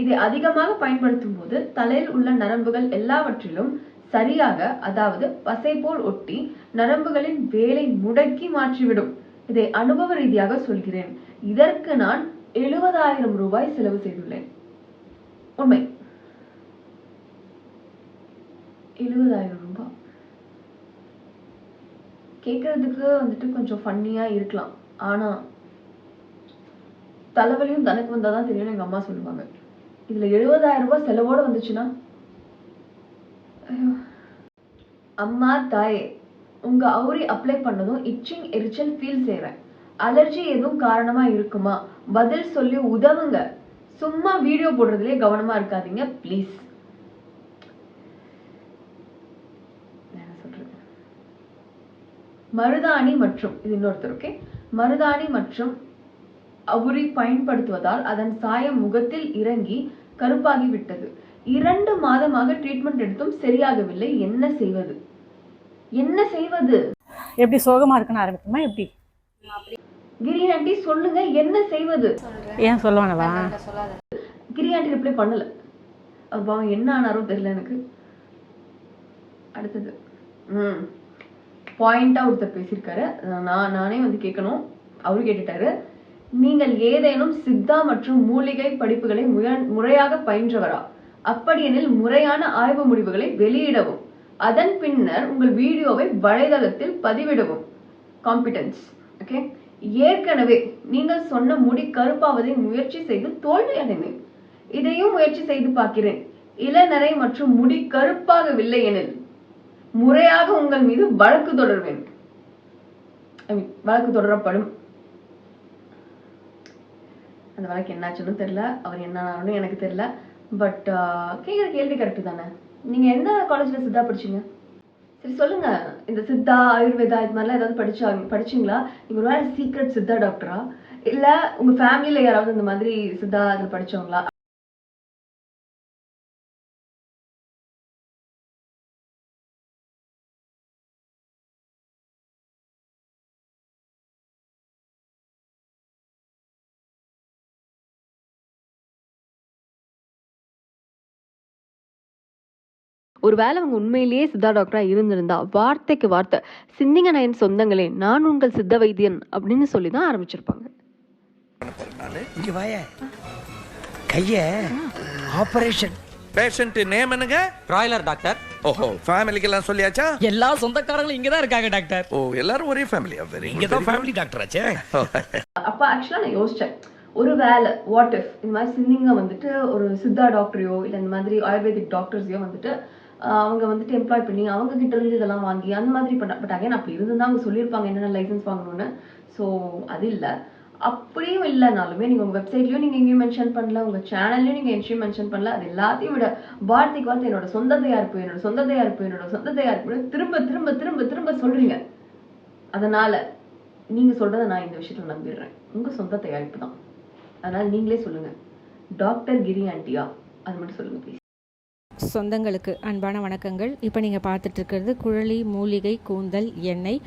இதை அதிகமாக பயன்படுத்தும் போது தலையில் உள்ள நரம்புகள் எல்லாவற்றிலும் சரியாக, அதாவது பசை போல் ஒட்டி நரம்புகளின் வேலை முடக்கி மாற்றிவிடும். இதை அனுபவ ரீதியாக சொல்கிறேன். இதற்கு நான் 70,000 ரூபாய் செலவு செய்துள்ளேன். உண்மை. 70,000 ரூபாய் கேட்கறதுக்கு வந்துட்டு கொஞ்சம் ஃபன்னியா இருக்கலாம். ஆனா தலைவலியும் தனக்கு வந்தாதான் தெரியும் எங்க அம்மா சொல்லுவாங்க. இதுல 70,000 ரூபாய் செலவோட வந்துச்சுன்னா, அம்மா தாயே, உங்க அவுரி அப்ளை பண்ணதும் இச்சிங் எரிச்சல் ஃபீல் செய்றேன். அலர்ஜி எதுவும் காரணமா இருக்குமா? பதில் சொல்லி உதவுங்க. சும்மா வீடியோ போடுறதுலயே கவனமா இருக்காதீங்க ப்ளீஸ். மருதாணி மற்றும் இது இன்னொருத்தர். ஓகே, மருதாணி மற்றும் அவுரி பயன்படுத்துவதால் அதன் சாயம் முகத்தில் இறங்கி கருப்பாகி விட்டது. 2 மாதமாக ட்ரீட்மெண்ட் எடுத்தும் சரியாகவில்லை. என்ன செய்வது? என்ன செய்வது? எப்படி சோகமா இருக்குன்னு ஆரம்பிக்குமா எப்படி? கிரி ஆண்டி சொல்லுங்க, என்ன செய்வது? ஏன் சொல்லுவானவா? கிரி ஆண்டி ரிப்ளை பண்ணல. அப்போ அவன் என்ன ஆனாரோ தெரியல எனக்கு. அடுத்தது பாயிண்டா ஒருத்தர் பேசியிருக்காரு. நானே வந்து கேட்கணும், அவரு கேட்டுட்டாரு. நீங்கள் ஏதேனும் சித்தா மற்றும் மூலிகை படிப்புகளை முறையாக பயின்றவரா? அப்படியெனில் முறையான ஆய்வு முடிவுகளை வெளியிடவும், அதன் பின்னர் உங்கள் வீடியோவை வலைதளத்தில் பதிவிடவும். காம்பிடன்ஸ். ஓகே, ஏற்கனவே நீங்கள் சொன்ன முடி கருப்பாவதை முயற்சி செய்து தோல்வி அடைந்தேன். இதையும் முயற்சி செய்து பார்க்கிறேன். இளநரை மற்றும் முடி கருப்பாகவில்லை எனில் முறையாக உங்கள் மீது வழக்கு தொடர்வேன். வழக்கு தொடரப்படும். அந்த வழக்கு என்னாச்சுன்னு தெரியல, அவர் என்ன எனக்கு தெரியல. பட் கேட்குற கேள்வி கரெக்டு தானே? நீங்க எந்த காலேஜ்ல சித்தா படிச்சீங்க? சரி சொல்லுங்க. இந்த சித்தா, ஆயுர்வேதா இது மாதிரிலாம் ஏதாவது படிச்சீங்களா? நீங்க ஒரு வேலை சீக்ரெட் சித்தா டாக்டரா, இல்ல உங்க ஃபேமிலியில யாராவது இந்த மாதிரி சித்தா அதுல படிச்சவங்களா? ஒருவேளை அவங்க உண்மையிலேயே சித்தா டாக்டரா இருந்திருந்தா வார்த்தைக்கு வார்த்தை சிந்திங்க நயன் சொந்தங்களே, நான் உங்கள் சித்த வைத்தியன் அப்படின்னு சொல்லி தான் ஆரம்பிச்சிருப்பாங்க. இங்க வாய கைய ஆபரேஷன். பேஷண்ட் நேம் என்னங்க? Broiler doctor. ஓஹோ, ஃபேமிலிக்கு எல்லாம் சொல்லியாச்சா? எல்லா சொந்தக்காரங்களும் இங்க தான் இருக்காங்க டாக்டர். ஓ, எல்லாரும் ஒரே ஃபேமிலியா? வெரி இங்க தான் ஃபேமிலி டாக்டர் ஆச்சே. அப்ப ஆக்சுவலா நான் யோசிச்சேன், ஒரு வேலை வாட் இஃப் இந்த மாதிரி சிந்திங்க வந்துட்டு ஒரு சித்தா டாக்டரையோ இல்ல இந்த மாதிரி ஆயுர்வேதிக் டாக்டர்ஸையோ வந்துட்டு அவங்க வந்துட்டு எம்ப்ளாய் பண்ணி அவங்க கிட்ட இருந்து இதெல்லாம் வாங்கி அந்த மாதிரி பண்ண. பட் அகைன் அப்படி இருந்துதான் அவங்க சொல்லியிருப்பாங்க என்னென்ன லைசன்ஸ் வாங்கணும்னு. ஸோ அது இல்லை. அப்படியும் இல்லைனாலுமே நீங்க உங்க வெப்சைட்லயும் நீங்க எங்கேயும் மென்ஷன் பண்ணல, உங்க சேனல்லையும் நீங்க எங்கேயும் மென்ஷன் பண்ணல. அது எல்லாத்தையும் விட வார்த்தைக்கு வார்த்தை என்னோட சொந்த தயாரிப்பு, என்னோட சொந்த தயாரிப்பு, என்னோட சொந்த தயாரிப்பு திரும்ப திரும்ப திரும்ப திரும்ப சொல்றீங்க. அதனால நீங்க சொல்றதை நான் இந்த விஷயத்துல நம்பிடுறேன். உங்க சொந்த தயாரிப்பு தான். அதனால் நீங்களே சொல்லுங்கள், டாக்டர் கிரி ஆண்டியா? அது மட்டும் சொல்லுங்கள் ப்ளீஸ். சொந்தங்களுக்கு அன்பான வணக்கங்கள். இப்போ நீங்கள் பார்த்துட்ருக்கிறது குழலி மூலிகை கூந்தல் எண்ணெய்.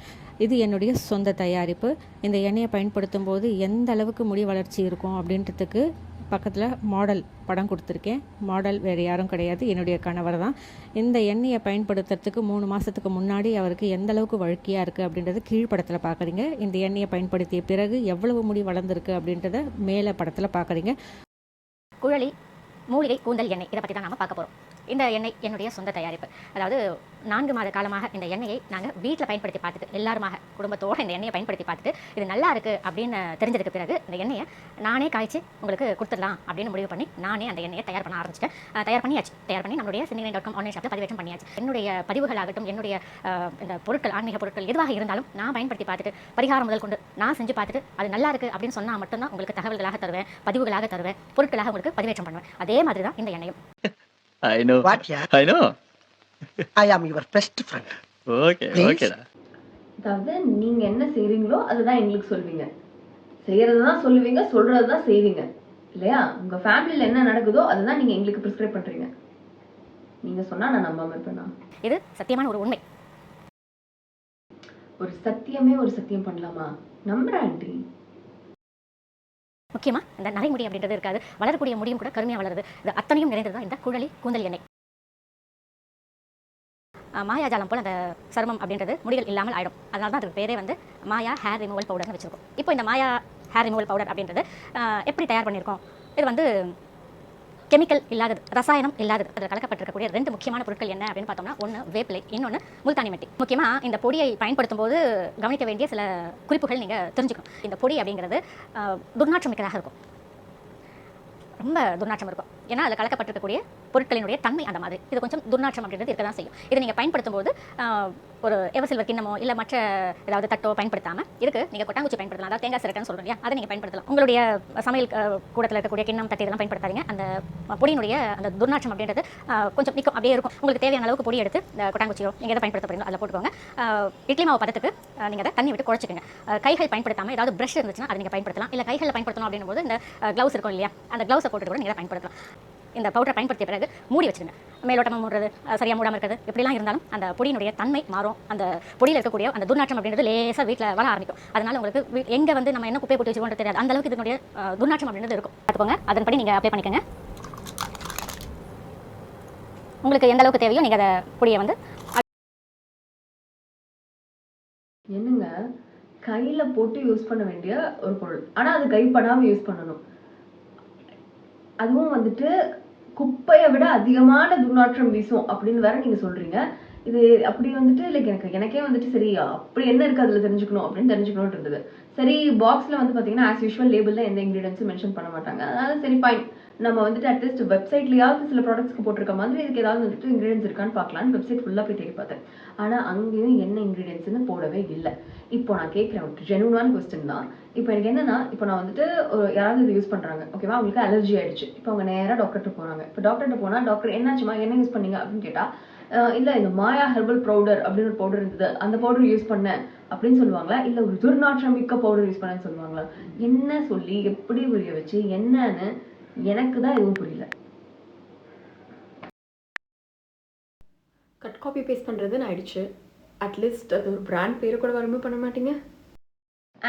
இது என்னுடைய சொந்த தயாரிப்பு. இந்த எண்ணெயை பயன்படுத்தும் போது எந்த அளவுக்கு முடி வளர்ச்சி இருக்கும் அப்படின்றதுக்கு பக்கத்தில் மாடல் படம் கொடுத்துருக்கேன். மாடல் வேறு யாரும் கிடையாது, என்னுடைய கணவர் தான். இந்த எண்ணெயை பயன்படுத்துறதுக்கு 3 மாதத்துக்கு முன்னாடி அவருக்கு எந்த அளவுக்கு வழுக்கையாக இருக்குது அப்படின்றது கீழ்ப்படத்தில் பார்க்குறீங்க. இந்த எண்ணெயை பயன்படுத்திய பிறகு எவ்வளவு முடி வளர்ந்துருக்கு அப்படின்றத மேலே படத்தில் பார்க்குறீங்க. குழலி மூலிகை கூந்தல் எண்ணெய், இதை பற்றி தான் நாம் பார்க்க போகிறோம். இந்த எண்ணெய் என்னுடைய சொந்த தயாரிப்பு. அதாவது 4 மாத காலமாக இந்த எண்ணெயை நாங்கள் வீட்டில் பயன்படுத்தி பார்த்துட்டு, எல்லாருமாக குடும்பத்தோடு இந்த எண்ணெயை பயன்படுத்தி பார்த்துட்டு இது நல்லா இருக்குது அப்படின்னு தெரிஞ்சதுக்கு பிறகு இந்த எண்ணெயை நானே காய்ச்சி உங்களுக்கு கொடுத்துடலாம் அப்படின்னு முடிவு பண்ணி நானே அந்த எண்ணெயை தயார் பண்ண ஆரம்பிச்சிட்டேன். தயார் பண்ணி நம்மளுடைய சிந்தினை.com ஆன்லைன் ஷாப்பில் பதிவேற்றம் பண்ணியாச்சு. என்னுடைய பதிவுகளாகட்டும், என்னுடைய இந்த பொருட்கள், ஆன்மீக பொருட்கள் எதுவாக இருந்தாலும் நான் பயன்படுத்தி பார்த்துட்டு, பரிகாரம் முதல் கொண்டு நான் செஞ்சு பார்த்துட்டு அது நல்லா இருக்குது அப்படின்னு சொன்னால் மட்டும்தான் உங்களுக்கு தகவல்களாக தருவேன், பதிவுகளாக தருவேன், பொருட்களாக உங்களுக்கு பதிவேற்றம் பண்ணுவேன். அதே மாதிரி தான் இந்த எண்ணெயும். I know. What, yeah? I know. I am your best friend. Okay, Please? okay. அதாவது நீங்கள் என்ன செய்கிறீங்களோ அதுதான் எங்களுக்கு சொல்வீங்க, செய்கிறது தான் சொல்லுவீங்க, சொல்கிறது தான் செய்வீங்க இல்லையா? உங்கள் ஃபேமிலியில் என்ன நடக்குதோ அதுதான் நீங்கள் எங்களுக்கு ப்ரிஸ்கிரைப் பண்ணுறீங்க. நீங்கள் சொன்னால் நான் நம்பாமல் இருப்பேனா? இது சத்தியமான ஒரு உண்மை. ஒரு சத்தியமே ஒரு சத்தியம் பண்ணலாமா? நம்புறேன் ஆண்டி. முக்கியமாக இந்த நரைமுடி அப்படின்றது இருக்காது, வளரக்கூடிய முடியும் கூட கருமையாக வளருது. இது அத்தனையும் நிறைந்தது தான் இந்த குழலி கூந்தல் எண்ணெய். மாயாஜாலம் போல் அந்த சருமம் அப்படின்றது முடிகள் இல்லாமல் ஆயிடும். அதனால தான் அதுக்கு பேரே வந்து மாயா ஹேர் ரிமூவல் பவுடர்னு வச்சுருக்கோம். இப்போ இந்த மாயா ஹேர் ரிமூவல் பவுடர் அப்படின்றது எப்படி தயார் பண்ணியிருக்கோம்? இது வந்து கெமிக்கல் இல்லாதது, ரசாயனம் இல்லாதது. அதில் கலக்கப்பட்டிருக்கக்கூடிய 2 முக்கியமான பொருட்கள் என்ன அப்படின்னு பார்த்தோம்னா, ஒன்று வேப்பிலை, இன்னொன்று முல்தானி மெட்டி. முக்கியமாக இந்த பொடியை பயன்படுத்தும் போது கவனிக்க வேண்டிய சில குறிப்புகள் நீங்கள் தெரிஞ்சுக்கணும். இந்த பொடி அப்படிங்கிறது துர்நாற்றம் மிக்கதாக இருக்கும், ரொம்ப துர்நாற்றம் இருக்கும். ஏன்னா அதில் கலக்கப்பட்டிருக்கக்கூடிய பொருட்களினுடைய தன்மை அந்த மாதிரி. இது கொஞ்சம் துர்நாற்றம் அப்படின்றது இருக்க தான் செய்யும். இதை நீங்கள் பயன்படுத்தும் போது ஒரு எவசில்வர் கிண்ணமோ இல்லை மற்ற ஏதாவது தட்டோ பயன்படுத்தாமல் இதுக்கு நீங்கள் கொட்டாங்குச்சி பயன்படுத்தலாம். அதாவது தேங்காய் சிரட்டைன்னு சொல்கிறோம் இல்லையா, அதை நீங்கள் பயன்படுத்தலாம். உங்களுடைய சமையல் கூடத்தில் இருக்கக்கூடிய கிண்ணம், தட்டி இதெல்லாம் பயன்படுத்தாதீங்க. அந்த பொடியினுடைய அந்த துர்நாற்றம் அப்படின்றது கொஞ்சம் நிற்கும், அப்படியே இருக்கும். உங்களுக்கு தேவையான அளவுக்கு பொடி எடுத்து இந்த கொட்டாங்குச்சியோ நீங்கள் எதை பயன்படுத்த போறீங்களோ அதில் போட்டுக்கோங்க. இட்லி மாவு பதத்துக்கு நீங்கள் அதை தண்ணி விட்டு குழச்சிக்கோங்க. கைகள் பயன்படுத்தாமல் ஏதாவது ப்ரஷ் இருந்துச்சுன்னா அதை நீங்கள் பயன்படுத்தலாம். இல்லை கைகளில் பயன்படுத்தணும் அப்படின்னும் போது இந்த க்ளவுஸ் இருக்கும் இல்லையா, அந்த க்ளவுஸை போட்டு கூட நீங்கள் பயன்படுத்தலாம். இந்த பவுடரை பயன்படுத்திய பிறகு மூடி வச்சுருங்க. மேலோட்டமாக மூடுறது, சரியாக மூடாமல் இருக்கிறது, எப்படிலாம் இருந்தாலும் அந்த பொடியினுடைய தன்மை மாறும். அந்த பொடியில் இருக்கக்கூடிய அந்த துர்நாற்றம் அப்படின்றது லேசாக வீட்டில் வர ஆரம்பிக்கும். அதனால் உங்களுக்கு எங்கே வந்து நம்ம என்ன குப்பை போட்டு வச்சுக்கோன்னு தெரியாது, அந்த அளவுக்கு இதனுடைய துர்நாற்றம் அப்படின்றது இருக்கும். பார்த்துக்கோங்க, அதன்படி நீங்கள் அப்ளை பண்ணிக்கோங்க. உங்களுக்கு எந்த அளவுக்கு தேவையோ நீங்கள் அதை பொடியை வந்து என்னங்க கையில் போட்டு யூஸ் பண்ண வேண்டிய ஒரு பொருள், ஆனால் அது கைப்படாமல் யூஸ் பண்ணணும். அதுவும் வந்துட்டு குப்பையை விட அதிகமான துர்நாற்றம் வீசும் அப்படின்னு வேற நீங்க சொல்றீங்க. இது அப்படி வந்துட்டு லைக் எனக்கே வந்துட்டு சரி அப்படி என்ன இருக்கு அதில் தெரிஞ்சுக்கணும் அப்படின்னு தெரிஞ்சுக்கணும்னு இருந்தது. சரி, பாக்ஸில் வந்து பார்த்தீங்கன்னா ஆஸ் யூஷுவல் லேபிளில் எந்த இன்க்ரீடியன்ஸும் மென்ஷன் பண்ண மாட்டாங்க. அதனால சரி ஃபைன், நம்ம வந்துட்டு அட்லீஸ்ட் வெப்சைட்லையாவது சில ப்ராடக்ட்ஸ்க்கு போட்டிருக்க மாதிரி இதுக்கு ஏதாவது வந்துட்டு இன்க்ரீடியன்ஸ் இருக்கான்னு பார்க்கலான்னு வெப்சைட் ஃபுல்லாக போய் தேடி பார்த்தேன். ஆனால் அங்கேயும் என்ன இன்க்ரீடியன்ஸ்னு போடவே இல்லை. இப்போ நான் கேட்குறேன் ஒரு ஜெனுவான கொஸ்டின் தான். இப்போ எனக்கு என்னன்னா, இப்போ நான் வந்துட்டு யாராவது இது யூஸ் பண்ணுறாங்க, ஓகேவா, அவங்களுக்கு அலர்ஜி ஆயிடுச்சு. இப்போ அவங்க நேராக டாக்டர்கிட்ட போகிறாங்க. இப்போ டாக்டர்கிட்ட போனால் டாக்டர் என்னாச்சுமா, என்ன யூஸ் பண்ணீங்க அப்படின்னு கேட்டால், இல்லை இந்த மாயா ஹெர்பல் பவுடர் அப்படின்னு ஒரு பவுடர் இருந்தது, அந்த பவுடர் யூஸ் பண்ணேன் அப்படின்னு சொல்லுவாங்களா, இல்லை ஒரு துர்நாற்றம் மிக்க பவுடர் யூஸ் பண்ணேன்னு சொல்லுவாங்களா? என்ன சொல்லி எப்படி புரிய வச்சு என்னன்னு எனக்கு தான் எதுவும் புரியல. கட் காப்பி பேஸ்ட் பண்ணுறதுன்னு ஆயிடுச்சு. அட்லீஸ்ட் அது ஒரு பிராண்ட் பேரை கூட ரிமூவ் பண்ண மாட்டீங்க.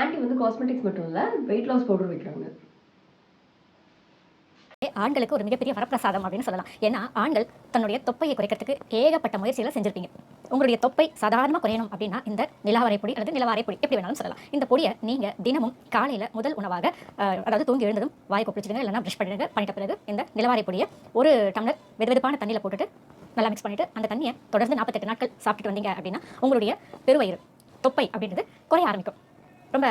ஆன்டி வந்து காஸ்மெட்டிக்ஸ் மட்டும் இல்லை, வெயிட் லாஸ் பவுடர் வைக்கிறாங்க. ஆண்களுக்கு ஒரு மிகப்பெரிய வரப்பிரசாதம் அப்படின்னு சொல்லலாம். ஏன்னா ஆண்கள் தன்னுடைய தொப்பையை குறைக்கிறதுக்கு ஏகப்பட்ட முயற்சிகளை செஞ்சிருப்பீங்க. உங்களுடைய தொப்பை சாதாரணமாக குறையணும் அப்படின்னா இந்த நிலவாரை பொடி அல்லது நிலவாரை பொடி எப்படி வேணாலும் சொல்லலாம். இந்த பொடியை நீங்கள் தினமும் காலையில் முதல் உணவாக, அதாவது தூங்கி எழுந்ததும் வாய் கொப்பிடிச்சிடுங்க, இல்லைனா ப்ரஷ் பண்ணிட்ட பிறகு இந்த நிலவாரை பொடியை ஒரு டம்ளர் வெதுவெதுப்பான தண்ணியில் போட்டுட்டு நல்லா மிக்ஸ் பண்ணிவிட்டு அந்த தண்ணியை தொடர்ந்து 48 நாட்கள் சாப்பிட்டுட்டு வந்தீங்க அப்படின்னா உங்களுடைய பெருவயிறு தொப்பை அப்படின்றது குறைய ஆரம்பிக்கும். ரொம்ப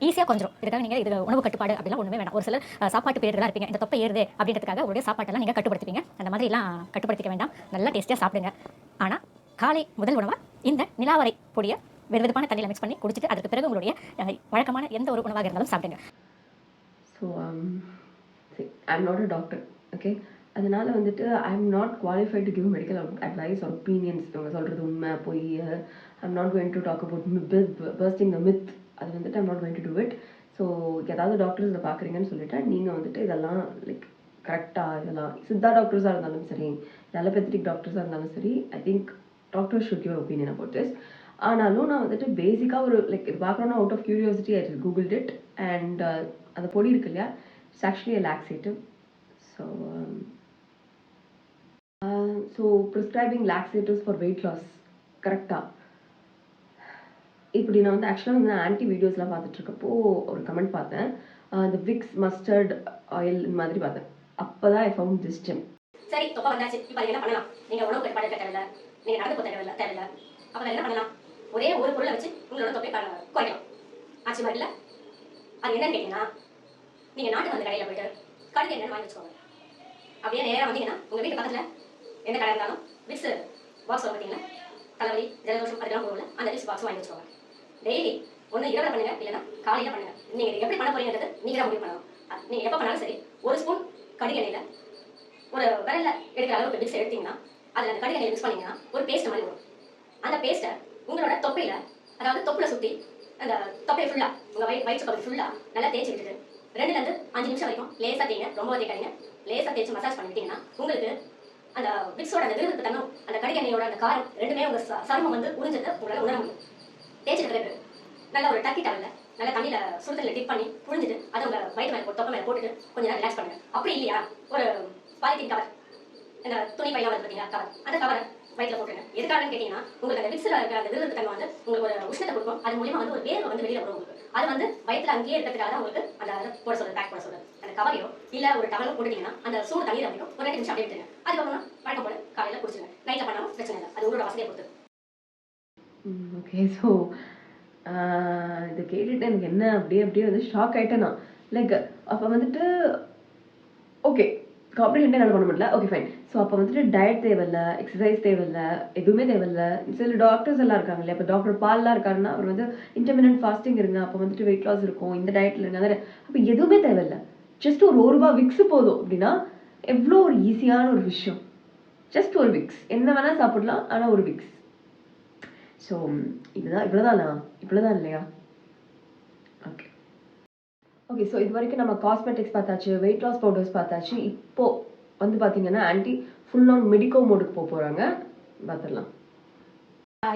ஈஸியாக கொஞ்சம். இதுக்காக நீங்கள் இது உணவு கட்டுப்பாடு அப்படிலாம் ஒன்றுமே வேணாம். ஒரு சிலர் சாப்பாட்டு பேர்களாக இருப்பீங்க, இந்த தொப்பை ஏறுது அப்படின்றதுக்காக உங்களுடைய சாப்பாட்டெல்லாம் நீங்கள் கட்டுப்படுத்திப்பீங்க. அந்த மாதிரிலாம் கட்டுப்படுத்திக்க வேண்டாம். நல்லா டேஸ்ட்டியாக சாப்பிடுங்க. ஆனால் காலை முதல் உணவாக இந்த நிலாவரை பொடியை வெதுவெதுப்பான தண்ணியில் மிக்ஸ் பண்ணி குடிச்சிட்டு அதுக்கு பிறகு உங்களுடைய வழக்கமான எந்த ஒரு உணவாக இருந்தாலும் சாப்பிடுங்க. So I'm not a doctor, okay. அதனால வந்துட்டு I'm not qualified to give medical advice or opinions. இவங்க சொல்கிறது உண்மை போய் I'm not going to talk about bursting the myth. அது வந்துட்டு I'm not going to do it. So ஏதாவது doctors இதை பார்க்குறீங்கன்னு சொல்லிட்டா நீங்கள் வந்துட்டு இதெல்லாம் லைக் கரெக்டாக இதெல்லாம் சித்தா டாக்டர்ஸாக இருந்தாலும் சரி, அலோபேத்திக் டாக்டர்ஸாக இருந்தாலும் சரி, I think doctor should your opinion about this. ஆனாலும் நான் வந்துட்டு பேசிக்காக ஒரு லைக் இது பார்க்குறோன்னா out of curiosity I googled it and அந்த பொடி இருக்கு இல்லையா, it's actually a laxative. So prescribing laxatives for weight loss கரெக்டாக இப்படி நான் வந்து ஆக்சுவலாக வந்து ஆன்டி வீடியோஸ்லாம் பார்த்துட்டு இருக்கப்போ ஒரு கமெண்ட் பார்த்தேன், இந்த விக்ஸ் மஸ்டர்ட் ஆயில் இந்த மாதிரி பார்த்தேன். அப்போ தான் ஐ ஃபவுண்ட் திஸ் ஜெம். சரி தொப்பை வந்தாச்சு, இப்போ என்ன பண்ணலாம்? நீங்கள் உணவு கட்டுப்பாடு தேவையில்லை, நீங்கள் நடந்து போக தேவையில்லை. அப்போ என்ன பண்ணலாம்? ஒரே ஒரு பொருளை வச்சு உங்களோட தொப்பை குறைக்கலாம். ஆச்சு மாதிரி இல்லை? அது என்னன்னு கேட்டீங்கன்னா, நீங்கள் நாட்டு வந்து கடையில் போயிட்டு கடுகு என்னென்னு வாங்கி வச்சுக்கோங்க. அப்படியே நேராக வந்தீங்கன்னா உங்கள் வீட்டு பக்கத்தில் எந்த கடை இருந்தாலும் விக்ஸ் பாக்ஸ் பார்த்தீங்கன்னா தலைவலி ஜலதோஷம் அதுக்கெல்லாம் போகல அந்த விக்ஸ் பாக்ஸ் வாங்கி வச்சுக்கோங்க. டெய்லி ஒன்று இரவில் பண்ணுங்க, இல்லைன்னா காலையில் பண்ணுங்க. நீங்கள் எப்படி பண்ண போறீங்கிறது நீங்கள் தான் முடிவு பண்ணணும். நீங்கள் எப்போ பண்ணாலும் சரி, ஒரு ஸ்பூன் கடுகு எண்ணெயில் ஒரு விரல்ல எடுக்கிற அளவுக்கு விக்ஸ் எடுத்தீங்கன்னா அதில் அந்த கடுகு எண்ணெய் மிக்ஸ் பண்ணீங்கன்னா ஒரு பேஸ்ட் மாதிரி வரும். அந்த பேஸ்ட்டை உங்களோட தொப்பையில், அதாவது தொப்பில் சுற்றி அந்த தொப்பையை ஃபுல்லாக உங்கள் வயிற்று பகுதி ஃபுல்லாக நல்லா தேய்ச்சி விட்டுட்டு 2லேருந்து 5 நிமிஷம் வரைக்கும் லேசாக தேய்ங்க, ரொம்ப தேய்க்காதீங்க. லேசாக தேய்ச்சி மசாஜ் பண்ணிவிட்டீங்கன்னா உங்களுக்கு அந்த விக்ஸோட அந்த விருதுக்கு தன்னும் அந்த கடுகு எண்ணெயோட அந்த காரம் ரெண்டுமே உங்கள் சருமம் வந்து உறிஞ்சதை உங்களால் உணர முடியும். தேய்ச்சிட்டு பிறகு நல்லா ஒரு டக்கி டவலில் நல்லா தண்ணியில் சுடுதண்ணில் டிப் பண்ணி புழிஞ்சிட்டு அதை உங்கள் வயிற்று மேலே தொப்பை மேலே போட்டுட்டு கொஞ்சம் நேரம் ரிலாக்ஸ் பண்ணுங்க. அப்படி இல்லையா, ஒரு பாலித்தீன் கவர், இந்த துணி பையெல்லாம் வந்து பார்த்தீங்கன்னா கவர், அந்த கவரை வயிற்றில் போட்டுருங்க. எதுக்காகன்னு கேட்டிங்கன்னா உங்களுக்கு அந்த விக்ஸில் இருக்கிற அந்த விருதுக்கு தன்மை வந்து உங்களுக்கு ஒரு உஷ்ணத்தை கொடுக்கும். அது மூலியமாக வந்து ஒரு வேர்வை வந்து வெளியில் வரும் உங்களுக்கு. அது வந்து வயிற்றில் அங்கேயே இருக்கிறதுக்காக தான் உங்களுக்கு அந்த போட சொல்லுது, பேக் போட சொல்லுது. அந்த கவரையோ இல்லை ஒரு டவலோ போட்டுட்டீங்கன்னா அந்த சூடு தண்ணீர் அப்படிக்கும் ஒரு 2 நிமிஷம் அப்படியே விட்டுருங்க. அதுக்கப்புறம் வழக்கம் போல காலையில் குடிச்சிருங்க. நைட்டில் பண்ணாலும் பிரச்சனை இல்லை, அது உங்களோட வசதியை பொறுத்து. ஓகே, ஸோ இதை கேட்டுட்டு எனக்கு என்ன அப்படியே வந்து ஷாக் ஆகிட்டேன் நான். லைக் அப்போ வந்துட்டு ஓகே காம்ப்ரிஹெண்டே என்னால் பண்ண முடியல. Okay fine. ஸோ அப்போ வந்துட்டு டயட் தேவையில்லை, எக்ஸசைஸ் தேவையில்லை, எதுவுமே தேவையில்லை. சில டாக்டர்ஸ் எல்லாம் இருக்காங்க இல்லையா, இப்போ டாக்டர் பால்லாம் இருக்காருன்னா அவர் வந்து இன்டர்மினன்ட் ஃபாஸ்டிங் இருங்க, அப்போ வந்துட்டு வெயிட் லாஸ் இருக்கும், இந்த டயட்டில் இருங்க, அதில் அப்போ எதுவுமே தேவையில்லை. ஜஸ்ட் ஒரு ரூபா விக்ஸ் போதும் அப்படின்னா எவ்வளோ ஒரு ஈஸியான ஒரு விஷயம். ஜஸ்ட் ஒரு விக்ஸ், என்ன வேணால் சாப்பிடலாம், ஆனால் ஒரு விக்ஸ். ஸோ இவ்வளோதான் இல்லையா? ஓகே ஸோ இது வரைக்கும் நம்ம காஸ்மெட்டிக்ஸ் பார்த்தாச்சு, வெயிட் லாஸ் பவுடர்ஸ் பார்த்தாச்சு. இப்போ வந்து பார்த்தீங்கன்னா ஆன்டி ஃபுல் ஆன் மெடிக்கோ மோடுக்கு போகிறாங்க, பார்த்துடலாம்.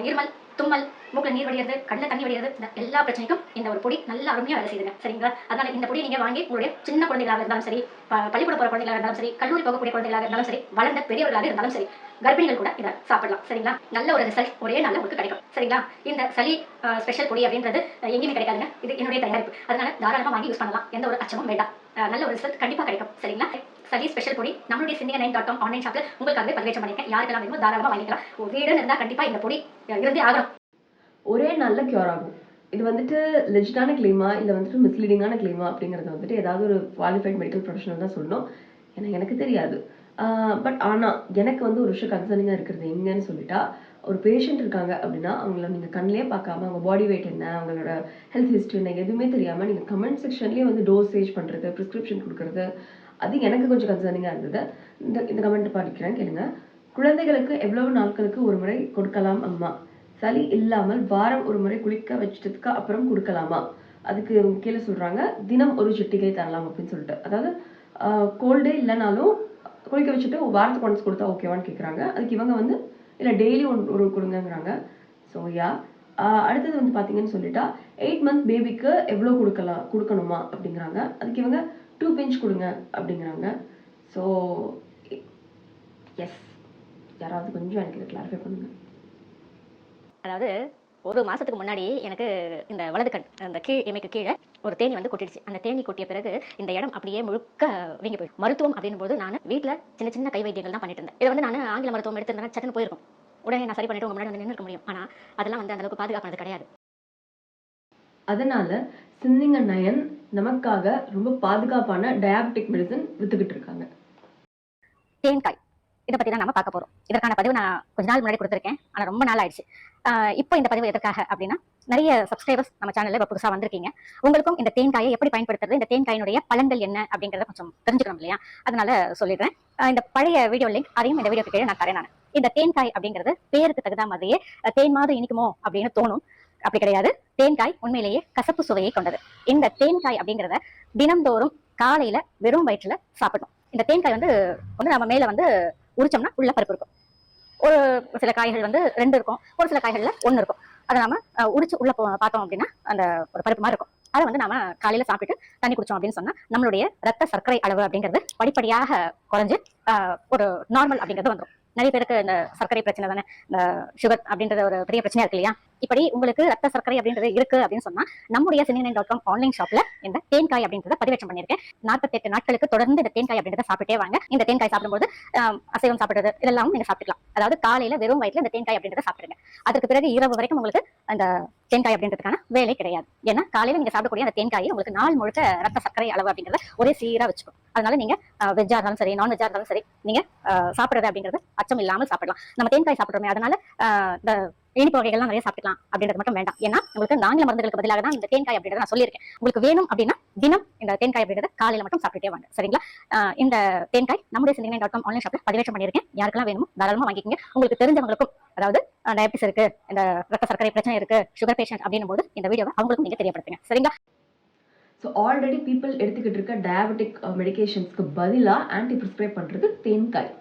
இருமல், தும்மல், மூக்கில் நீர் வடிகிறது, கண்ணில் தண்ணி வடிகிறது, இந்த எல்லா பிரச்சனைக்கும் இந்த ஒரு பொடி நல்ல அருமையாக வேலை செய்யுதுங்க. சரிங்களா? அதனால இந்த பொடி நீங்கள் வாங்கி உங்களுடைய சின்ன குழந்தைகளாக இருந்தாலும் சரி, பள்ளிக்கூட போகிற குழந்தைகளாக இருந்தாலும் சரி, கல்லூரி போகக்கூடிய குழந்தைகளாக இருந்தாலும் சரி, வளர்ந்த பெரியவர்களாக இருந்தாலும் சரி, கர்ப்பிணிகள் கூட இதை சாப்பிடலாம். சரிங்களா? நல்ல ஒரு ரிசல்ட் ஒரே நாள் உங்களுக்கு கிடைக்கும். சரிங்களா? இந்த சளி ஸ்பெஷல் பொடி அப்படின்றது எங்கேயுமே கிடைக்காதுங்க, இது என்னுடைய தயாரிப்பு. அதனால தாராளமாக வாங்கி யூஸ் பண்ணலாம், எந்த ஒரு அச்சமும் வேண்டாம். நல்ல ஒரு ரிசல்ட் கண்டிப்பாக கிடைக்கும். சரிங்களா? சளி ஸ்பெஷல் பொடி நம்மளுடைய Sindhika9.com ஆன்லைன் ஷாப்பில் உங்களுக்காகவே பதிவேற்றம் பண்ணியிருக்கேன். யாருக்கெல்லாம் வேணுமோ தாராளமாக வாங்கிக்கலாம். வீடுன்னு இருந்தால் கண்டிப்பாக இந்த பொடி இருந்தே ஆகணும். ஒரே நல்ல கியூர் ஆகும். இது வந்துட்டு லெஜிட்டான கிளைமா இல்லை வந்துட்டு மிஸ்லீடிங்கான கிளைமா அப்படிங்கிறது வந்துட்டு ஏதாவது ஒரு குவாலிஃபைட் மெடிக்கல் ப்ரொஃபஷனல் தான் சொல்லணும். எனக்கு தெரியாது. பட் ஆனால் எனக்கு வந்து ஒரு விஷயம் கன்சர்னிங்காக இருக்கிறது எங்கன்னு சொல்லிட்டா, ஒரு பேஷண்ட் இருக்காங்க அப்படின்னா அவங்கள நீங்கள் கண்ணிலே பார்க்காம அவங்க பாடி வெயிட் என்ன, அவங்களோட ஹெல்த் ஹிஸ்ட்ரி என்ன எதுவுமே தெரியாமல் நீங்கள் கமெண்ட் செக்ஷன்லேயே வந்து டோசேஜ் பண்ணுறது, ப்ரிஸ்கிரிப்ஷன் கொடுக்குறது, அது எனக்கு கொஞ்சம் கன்சர்னிங்காக இருந்தது. இந்த கமெண்ட் படிக்கிறேன் கேளுங்க. குழந்தைகளுக்கு எவ்வளவு நாட்களுக்கு ஒரு முறை கொடுக்கலாம் அம்மா? சளி இல்லாமல் வாரம் ஒரு முறை குளிக்க வச்சிட்டதுக்கு அப்புறம் கொடுக்கலாமா? அதுக்கு கீழே சொல்கிறாங்க தினம் ஒரு சிட்டிகை தரலாம் அப்படின்னு சொல்லிட்டு. அதாவது கோல்டே இல்லைனாலும் குளிக்க வச்சுட்டு வாரத்துக்கு ஒன்ஸ் கொடுத்தா ஓகேவான்னு கேட்குறாங்க. அதுக்கு இவங்க வந்து இல்லை டெய்லி ஒரு கொடுங்கங்கிறாங்க. ஸோ அடுத்தது வந்து பார்த்தீங்கன்னு சொல்லிட்டா 8 month பேபிக்கு எவ்வளோ கொடுக்கணுமா அப்படிங்கிறாங்க. அதுக்கு இவங்க 2 pinch கொடுங்க அப்படிங்கிறாங்க. ஸோ எஸ், யாராவது கொஞ்சம் எனக்கு இதை கிளாரிஃபை பண்ணுங்கள். அதாவது ஒரு மாதத்துக்கு முன்னாடி எனக்கு இந்த வலது கண் அந்த இமைக்கு கீழே ஒரு தேனி வந்து கொட்டிடுச்சு. அந்த தேனி கொட்டிய பிறகு இந்த இடம் அப்படியே முழுக்க வீங்கி போயிடும். மருத்துவம் அப்படின்னும் போது நான் வீட்டில் சின்ன சின்ன கை வைத்தியங்கள் தான் பண்ணிட்டு இருந்தேன். இதை வந்து நான் ஆங்கில மருத்துவம் எடுத்திருந்தேன், சட்டுன்னு போயிருக்கும், உடனே நான் சரி பண்ணிட்டு உங்க முன்னாடி வந்து நின்று இருக்க முடியும். ஆனால் அதெல்லாம் வந்து அந்த அளவுக்கு பாதுகாப்பானது கிடையாது. அதனால Sindhika9 நமக்காக ரொம்ப பாதுகாப்பான டயாபெட்டிக் மெடிசன் வித்துக்கிட்டு இருக்காங்க. தேன்காய் இதை பற்றி தான் நம்ம பார்க்க போகிறோம். இதற்கான பதிவு நான் கொஞ்ச நாள் முன்னாடி கொடுத்துருக்கேன், ஆனால் ரொம்ப நாள் ஆயிடுச்சு. இப்போ இந்த பதிவு எதற்காக அப்படின்னா, நிறைய சப்ஸ்கிரைபர்ஸ் நம்ம சேனலில் இப்போ புதுசாக வந்திருக்கீங்க. உங்களுக்கும் இந்த தேன்காயை எப்படி பயன்படுத்துறது, இந்த தேன்காயினுடைய பலன்கள் என்ன அப்படிங்கிறத கொஞ்சம் தெரிஞ்சுக்கணும் இல்லையா? அதனால சொல்லிடுறேன். இந்த பழைய வீடியோ லிங்க் அதையும் இந்த வீடியோக்கு கீழே நான் தரேன். நான் இந்த தேன்காய் அப்படிங்கிறது பேருக்கு தகுந்த மாதிரியே தேன் மாதிரி இனிக்குமோ அப்படின்னு தோணும். அப்படி கிடையாது. தேன்காய் உண்மையிலேயே கசப்பு சுவையை கொண்டது. இந்த தேன்காய் அப்படிங்கிறத தினம்தோறும் காலையில வெறும் வயிற்றுல சாப்பிடணும். இந்த தேன்காய் வந்து நம்ம மேல வந்து உரிச்சோம்னா உள்ள பருப்பு இருக்கும். ஒரு சில காய்கள் வந்து 2 இருக்கும், ஒரு சில காய்கள்ல 1 இருக்கும். அதை நாம உரிச்சு உள்ள பார்த்தோம் அப்படின்னா அந்த ஒரு பருப்பு மாதிரி இருக்கும். அதை வந்து நாம காலையில சாப்பிட்டுட்டு தண்ணி குடிச்சோம் அப்படின்னு சொன்னா நம்மளுடைய ரத்த சர்க்கரை அளவு அப்படிங்கிறது படிப்படியாக குறைஞ்சு ஒரு நார்மல் அப்படிங்கிறது வந்துடும். நிறைய பேருக்கு இந்த சர்க்கரை பிரச்சனை தானே, இந்த சுகர் அப்படின்றது ஒரு பெரிய பிரச்சனையா இருக்கு இல்லையா? இப்படி உங்களுக்கு ரத்த சர்க்கரை அப்படின்றது இருக்கு அப்படின்னு சொன்னா நம்முடைய Cindy9.com ஆன்லைன் ஷாப்ல இந்த தேன்காய் அப்படின்றத பதிவேற்றம் பண்ணியிருக்கேன். 48 நாட்களுக்கு தொடர்ந்து இந்த தேன்காய் அப்படின்றத சாப்பிட்டே வாங்க. இந்த தேன்காய் சாப்பிடும்போது அசைவம் சாப்பிடுறது இதெல்லாம் நீங்க சாப்பிட்டுக்கலாம். அதாவது காலையில வெறும் வயிற்றுல இந்த தேன்காய் அப்படின்றத சாப்பிடுங்க. அதுக்கு பிறகு இரவு வரைக்கும் உங்களுக்கு அந்த தேன்காய் அப்படின்றதுக்கான வேலை கிடையாது. ஏன்னா காலையில நீங்க சாப்பிடக்கூடிய அந்த தேன்காய் உங்களுக்கு நாள் முழுக்க ரத்த சர்க்கரை அளவு அப்படின்றத ஒரே சீரா வச்சுக்கும். அதனால நீங்க வெஜ்ஜா இருந்தாலும் சரி, நான்வெஜ்ஜா இருந்தாலும் சரி, நீங்க சாப்பிடுறது அப்படிங்கிறது அச்சம் இல்லாமல் சாப்பிடலாம். நம்ம தேன்காய் சாப்பிடுறோமே, அதனால இந்த இனிப்பு வகைகள்லாம் நிறைய சாப்பிட்டுக்கலாம் அப்படின்றது மட்டும் வேண்டாம். ஏன்னா உங்களுக்கு ஆங்கில மருந்துகளுக்கு பதிலாக தான் இந்த தேன்காய் அப்படின்றத நான் சொல்லியிருக்கேன். உங்களுக்கு வேணும் அப்படின்னா தினம் இந்த தேன்காய் அப்படின்றத காலையில மட்டும் சாப்பிட்டுட்டே வாங்க. சரிங்களா? இந்த தேன்காய் நம்முடைய Cindy9.com ஆன்லைன் ஷாப்ல பதிவேற்றம் பண்ணியிருக்கேன். யாருக்கெல்லாம் வேணுமோ தாராளமா வாங்கிக்கோங்க. உங்களுக்கு தெரிஞ்சவங்களுக்கும், அதாவது டயபிட்டிஸ் இருக்கு, இந்த ரத்த சர்க்கரை பிரச்சனை இருக்கு, சுகர் பேஷண்ட் அப்படின்னும் போது இந்த வீடியோவை அவங்களுக்கும் நீங்க தெரியப்படுத்துங்க. சரிங்களா? ஸோ ஆல்ரெடி பீப்புள் எடுத்துக்கிட்டு இருக்க டயபெட்டிக் மெடிகேஷன்ஸ்க்கு பதிலாக ஆன்டி ப்ரிஸ்கிரைப் பண்ணுறது தேன்காய்.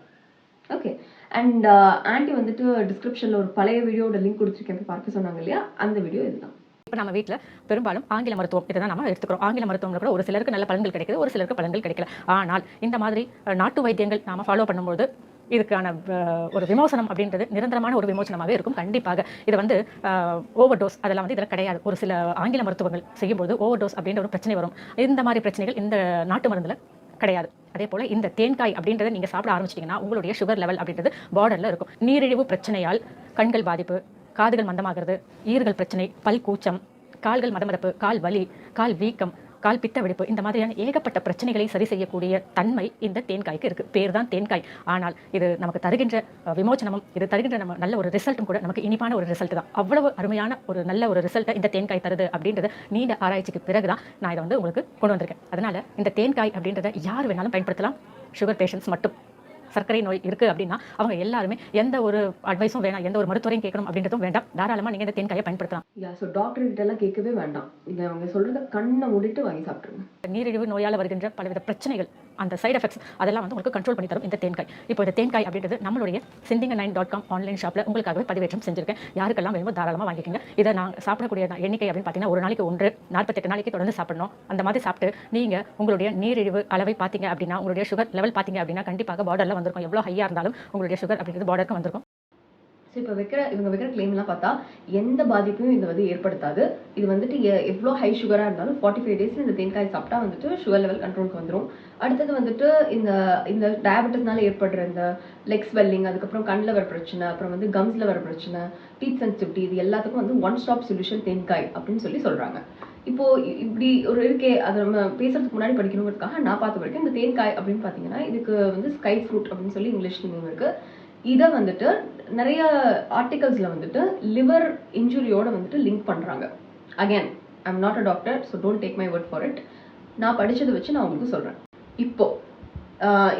ஓகே. அண்ட் ஆன்டி வந்துட்டு டிஸ்கிரிப்ஷனில் ஒரு பழைய வீடியோட லிங்க் கொடுத்துருக்கேன், போய் பார்க்க சொன்னாங்க இல்லையா, அந்த வீடியோ இதுதான். இப்போ நம்ம வீட்டில் பெரும்பாலும் ஆங்கில மருத்துவம் இதை தான் நம்ம எடுத்துக்கிறோம். ஆங்கில மருத்துவம்ல கூட ஒரு சிலருக்கு நல்ல பலன்கள் கிடைக்குது, ஒரு சிலருக்கு பலன்கள் கிடைக்கல. ஆனால் இந்த மாதிரி நாட்டு வைத்தியங்கள் நாம ஃபாலோ பண்ணும்போது இதுக்கான ஒரு விமோசனம் அப்படின்றது நிரந்தரமான ஒரு விமோசனமாகவே இருக்கும். கண்டிப்பாக இது வந்து ஓவர் டோஸ் அதெல்லாம் வந்து இதில் கிடையாது. ஒரு சில ஆங்கில மருத்துவங்கள் செய்யும்போது ஓவர் டோஸ் அப்படின்ற ஒரு பிரச்சனை வரும். இந்த மாதிரி பிரச்சனைகள் இந்த நாட்டு மருந்தில் கிடையாது. அதே போல இந்த தேன்காய் அப்படின்றத நீங்க சாப்பிட ஆரம்பிச்சிட்டீங்கன்னா உங்களுடைய சுகர் லெவல் அப்படின்றது பார்டர்ல இருக்கும். நீரிழிவு பிரச்சனையால் கண்கள் பாதிப்பு, காதுகள் மந்தமாகிறது, ஈறுகள் பிரச்சனை, பல் கூச்சம், கால்கள் மதமதப்பு, கால் வலி, கால் வீக்கம், கால் பித்த வெடிப்பு, இந்த மாதிரியான ஏகப்பட்ட பிரச்சனைகளை சரி செய்யக்கூடிய தன்மை இந்த தேன்காய்க்கு இருக்கு. பேர் தான் தேன்காய். ஆனால் இது நமக்கு தருகின்ற விமோச்சனமும், இது தருகின்ற நம்ம நல்ல ஒரு ரிசல்ட்டும் கூட நமக்கு இனிப்பான ஒரு ரிசல்ட் தான். அவ்வளவு அருமையான ஒரு நல்ல ஒரு ரிசல்ட்டை இந்த தேன்காய் தருது அப்படின்றது நீண்ட ஆராய்ச்சிக்கு பிறகுதான் நான் இதை வந்து உங்களுக்கு கொண்டு வந்திருக்கேன். அதனால இந்த தேன்காய் அப்படின்றத யார் வேணாலும் பயன்படுத்தலாம். சுகர் பேஷண்ட்ஸ் மட்டும், சர்க்கரை நோய் இருக்கு அப்படின்னா அவங்க எல்லாருமே எந்த ஒரு அட்வைஸும் வேணாம், எந்த ஒரு மருத்துவரையும் கேட்கணும் அப்படின்றதும் வேண்டாம். தாராளமா நீங்க இந்த தேன்காயை பயன்படுத்தலாம். ஸோ டாக்டர் கிட்ட எல்லாம் கேட்கவே வேண்டாம். இதை அவங்க சொல்றத கண்ணை மூடிட்டு வாங்கி சாப்பிட்டுருங்க. நீரிழிவு நோயால் வருகின்ற பலவித பிரச்சனைகள், அந்த சைடு எஃபெக்ட்ஸ் அதெல்லாம் வந்து உங்களுக்கு கண்ட்ரோல் பண்ணி தரும் இந்த தேன்காய். இப்போ இந்த தேன்காய் அப்படின்றது நம்மளுடைய Cindy9.com ஆன்லைன் ஷாப்ல உங்களுக்காகவே பதிவேற்றம் செஞ்சிருக்கேன். யாருக்கெல்லாம் வேணுமோ தாராளமா வாங்கிக்கோங்க. இதை நான் சாப்பிடக்கூடிய எண்ணிக்கை அப்படின்னு பார்த்தீங்கன்னா ஒரு நாளைக்கு 1, 48 நாளைக்கு தொடர்ந்து சாப்பிடணும். அந்த மாதிரி சாப்பிட்டு நீங்க உங்களுடைய நீரிழிவு அளவை பார்த்தீங்க அப்படின்னா, உங்களுடைய சுகர் லெவல் பார்த்தீங்க அப்படின்னா கண்டிப்பாக பார்டர்ல வந்திருக்கும். எவ்வளோ ஹையா இருந்தாலும் உங்களுடைய சுகர் அப்படின்றது பார்டருக்கு வந்திருக்கும். ஸோ இப்போ இவங்க வைக்கிற கிளைம்லாம் பார்த்தா எந்த பாதிப்பையும் இது வந்து ஏற்படுத்தாது. இது வந்துட்டு எவ்வளோ ஹை சுகராக இருந்தாலும் 45 டேஸில் இந்த தேன்காய் சாப்பிட்டா வந்துட்டு சுகர் லெவல் கண்ட்ரோலுக்கு வந்துடும். அடுத்தது வந்துட்டு இந்த டயபெட்டிஸ்னால ஏற்படுற இந்த லெக் ஸ்வெல்லிங், அதுக்கப்புறம் கண்ணில் வர பிரச்சனை, அப்புறம் வந்து கம்ஸில் வர பிரச்சனை, டீத் சென்சிட்டிவிட்டி, இது எல்லாத்துக்கும் வந்து ஒன் ஸ்டாப் சொல்யூஷன் தேன்காய் அப்படின்னு சொல்றாங்க. இப்போ இப்படி ஒரு இருக்கே, அதை நம்ம பேசுறதுக்கு முன்னாடி படிக்கணுங்கிறதுக்காக நான் பார்த்த வரைக்கும் இந்த தேன்காய் அப்படின்னு பார்த்தீங்கன்னா இதுக்கு வந்து ஸ்கை ஃப்ரூட் அப்படின்னு சொல்லி இங்கிலீஷ்ல நேம் இருக்கு. இதை வந்துட்டு நிறைய ஆர்டிகல்ஸ்ல வந்துட்டு லிவர் இன்ஜுரியோட வந்துட்டு லிங்க் பண்றாங்க. Again I am not a doctor, so don't take my word for it. நான் படிச்சதை வச்சு நான் உங்களுக்கு சொல்றேன். இப்போ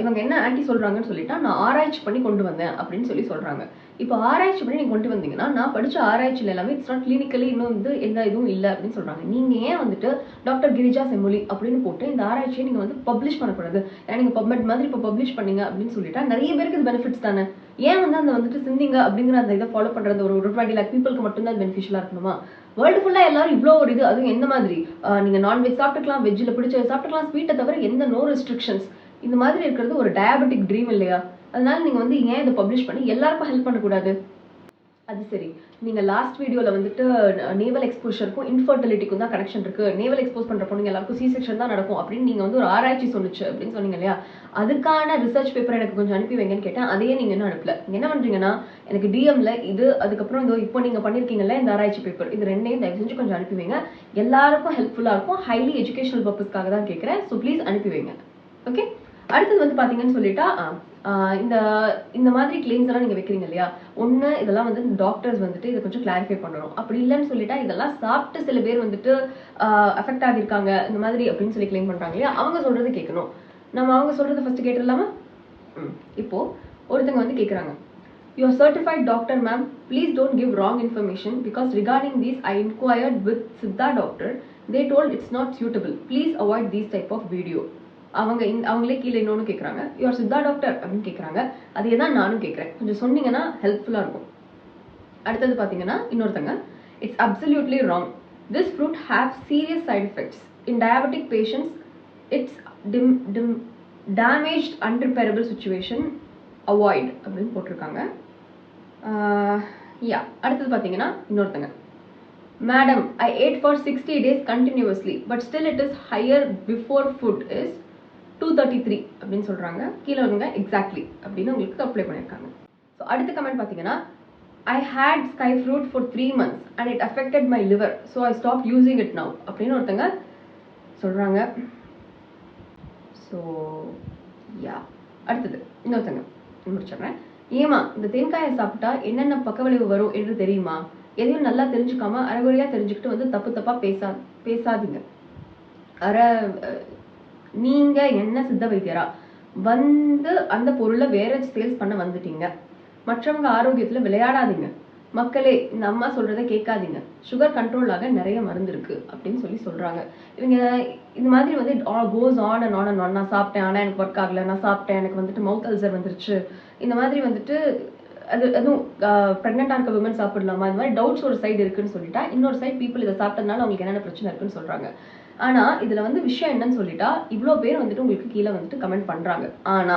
இவங்க என்ன ஆன்டி சொல்றாங்கன்னு சொல்லிட்டா, நான் ஆராய்ச்சி பண்ணி கொண்டு வந்தேன் அப்படின்னு சொல்றாங்க. இப்போ ஆராய்ச்சி பண்ணி நீங்க கொண்டு வந்தீங்கன்னா, நான் படிச்ச ஆராய்ச்சியில் எல்லாமே இட்ஸ் நாட் கிளினிக்கலி இன்னும் வந்து எந்த இதுவும் இல்லை அப்படின்னு சொல்றாங்க. நீங்க ஏன் வந்துட்டு டாக்டர் கிரிஜா செம்மொழி அப்படின்னு போட்டு இந்த ஆராய்ச்சியை நீங்க வந்து பப்ளிஷ் பண்ணக்கூடாது? ஏன்னா நீங்க பப்மெட் மாதிரி இப்போ பப்ளிஷ் பண்ணீங்க அப்படின்னு சொல்லிட்டா நிறைய பேருக்கு இது பெனிஃபிட்ஸ் தானே. ஏன் வந்து அந்த வந்துட்டு சிந்திங்க அப்படிங்கிற அந்த இதை ஃபாலோ பண்றது ஒரு 20 lakh பீப்புளுக்கு மட்டும்தான் அது பெனிஃபிஷியலா இருக்கணுமா? வேர்ல்டு ஃபுல்லா எல்லாரும் இவ்வளோ ஒரு இது, அதுவும் எந்த மாதிரி நீங்க நான்வெஜ் சாப்பிட்டுக்கலாம், வெஜ்ஜில் பிடிச்சதை சாப்பிட்டுக்கலாம், ஸ்வீட்டை தவிர எந்த நோ ரெஸ்ட்ரிக்ஷன்ஸ், இந்த மாதிரி இருக்கிறது ஒரு டயபெட்டிக் ட்ரீம் இல்லையா? அதனால நீங்க வந்து ஏன் இதை பப்ளிஷ் பண்ணி எல்லாருக்கும் ஹெல்ப் பண்ணக்கூடாது? அது சரி, நீங்க லாஸ்ட் வீடியோல வந்துட்டு நேவல் எக்ஸ்போஷருக்கும் இன்ஃபர்டிலிட்டிக்கும் தான் கனெக்ஷன் இருக்கு, நேவல் எக்ஸ்போஸ் பண்ற பொண்ணுங்க எல்லாருக்கும் C-செக்ஷன் தான் நடக்கும் அப்படின்னு நீங்க வந்து ஒரு ஆராய்ச்சி சொன்னிச்சு அப்படின்னு சொன்னீங்க இல்லையா? அதுக்கான ரிசர்ச் பேப்பர் எனக்கு கொஞ்சம் அனுப்பி வைங்கன்னு கேட்டேன். அதையே நீங்க என்ன அனுப்பல. நீங்க என்ன பண்றீங்கன்னா, எனக்கு டிஎம்ல இது, அதுக்கப்புறம் இப்போ நீங்க பண்ணிருக்கீங்கல்ல இந்த ஆராய்ச்சி பேப்பர், இது ரெண்டையும் தயவு செஞ்சு கொஞ்சம் அனுப்பி வைங்க. எல்லாருக்கும் ஹெல்ப்ஃபுல்லா இருக்கும், ஹைலி எஜுகேஷனல் பர்பஸ்க்காக தான் கேட்கறேன். ஸோ ப்ளீஸ் அனுப்பி வைங்க. ஓகே. அடுத்தது வந்து பாத்தீங்கன்னு சொல்லிட்டா, இந்த மாதிரி கிளைம்ஸ் எல்லாம் நீங்க வைக்கிறீங்க இல்லையா, ஒண்ணு இதெல்லாம் வந்து டாக்டர்ஸ் வந்துட்டு இதை கொஞ்சம் கிளாரிஃபை பண்ணணும். அப்படி இல்லைன்னு சொல்லிட்டா இதெல்லாம் சாப்பிட்டு சில பேர் வந்துட்டு அஃபெக்ட் ஆகியிருக்காங்க இந்த மாதிரி அப்படின்னு சொல்லி கிளைம் பண்றாங்க இல்லையா, அவங்க சொல்றது கேட்கணும். நம்ம அவங்க சொல்றது ஃபர்ஸ்ட் கேட்டுடலாமா? இப்போ ஒருத்தங்க வந்து கேட்குறாங்க, You're certified doctor, ma'am. Please don't give wrong information because regarding these, I inquired with Siddha doctor. They told it's not suitable. Please avoid these type of video. அவங்களே கீழே இன்னொன்று கேட்குறாங்க, யுவர் சித்தா டாக்டர் அப்படின்னு கேட்குறாங்க. அதே தான் நானும் கேட்குறேன், கொஞ்சம் சொன்னீங்கன்னா ஹெல்ப்ஃபுல்லாக இருக்கும். அடுத்தது பார்த்தீங்கன்னா இன்னொருத்தங்க, it's absolutely wrong. This fruit have serious side effects in diabetic patients. It's damaged unrepairable situation, avoid அப்படின்னு போட்டிருக்காங்க. யா அடுத்தது பார்த்தீங்கன்னா இன்னொருத்தங்க, madam I ate for 60 days continuously but still it is higher before food is 233 அப்படின்னு சொல்கிறாங்க. கீழே வருங்க exactly அப்படின்னு உங்களுக்கு அப்ளை பண்ணியிருக்காங்க. ஸோ அடுத்த கமெண்ட் பார்த்தீங்கன்னா, I had sky fruit for 3 months and it affected my liver, so I stopped using it now அப்படின்னு ஒருத்தங்க சொல்கிறாங்க. ஸோ யா அடுத்தது இன்னொருத்தங்க முடிச்சிடுறேன். ஏமா இந்த தேங்காயை சாப்பிட்டா என்னென்ன பக்க விளைவு வரும் என்று தெரியுமா? எதையும் நல்லா தெரிஞ்சுக்காம அரைகுறையாக தெரிஞ்சுக்கிட்டு வந்து தப்பு தப்பாக பேசாதீங்க. நீங்கள் என்ன சித்த வைத்தியரா வந்து அந்த பொருளை வேற சேல்ஸ் பண்ண வந்துட்டீங்க. மற்றவங்க ஆரோக்கியத்தில் விளையாடாதீங்க. மக்களே இந்த அம்மா சொல்றதை கேட்காதீங்க. சுகர் கண்ட்ரோலாக நிறைய மருந்து இருக்கு அப்படின்னு சொல்றாங்க. இவங்க இந்த மாதிரி வந்து goes on and on and on. நான் சாப்பிட்டேன் ஆனால் எனக்கு ஒர்க் ஆகல, நான் சாப்பிட்டேன் எனக்கு வந்துட்டு மவுத் அல்சர் வந்துருச்சு, இந்த மாதிரி வந்துட்டு அதுவும் ப்ரெக்னெண்டாக இருக்க விமன் சாப்பிடலாமா, இந்த மாதிரி டவுட்ஸ் ஒரு சைடு இருக்குன்னு சொல்லிட்டா, இன்னொரு சைடு பீப்புள் இதை சாப்பிட்டதுனால அவங்களுக்கு என்னென்ன பிரச்சனை இருக்குன்னு சொல்றாங்க. ஆனா இதுல வந்து விஷயம் என்னன்னு சொல்லிட்டா, இவ்வளோ பேர் வந்துட்டு உங்களுக்கு கீழே வந்துட்டு கமெண்ட் பண்றாங்க. ஆனா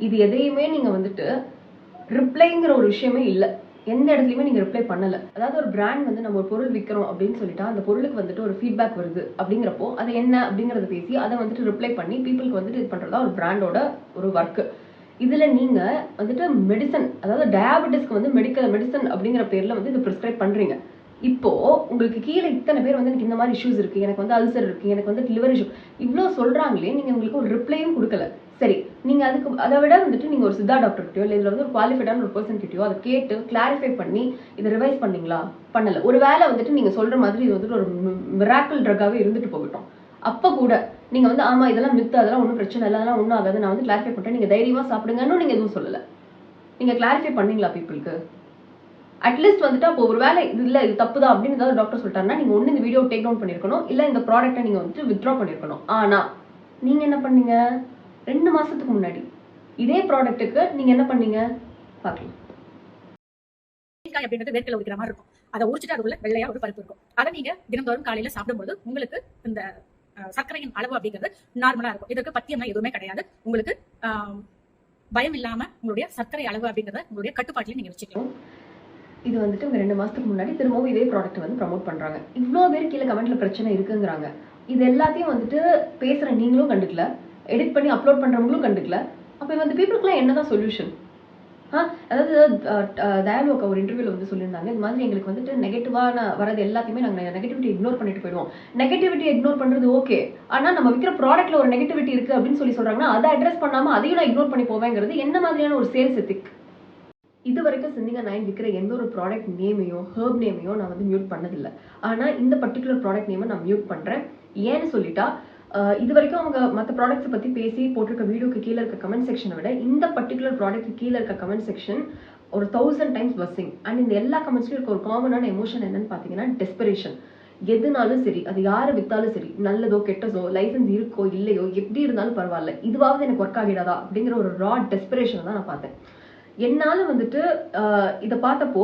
இது எதையுமே நீங்க வந்துட்டு ரிப்ளைங்கிற ஒரு விஷயமே இல்லை. எந்த இடத்துலையுமே நீங்க ரிப்ளை பண்ணல. அதாவது ஒரு பிராண்ட் வந்து நம்ம ஒரு பொருள் விற்கிறோம் அப்படின்னு சொல்லிட்டா அந்த பொருளுக்கு வந்துட்டு ஒரு ஃபீட்பேக் வருது அப்படிங்கிறப்போ அது என்ன அப்படிங்கறத பேசி அதை வந்துட்டு ரிப்ளை பண்ணி பீப்புளுக்கு வந்துட்டு இது பண்றதா ஒரு பிராண்டோட ஒரு ஒர்க். இதுல நீங்க வந்துட்டு மெடிசன், அதாவது டயாபெட்டிஸ்க்கு வந்து மெடிசன் அப்படிங்கிற பேர்ல வந்து இது ப்ரிஸ்கிரைப் பண்றீங்க. இப்போ உங்களுக்கு கீழே இத்தனை பேர் வந்து எனக்கு இந்த மாதிரி இஷ்யூஸ் இருக்கு, எனக்கு வந்து அல்சர் இருக்கு, எனக்கு வந்து லிவர் இஷ்யூ இவ்வளோ சொல்றாங்களே, நீங்க உங்களுக்கு ஒரு ரிப்ளையும் கொடுக்கல. சரி, நீங்க அதுக்கு அதை விட வந்துட்டு நீங்க ஒரு சித்தா டாக்டர் கிட்டயோ இல்லை இதுல வந்து ஒரு குவாலிஃபைடான ஒரு பர்சன் கிட்டயோ அதை கேட்டு கிளாரிஃபை பண்ணி இதை ரிவைஸ் பண்ணீங்களா? பண்ணல. ஒரு வேளை வந்துட்டு நீங்க சொல்ற மாதிரி இது வந்துட்டு ஒரு மிராக்கிள் ட்ரக்காவே இருந்துட்டு போகட்டும். அப்ப கூட நீங்க வந்து ஆமா இதெல்லாம் மித்து, அதெல்லாம் ஒன்றும் பிரச்சனை இல்லை, அதெல்லாம் ஒன்றும் ஆகாது, நான் வந்து கிளாரிஃபை பண்றேன், நீங்க தைரியமா சாப்பிடுங்கன்னு நீங்க எதுவும் சொல்லல. நீங்க கிளாரிஃபை பண்ணீங்களா பீப்புளுக்கு? அட்லீஸ்ட் வந்துட்டு அப்போ ஒரு வேலை இது இல்லை இது தப்பு தான் அப்படின்னு ஏதாவது டாக்டர் சொல்லிட்டாருன்னா நீங்க ஒன்று இந்த வீடியோ டேக் டவுன் பண்ணிருக்கணும், இல்லை இந்த ப்ராடக்ட்டை நீங்க வந்துட்டு வித்ட்ரா பண்ணிருக்கணும். ஆனா நீங்க என்ன பண்ணீங்க? 2 மாசத்துக்கு முன்னாடி இதே ப்ராடக்ட்டுக்கு நீங்க என்ன பண்ணீங்க பார்க்கலாம். தேங்காய் அப்படின்றது வேர்க்கடலை உரிக்கிற மாதிரி இருக்கும். அதை உரிச்சிட்டு அதுக்குள்ள வெள்ளையா ஒரு பருப்பு இருக்கும். அதை நீங்க தினந்தோறும் காலையில சாப்பிடும்போது உங்களுக்கு இந்த சர்க்கரையின் அளவு அப்படிங்கிறது நார்மலா இருக்கும். இதற்கு பத்தியம்னா எதுவுமே கிடையாது. உங்களுக்கு பயம் இல்லாம உங்களுடைய சர்க்கரை அளவு அப்படிங்கறத உங்களுடைய கட்டுப்பாட்டில நீங்க வச்சுக்கலாம். இது வந்துட்டு இவங்க 2 மாசத்துக்கு முன்னாடி திரும்பவும் இதே ப்ராடக்ட் வந்து ப்ரமோட் பண்றாங்க. இவ்வளோ பேர் கீழே கமெண்ட்ல பிரச்சனை இருக்குங்கிறாங்க. இது எல்லாத்தையும் வந்துட்டு பேசுற நீங்களும் கண்டுக்கல, எடிட் பண்ணி அப்லோட் பண்றவங்களும் கண்டுக்கல. அப்போ வந்து பீப்புளுக்குலாம் என்னதான் சொல்யூஷன்? அதாவது தயாலோக ஒரு இன்டர்வியூல வந்து சொல்லியிருந்தாங்க, இந்த மாதிரி எங்களுக்கு வந்துட்டு நெகட்டிவான வரது எல்லாத்தையுமே நாங்கள் நெகட்டிவிட்டி இக்னோர் பண்ணிட்டு போயிடுவோம். நெகட்டிவிட்டி இக்னோர் பண்றது ஓகே, ஆனா நம்ம விற்கிற ப்ராடக்ட்ல ஒரு நெகட்டிவிட்டி இருக்கு அப்படின்னு சொல்றாங்கன்னா அதை அட்ரஸ் பண்ணாம அதையும் நான் இக்னோர் பண்ணி போவேங்கிறது என்ன மாதிரியான ஒரு சேல்ஸ் எத்திக்? இது வரைக்கும் சிந்திங்கா 9 விற்கிற எந்த ஒரு ப்ராடக்ட் நேமையோ ஹெர்ப் நேமையோ நான் வந்து மியூட் பண்ணதில்லை. ஆனா இந்த பர்டிகுலர் ப்ராடக்ட் நேமை நான் மியூட் பண்றேன். ஏன்னு சொல்லிட்டா இது வரைக்கும் அவங்க மற்ற ப்ராடக்ட்ஸை பத்தி பேசி போட்டிருக்க வீடியோக்கு கீழே இருக்க கமெண்ட் செக்ஷனை விட இந்த பர்டிகுலர் ப்ராடக்ட் கீழே இருக்க கமெண்ட் செக்ஷன் ஒரு 1000 times பஸ்ஸிங். அண்ட் இந்த எல்லா கமெண்ட்ஸ்லயும் இருக்க ஒரு காமனான எமோஷன் என்னன்னு பாத்தீங்கன்னா டெஸ்பரேஷன். எதுனாலும் சரி, அது யாரை வித்தாலும் சரி, நல்லதோ கெட்டதோ, லைசன்ஸ் இருக்கோ இல்லையோ, எப்படி இருந்தாலும் பரவாயில்ல, இதுவாவது எனக்கு ஒர்க் ஆகிடாதா அப்படிங்கிற ஒரு ரா டெஸ்பரேஷன் தான் நான் பார்த்தேன். என்னால வந்துட்டு இதை பார்த்தப்போ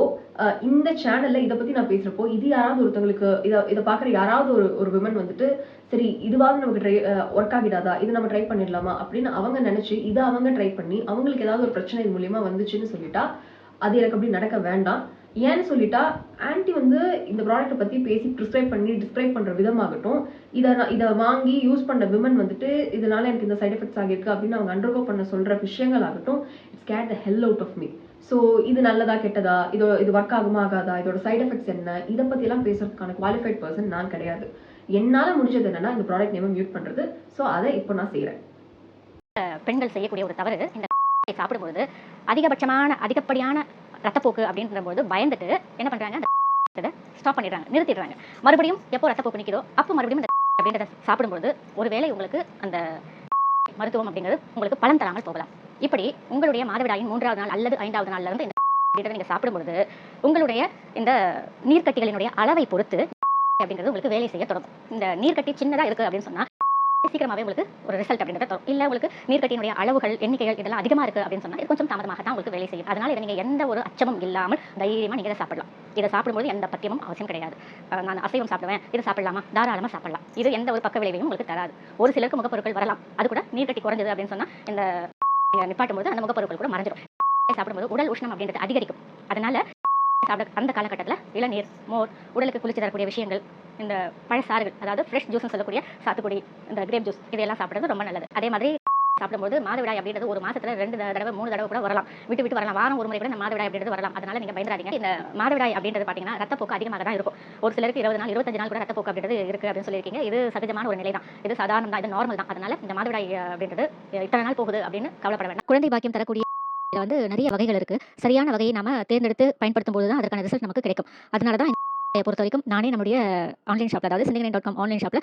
இந்த சேனல்ல இதை பத்தி நான் பேசுறப்போ இது யாராவது ஒருத்தவங்களுக்கு இதை பாக்குற யாராவது ஒரு விமன் வந்துட்டு சரி இதுவாவது நமக்கு ட்ரை ஒர்க் ஆகிடாதா, இது நம்ம ட்ரை பண்ணிடலாமா அப்படின்னு அவங்க நினைச்சு இதை அவங்க ட்ரை பண்ணி அவங்களுக்கு ஏதாவது ஒரு பிரச்சனை இது மூலியமா வந்துச்சுன்னு சொல்லிட்டா அது எனக்கு அப்படி நடக்க வேண்டாம். ஏன்னு சொல்லிட்டா ஆன்டி வந்து இந்த ப்ராடக்ட்டை பத்தி பேசி ப்ரிஸ்கிரைப் பண்ணி டிஸ்கிரைப் பண்ற விதமாகட்டும், இதை வாங்கி யூஸ் பண்ண விமன் வந்துட்டு இதனால எனக்கு இந்த சைட் எஃபெக்ட்ஸ் ஆகிருக்கு அப்படின்னு அவங்க அண்டர்கோ பண்ண சொல்ற விஷயங்கள் ஆகட்டும், it's get the hell out of me. So இது நல்லதா கெட்டதா, இது ஒர்க் ஆகுமா ஆகாதா, இதோட சைட் எஃபெக்ட்ஸ் என்ன, இதை பத்தி எல்லாம் பேசுறதுக்கான குவாலிஃபைட் பர்சன் நான் கிடையாது. என்னால முடிஞ்சது என்னன்னா இந்த ப்ராடக்ட் நேம் மியூட் பண்றது. ஸோ அதை இப்போ நான் செய்யறேன். பெண்கள் செய்யக்கூடிய ஒரு தவறு, இந்த சாப்பிடும்போது அதிகப்படியான ரத்தப்போக்கு அப்படின்றபோது பயந்துட்டு என்ன பண்றாங்க, அந்த ஸ்டாப் பண்ணிடுறாங்க, நிறுத்திடுறாங்க. மறுபடியும் எப்போ ரத்தப்போக்கு நிற்கிதோ அப்போ மறுபடியும் இந்த அப்படின்றத சாப்பிடும்போது ஒருவேளை உங்களுக்கு அந்த மருத்துவம் அப்படிங்கிறது உங்களுக்கு பலன் தராமல் போகலாம். இப்படி உங்களுடைய மாதவிடாயின் 3வது நாள் அல்லது 5வது நாள்ல இருந்து இந்த அப்படின்றத நீங்கள் சாப்பிடும்பொழுது உங்களுடைய இந்த நீர்க்கட்டிகளினுடைய அளவை பொறுத்து அப்படிங்கிறது உங்களுக்கு வேலை செய்ய தொடங்கும். இந்த நீர்க்கட்டி சின்னதாக இருக்குது அப்படின்னு சொன்னால் சீக்கிரமாகவே உங்களுக்கு ஒரு ரிசல்ட் அப்படின்றத தரும். இல்லை உங்களுக்கு நீர்க்கட்டியினுடைய அளவுகள் எண்ணிக்கைகள் இதெல்லாம் அதிகமாக இருக்குது அப்படின்னு சொன்னால் இது கொஞ்சம் தாமதமாக தான் உங்களுக்கு வேலை செய்யும். அதனால் இதை நீங்கள் எந்த ஒரு அச்சமும் இல்லாமல் தைரியமாக நீங்கள் இதை சாப்பிடலாம். இதை சாப்பிடும்போது எந்த பத்தியமும் அவசியம் கிடையாது. நான் அசைவம் சாப்பிடுவேன், இதை சாப்பிடலாமா, தாராளமாக சாப்பிடலாம். இது எந்த ஒரு பக்க விளைவையும் உங்களுக்கு தராது. ஒரு சிலருக்கு முகப்பொருட்கள் வரலாம், அது கூட நீர்க்கட்டி குறைஞ்சது அப்படின்னு சொன்னால் இந்த நிப்பாட்டும் போது அந்த முகப்பொருட்கள் கூட மறைஞ்சிடும். சாப்பிடும்போது உடல் உஷ்ணம் அப்படின்றது அதிகரிக்கும். அதனால அந்த காலகட்டத்தில் இளநீர், மோர், உடலுக்கு குளிர்ச்சி தரக்கூடிய விஷயங்கள், இந்த பழச்சாறுகள், அதாவது ஃப்ரெஷ் ஜூஸ்னு சொல்லக்கூடிய சாத்துக்குடி, இந்த கிரேப் ஜூஸ், இதையெல்லாம் சாப்பிட்றது ரொம்ப நல்லது. அதே மாதிரி சாப்பிடும்போது மாதவிடாய் அப்படின்றது ஒரு மாசத்துல 2 தடவை 3 தடவை கூட வரலாம், விட்டு வரலாம். வாரம் ஒரு முறை கூட இந்த மாதவிடாய் அப்படின்றது வரலாம். அதனால நீங்க பயந்துடாதீங்க. இந்த மாதவிடாய் அப்படின்றது பார்த்தீங்கன்னா ரத்தப்போக்கு அதிகமாக தான் இருக்கும். ஒரு சிலருக்கு 20 நாள் 25 நாள் கூட ரத்தப்போக்கு அப்படின்றது இருக்கு அப்படின்னு சொல்லியிருக்கீங்க. இது சகஜமான ஒரு நிலை தான், இது சாதாரணம் தான், இது நார்மல் தான். அதனால இந்த மாதவிடாய் அப்படின்றது இத்தனை நாள் போகுது அப்படின்னு கவலைப்பட வேண்டாம். குழந்தை பாக்கியம் தரக்கூடிய வந்து நிறைய வகைகள் இருக்கு. சரியான வகையை நாம தேர்ந்தெடுத்து பயன்படுத்தும் போது தான் அதற்கான ரிசல்ட் நமக்கு கிடைக்கும். அதனால தான் பொறுத்த வரைக்கும் நானே நம்முடைய ஆன்லைன் ஷாப்ல, அதாவது சிந்திங்கனை.com ஆன்லைன் ஷாப்ல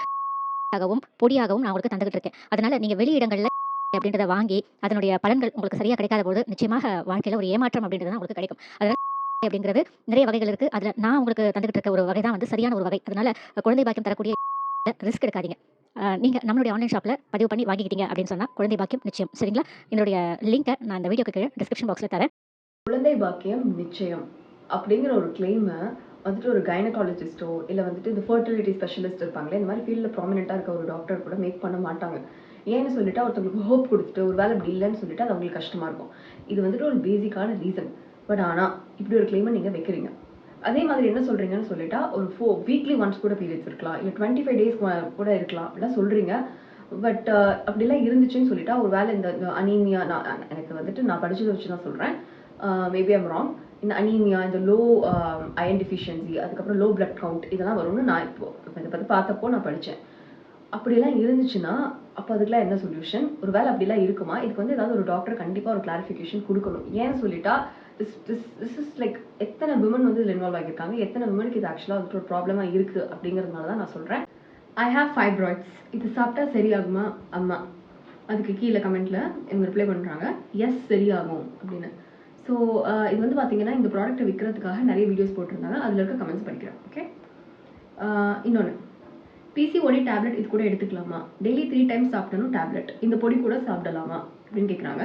பொடியாகவும் நான் உங்களுக்கு தந்துகிட்டு இருக்கேன். அதனால நீங்க வெளியிடங்கள்ல அப்படின்றத வாங்கி அதனுடைய பலன்கள் உங்களுக்கு சரியா கிடைக்காத போது நிச்சயமாக வாழ்க்கையில ஒரு ஏமாற்றம் அப்படின்றது தான் உங்களுக்கு கிடைக்கும். அதனால அப்படிங்கிறது நிறைய வகைகள் இருக்கு. அதுல நான் உங்களுக்கு தந்துகிட்டு இருக்க ஒரு வகை தான் வந்து சரியான ஒரு வகை. அதனால குழந்தை பாக்கியம் தரக்கூடிய ரிஸ்க் எடுக்காதீங்க. நீங்க நம்மளுடைய ஆன்லைன் ஷாப்ல பதிவு பண்ணி வாங்கிக்கிட்டீங்க அப்படின்னு சொன்னா குழந்தை பாக்கியம் நிச்சயம். சரிங்களா? என்னுடைய லிங்கை நான் இந்த வீடியோக்கு கீழே டிஸ்கிரிப்ஷன் பாக்ஸ்ல தரேன். குழந்தை பாக்கியம் நிச்சயம் அப்படிங்கிற ஒரு கிளைமை வந்துட்டு ஒரு கைனகாலஜிஸ்டோ இல்லை வந்துட்டு இந்த ஃபர்டிலிட்டி ஸ்பெஷலிஸ்ட் இருப்பாங்களே, இந்த மாதிரி ஃபீல்டில் ப்ராமினெண்ட்டாக இருக்க ஒரு டாக்டர் கூட மேக் பண்ண மாட்டாங்க. ஏன்னு சொல்லிட்டு ஒருத்தவங்களுக்கு ஹோப் கொடுத்துட்டு ஒரு வேலை இப்படி இல்லைன்னு சொல்லிட்டு அது அவங்களுக்கு கஷ்டமாக இருக்கும். இது வந்துட்டு ஒரு பேசிக்கான ரீசன். பட் ஆனால் இப்படி ஒரு கிளைமை நீங்கள் வைக்கிறீங்க. அதே மாதிரி என்ன சொல்கிறீங்கன்னு சொல்லிட்டா ஒரு வீக்லி ஒன்ஸ் கூட பீரியட்ஸ் இருக்கலாம், இல்லை 25 டேஸ் கூட இருக்கலாம் அப்படிலாம் சொல்கிறீங்க. பட் அப்படிலாம் இருந்துச்சுன்னு சொல்லிட்டா ஒரு வேலை இந்த அனீமியா, எனக்கு வந்துட்டு நான் படிச்சதை வச்சு தான் சொல்கிறேன், மேபி ஐம் ராங், இந்த அனீமியா, இந்த லோ அயன் டிஃபிஷியன்சி, அதுக்கப்புறம் லோ பிளட் கவுண்ட் இதெல்லாம் வரும்னு நான் இப்போ இதை பற்றி பார்த்தப்போ நான் படித்தேன். அப்படிலாம் இருந்துச்சுன்னா அப்போ அதுக்கெலாம் என்ன சொல்யூஷன்? ஒரு வேலை அப்படிலாம் இருக்குமா? இதுக்கு வந்து ஏதாவது ஒரு டாக்டர் கண்டிப்பாக ஒரு கிளாரிஃபிகேஷன் கொடுக்கணும். ஏன்னு சொல்லிட்டா திஸ் இஸ் லைக் எத்தனை விமன் வந்து இதில் இன்வால்வ் ஆகியிருக்காங்க, எத்தனை விமனுக்கு இது ஆக்சுவலாக அது ஒரு ப்ராப்ளமாக இருக்குது அப்படிங்கிறதுனால தான் நான் சொல்கிறேன். ஐ ஹாவ் ஃபைப்ராய்ட்ஸ், இது சாப்பிட்டா சரியாகுமா அம்மா? அதுக்கு கீழே கமெண்ட்டில் எனக்கு ரிப்ளை பண்ணுறாங்க, எஸ் சரியாகும் அப்படின்னு. ஸோ இது வந்து பார்த்தீங்கன்னா இந்த ப்ராடக்ட்டை விற்கிறதுக்காக நிறைய வீடியோஸ் போட்டிருந்தாங்க, அதில் இருக்க கமெண்ட்ஸ் படிக்கிறேன். ஓகே, இன்னொன்று, பிசிஓடி டேப்லெட் இது கூட எடுத்துக்கலாமா? டெய்லி 3 டைம்ஸ் சாப்பிடணும் டேப்லெட், இந்த பொடி கூட சாப்பிடலாமா அப்படின்னு கேட்குறாங்க.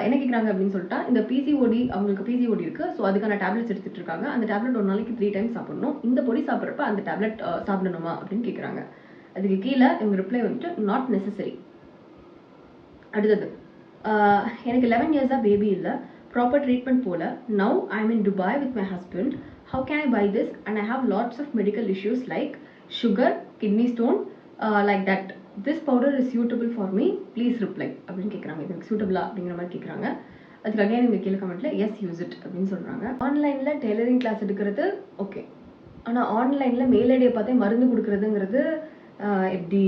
என்ன கேட்குறாங்க அப்படின்னு சொல்லிட்டா, இந்த பிசிஓடி, அவங்களுக்கு பிசிஓடி இருக்குது, ஸோ அதுக்கான டேப்லெட்ஸ் எடுத்துகிட்டு இருக்காங்க. அந்த டேப்லெட் ஒரு நாளைக்கு 3 டைம்ஸ் சாப்பிடணும், இந்த பொடி சாப்பிட்றப்ப அந்த டேப்லெட் சாப்பிடணுமா அப்படின்னு கேட்குறாங்க. அதுக்கு கீழே இவங்க ரிப்ளை வந்துட்டு நாட் நெசசரி. அடுத்தது, எனக்கு 11 இயர்ஸாக பேபி இல்லை, ப்ராப்பர் ட்ரீட்மெண்ட் போல, now I am in Dubai with my husband, how can I buy this and I have lots of medical issues like sugar, kidney stone, like that, this powder is suitable for me, please reply அப்படின்னு கேட்குறாங்க. இதுக்கு சூட்டபிளா அப்படிங்கிற மாதிரி கேட்குறாங்க. அதுக்கு again இந்த கீழே கமெண்ட்ல எஸ் யூஸ் இட் அப்படின்னு சொல்கிறாங்க. ஆன்லைனில் டெய்லரிங் கிளாஸ் எடுக்கிறது ஓகே, ஆனால் ஆன்லைனில் மெயில் ஐடியை பார்த்தே மருந்து கொடுக்குறதுங்கிறது எப்படி?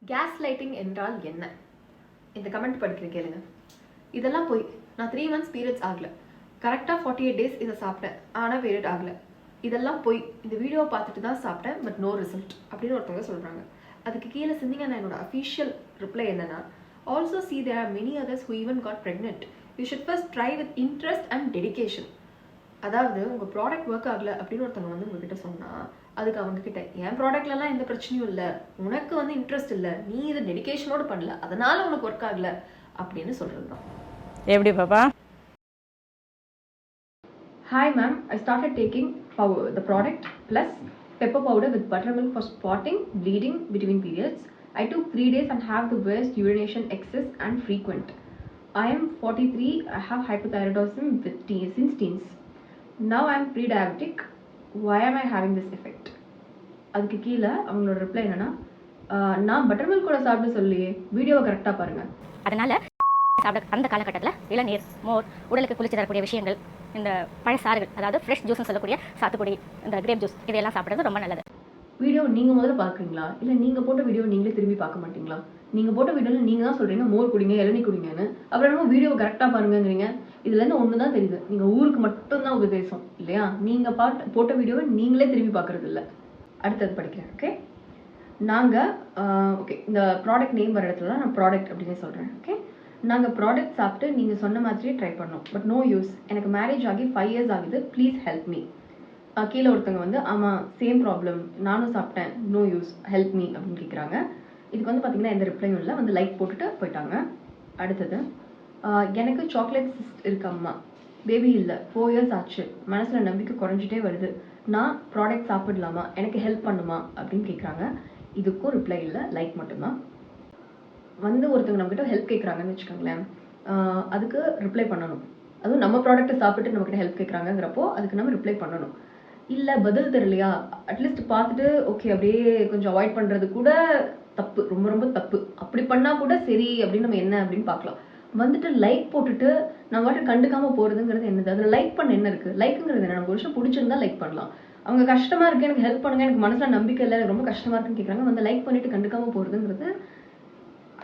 கேஸ் லைட்டிங் என்றால் என்ன? இந்த கமெண்ட் படிக்கிற கேளுங்க. இதெல்லாம் போய் நான் 3 months பீரியட்ஸ் ஆகலை, கரெக்டாக 48 டேஸ் இதை சாப்பிட்டேன், ஆனால் பீரியட் ஆகலை, இதெல்லாம் போய் இந்த வீடியோவை பார்த்துட்டு தான் சாப்பிட்டேன், பட் நோ ரிசல்ட் அப்படின்னு ஒருத்தவங்க சொல்கிறாங்க. அதுக்கு கீழே சிந்திங்க நான் என்னோட அஃபிஷியல் ரிப்ளை என்னன்னா, also see there are many others who even got pregnant. You should first try with interest and dedication. அதாவது உங்கள் ப்ராடக்ட் ஒர்க் ஆகலை அப்படின்னு ஒருத்தவங்க வந்து உங்ககிட்ட சொன்னால் அதுக்கு அவங்கக்கிட்ட என் ப்ராடக்ட்லலாம் எந்த பிரச்சனையும் இல்லை, உனக்கு வந்து இன்ட்ரெஸ்ட் இல்லை, நீ இதை டெடிகேஷனோடு பண்ணல, அதனால உனக்கு ஒர்க் ஆகலை அப்படின்னு சொல்கிறது தான். எப்படி பாப்பா? Hi ma'am, I started taking the product plus pepper powder with buttermilk for spotting, bleeding between periods. I took 3 days and have the worst urination excess and frequent. I am 43, I have hypothyroidism since teens. Now I am pre-diabetic. Why am I having this effect? அதுக்கு கீழே அவங்களோட reply என்னன்னா, நான் butter milk கூட சாப்பிட சொல்லியே, வீடியோவை கரெக்டாக பாருங்கள். அதனால அந்த காலகட்டத்தில் இளநீர், மோர், உடலுக்கு குளிர்ச்சி தரக்கூடிய விஷயங்கள், இந்த பழச்சாறுகள், அதாவது ஃப்ரெஷ் ஜூஸ்னு சொல்லக்கூடிய சாத்துக்குடி, இந்த கிரேப் ஜூஸ், இதையெல்லாம் சாப்பிட்றது ரொம்ப நல்லது. வீடியோ நீங்கள் முதல்ல பார்க்குறீங்களா, இல்லை நீங்கள் போட்ட வீடியோ நீங்களே திரும்பி பார்க்க மாட்டீங்களா? நீங்கள் போட்ட வீடியோவில் நீங்கள் தான் சொல்கிறீங்க மோர் குடிங்க, இளநீ குடிங்கன்னு. அப்புறம் என்னமோ வீடியோ கரெக்டாக பாருங்கிறீங்க. இதுலேருந்து ஒன்று தான் தெரியுது, நீங்கள் ஊருக்கு மட்டும்தான் உபதேசம் இல்லையா? நீங்கள் போட்ட வீடியோவை நீங்களே திரும்பி பார்க்குறது இல்லை. அடுத்தது படிக்கிறேன். ஓகே, நாங்கள் ஓகே, இந்த ப்ராடக்ட் நேம் வர இடத்துல நான் ப்ராடக்ட் அப்படின்னே சொல்கிறேன். ஓகே, நாங்கள் ப்ராடக்ட் சாப்பிட்டு நீங்கள் சொன்ன மாதிரியே ட்ரை பண்ணோம். But no use. எனக்கு மேரேஜ் ஆகி 5 years ஆகுது. Please help me. கீழே ஒருத்தவங்க வந்து ஆமாம் சேம் ப்ராப்ளம், நானும் சாப்பிட்டேன், நோ யூஸ், ஹெல்ப் மீ அப்படின்னு கேட்குறாங்க. இதுக்கு வந்து பார்த்தீங்கன்னா எந்த ரிப்ளையும் இல்லை, வந்து லைக் போட்டுட்டு போயிட்டாங்க. அடுத்தது, எனக்கு சாக்லேட் சிஸ்ட் இருக்கு அம்மா, பேபி இல்லை, 4 years ஆச்சு, மனசில் நம்பிக்கை குறைஞ்சிட்டே வருது, நான் ப்ராடக்ட் சாப்பிடலாமா, எனக்கு ஹெல்ப் பண்ணுமா அப்படின்னு கேட்குறாங்க. இதுக்கும் ரிப்ளை இல்லை, லைக் மட்டும்தான். வந்து ஒருத்தவங்க நம்மக்கிட்ட ஹெல்ப் கேட்குறாங்கன்னு வச்சுக்கோங்களேன், அதுக்கு ரிப்ளை பண்ணணும். அதுவும் நம்ம ப்ராடக்ட்டை சாப்பிட்டு நம்மக்கிட்ட ஹெல்ப் கேட்குறாங்கிறப்போ அதுக்கு நம்ம ரிப்ளை பண்ணணும். இல்லை பதில் தெரியலையா, அட்லீஸ்ட் பார்த்துட்டு ஓகே அப்படியே கொஞ்சம் அவாய்ட் பண்ணுறது கூட தப்பு, ரொம்ப ரொம்ப தப்பு. அப்படி பண்ணால் கூட சரி அப்படின்னு நம்ம என்ன அப்படின்னு பார்க்கலாம். வந்துட்டு லைக் போட்டுட்டு நம்ம வாட்டு கண்டுக்காமல் போகிறதுங்கிறது என்னது? அதில் லைக் பண்ண என்ன இருக்குது? லைக்குங்கிறது என்ன? நமக்கு ஒரு விஷயம் பிடிச்சிருந்தா லைக் பண்ணலாம். அவங்க கஷ்டமாக இருக்குது, எனக்கு ஹெல்ப் பண்ணுங்க, எனக்கு மனசில் நம்பிக்கை இல்லை, எனக்கு ரொம்ப கஷ்டமாக இருக்குன்னு கேட்குறாங்க, வந்து லைக் பண்ணிட்டு கண்டுக்காமல் போகிறதுங்கிறது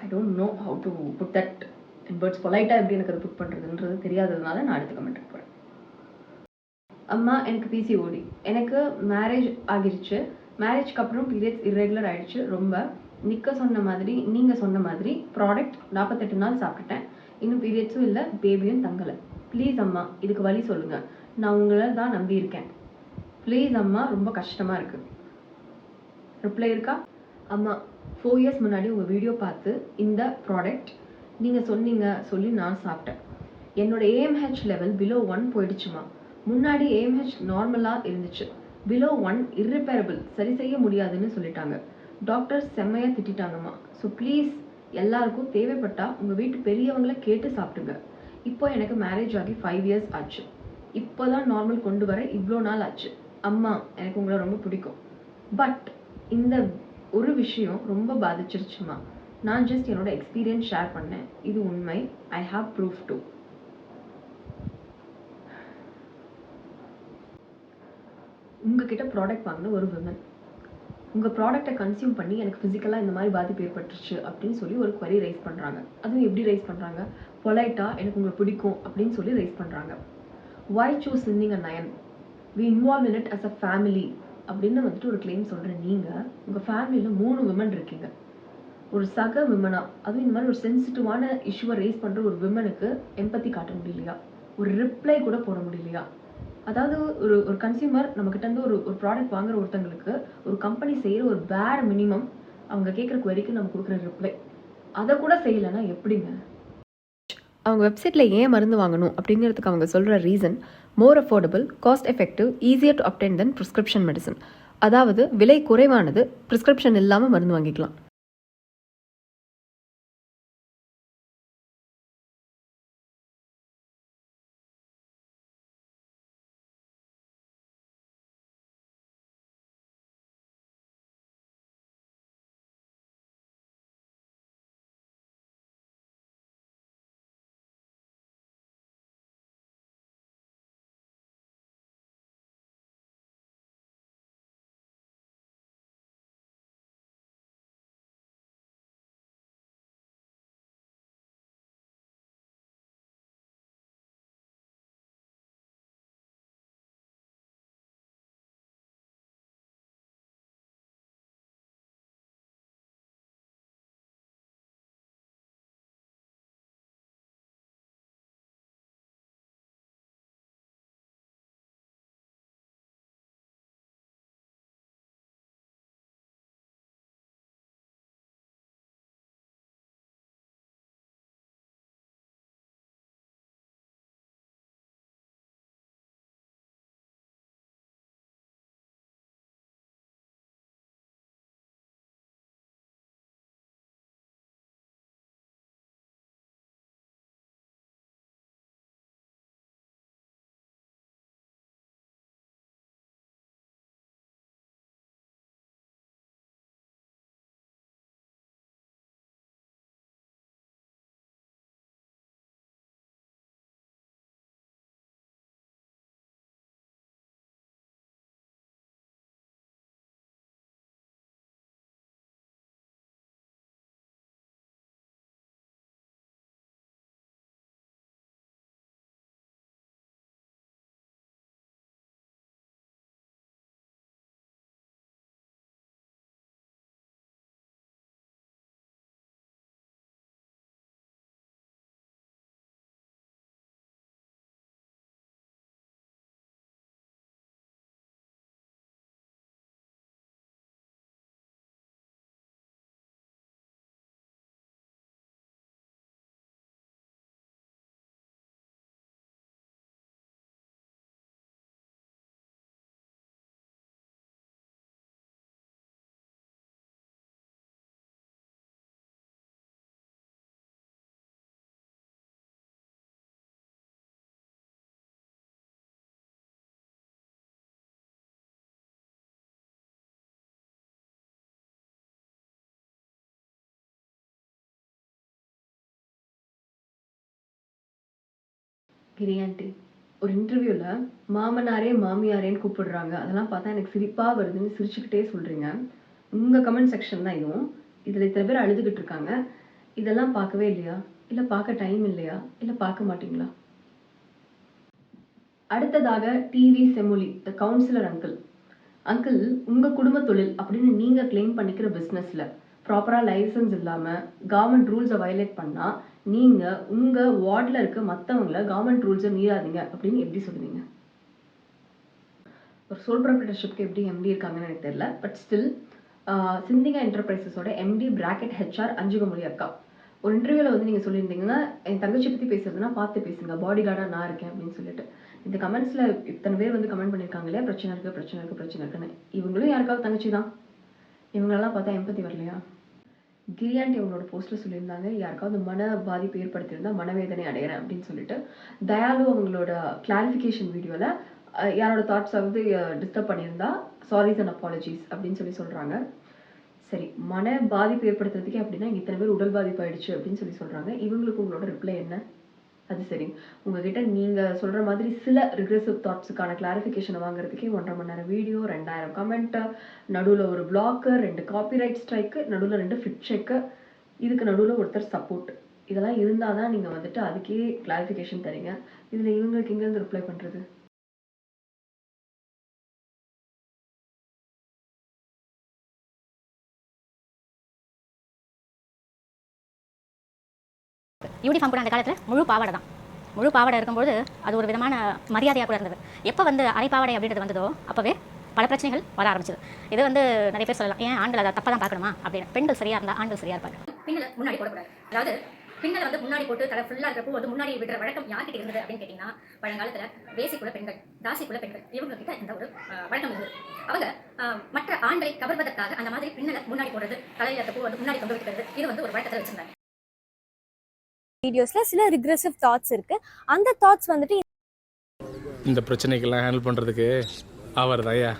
I don't know how to put that in words. பொலைட்டாக எப்படி எனக்கு அதை புட் பண்ணுறதுன்றது தெரியாததுனால நான் அடுத்த கமெண்ட்டுக்கு போகிறேன். அம்மா எனக்கு பிசிஓடி, எனக்கு மேரேஜ் ஆகிருச்சு, மேரேஜ்க்கு அப்புறம் பீரியட்ஸ் இர்ரெகுலர் ஆகிடுச்சு, ரொம்ப நிற்க சொன்ன மாதிரி நீங்கள் சொன்ன மாதிரி ப்ராடக்ட் 48 நாள் சாப்பிட்டுட்டேன், இன்னும் பீரியட்ஸும் இல்லை, பேபியும் தங்கலை. ப்ளீஸ் அம்மா இதுக்கு வழி சொல்லுங்கள், நான் உங்களை தான் நம்பியிருக்கேன், ப்ளீஸ் அம்மா ரொம்ப கஷ்டமாக இருக்குது. ரிப்ளை இருக்கா? அம்மா 4 years முன்னாடி உங்கள் வீடியோ பார்த்து இந்த ப்ராடக்ட் நீங்கள் சொன்னீங்க சொல்லி நான் சாப்பிட்டேன். என்னோட ஏஎம்ஹெச் லெவல் பிலோ 1 போயிடுச்சுமா. முன்னாடி ஏஎம்ஹெச் நார்மலாக இருந்துச்சு, பிலோ 1 இர்ரிப்பேரபிள், சரி செய்ய முடியாதுன்னு சொல்லிட்டாங்க. டாக்டர் செம்மையாக திட்டாங்கம்மா. ஸோ ப்ளீஸ் எல்லாருக்கும் தேவைப்பட்டா உங்கள் வீட்டு பெரியவங்களை கேட்டு சாப்பிடுங்க. இப்போ எனக்கு மேரேஜ் ஆகி 5 years ஆச்சு, இப்போ தான் நார்மல் கொண்டு வர இவ்வளோ நாள் ஆச்சு. அம்மா எனக்கு உங்களை ரொம்ப பிடிக்கும், பட் இந்த ஒரு விஷயம் ரொம்ப பாதிச்சிருச்சுமா. நான் ஜஸ்ட் என்னோட எக்ஸ்பீரியன்ஸ் ஷேர் பண்ணேன், இது உண்மை, ஐ ஹாவ் ப்ரூஃப் டு. உங்ககிட்ட ப்ராடக்ட் வாங்கின ஒரு விமன், உங்கள் ப்ராடக்டை கன்சியூம் பண்ணி எனக்கு ஃபிசிக்கலாக இந்த மாதிரி பாதிப்பு ஏற்பட்டுருச்சு அப்படின்னு சொல்லி ஒரு query ரைஸ் பண்ணுறாங்க. அதுவும் எப்படி ரைஸ் பண்ணுறாங்க? பொலைட்டாக எனக்கு உங்களை பிடிக்கும் அப்படின்னு சொல்லி ரைஸ் பண்ணுறாங்க. why choose sending a nine, we involve in it as a family அப்படின்னு வந்துட்டு ஒரு கிளைம் சொல்கிற நீங்கள் உங்கள் ஃபேமிலியில் 3 விமன் இருக்கீங்க. ஒரு சக விமனா, அதுவும் இந்த மாதிரி ஒரு சென்சிட்டிவான இஷ்யூவை ரைஸ் பண்ணுற ஒரு விமனுக்கு எம்பத்தி காட்ட முடியலையா? ஒரு ரிப்ளை கூட போட முடியலையா? அதாவது ஒரு கன்சியூமர் நம்மக்கிட்ட இருந்து ஒரு ப்ராடக்ட் வாங்குற ஒருத்தங்களுக்கு ஒரு கம்பெனி செய்கிற ஒரு பேர் மினிமம் அவங்க கேட்குற குவரிக்கு நம்ம கொடுக்குற ரிப்ளை, அதை கூட செய்யலைன்னா எப்படிங்க? அவங்க வெப்சைட்டில் ஏன் மருந்து வாங்கணும் அப்படிங்கிறதுக்கு அவங்க சொல்கிற reason more affordable, cost effective, easier to obtained then prescription medicine. அதாவது விலை குறைவானது, ப்ரிஸ்கிரிப்ஷன் இல்லாமல் மருந்து வாங்கிக்கலாம். கிரியாண்டி ஒரு இன்டர்வியூவில் மாமனாரே மாமியாரேன்னு கூப்பிடுறாங்க, அதெல்லாம் பார்த்தா எனக்கு சிரிப்பாக வருதுன்னு சிரிச்சுக்கிட்டே சொல்கிறீங்க. உங்கள் கமெண்ட் செக்ஷன் தான் இதுவும். இதில் இத்தனை பேர் அழுதுகிட்டு இருக்காங்க. இதெல்லாம் பார்க்கவே இல்லையா? இல்லை பார்க்க டைம் இல்லையா? இல்லை பார்க்க மாட்டீங்களா? அடுத்ததாக டிவி செமுலி த கவுன்சிலர் அங்கிள் உங்கள் குடும்ப தொழில் அப்படின்னு நீங்கள் கிளைம் பண்ணிக்கிற பிஸ்னஸில் ப்ராப்பராக லைசன்ஸ் இல்லாமல் கவர்மெண்ட் ரூல்ஸை வயலேட் பண்ணால் நீங்கள் உங்கள் வார்டில் இருக்க மற்றவங்கள கவர்மெண்ட் ரூல்ஸை மீறாதீங்க அப்படின்னு எப்படி சொல்லுவீங்க? ஒரு சோல் ப்ராப்ரேட்டர்ஷிப்க்கு எப்படி எம்டி இருக்காங்கன்னு எனக்கு தெரியல. பட் ஸ்டில் சிந்திகா என்டர்பிரைசஸோட எம்டி பிராக்கெட் ஹெச்ஆர் அஞ்சுகமொழி அக்கா ஒரு இன்டர்வியூவில் வந்து நீங்கள் சொல்லியிருந்தீங்கன்னா, என் தங்கச்சி பற்றி பேசுறதுன்னா பார்த்து பேசுங்க, பாடி கார்டாக நான் இருக்கேன் அப்படின்னு சொல்லிட்டு. இந்த கமெண்ட்ஸில் இத்தனை பேர் வந்து கமெண்ட் பண்ணியிருக்காங்க இல்லையா, பிரச்சனை இருக்குன்னு. இவங்களும் யாருக்காவது தங்கச்சி தான். இவங்களெல்லாம் பார்த்தா எம்பத்தி வரலையா? கிரியாண்டி அவங்களோட போஸ்ட்டில் சொல்லியிருந்தாங்க, யாருக்காவது மன பாதிப்பு ஏற்படுத்தியிருந்தா மனவேதனை அடைகிறேன் அப்படின்னு சொல்லிட்டு. தயாலு அவங்களோட கிளாரிஃபிகேஷன் வீடியோவில் யாரோட தாட்ஸாவது டிஸ்டர்ப் பண்ணியிருந்தா சாரிஸ் அண்ட் அப்பாலஜிஸ் அப்படின்னு சொல்கிறாங்க. சரி, மன பாதிப்பு ஏற்படுத்துறதுக்கே அப்படின்னா இத்தனை பேர் உடல் பாதிப்பு ஆயிடுச்சு அப்படின்னு சொல்கிறாங்க. இவங்களுக்கு உங்களோட ரிப்ளை என்ன? அது சரி, உங்ககிட்ட நீங்கள் சொல்கிற மாதிரி சில ரிக்ரெசிவ் தாட்ஸுக்கான கிளாரிஃபிகேஷனை வாங்குறதுக்கே 1.5 மணி நேரம் வீடியோ, 2000 கமெண்ட்டு, நடுவில் ஒரு பிளாக்கு, 2 காப்பிரைட் ஸ்ட்ரைக்கு, நடுவில் 2 ஃபிட் செக்கு, இதுக்கு நடுவில் ஒருத்தர் சப்போர்ட். இதெல்லாம் இருந்தால் தான் நீங்கள் வந்துட்டு அதுக்கே கிளாரிஃபிகேஷன் தரீங்க. இதில் இவங்களுக்கு எங்கேருந்து ரிப்ளை பண்ணுறது? யூனிஃபார்ம் கூட அந்த காலத்தில் முழு பாவாடை தான். முழு பாவாடை இருக்கும்போது அது ஒரு விதமான மரியாதையாக கூட இருந்தது. எப்போ வந்து அரைப்பாவாடை அப்படின்றது வந்ததோ அப்போவே பல பிரச்சனைகள் வர ஆரம்பிச்சது. இது வந்து நிறைய பேர் சொல்லலாம், ஏன் ஆண்கள் அதை தப்பாக தான் பார்க்கணுமா அப்படின்னு. பெண்கள் சரியாக இருந்தால் ஆண்கள் சரியாக இருப்பாங்க. பின்னலை முன்னாடி போடக்கூடாது. அதாவது பின்னலை வந்து முன்னாடி போட்டு தலை ஃபுல்லாக இருக்கிறப்போ வந்து முன்னாடி விடுற வழக்கம் யார்கிட்ட இருந்தது அப்படின்னு கேட்டிங்கன்னா, பழங்காலத்தில் வேசிக்குள்ள பெண்கள், தாசிக்குள்ள பெண்கள், இவங்க கிட்ட இந்த ஒரு வழக்கம் இருந்தது. அவங்க மற்ற ஆண்களை கவர்வதற்காக அந்த மாதிரி பின்னலை முன்னாடி போடுறது, தலையில் இருக்கப்போ வந்து முன்னாடி கொண்டு வைக்கிறது, இது வந்து ஒரு வழக்கத்தில் வச்சிருந்தாங்க. வீடியோஸ்ல சில ரிக்ரெசிவ் தாட்ஸ் இருக்கு. அந்த தாட்ஸ் வந்துட்டு இந்த பிரச்சனைக்கெல்லாம் ஹேண்டில் பண்றதுக்கு அவர் தயா.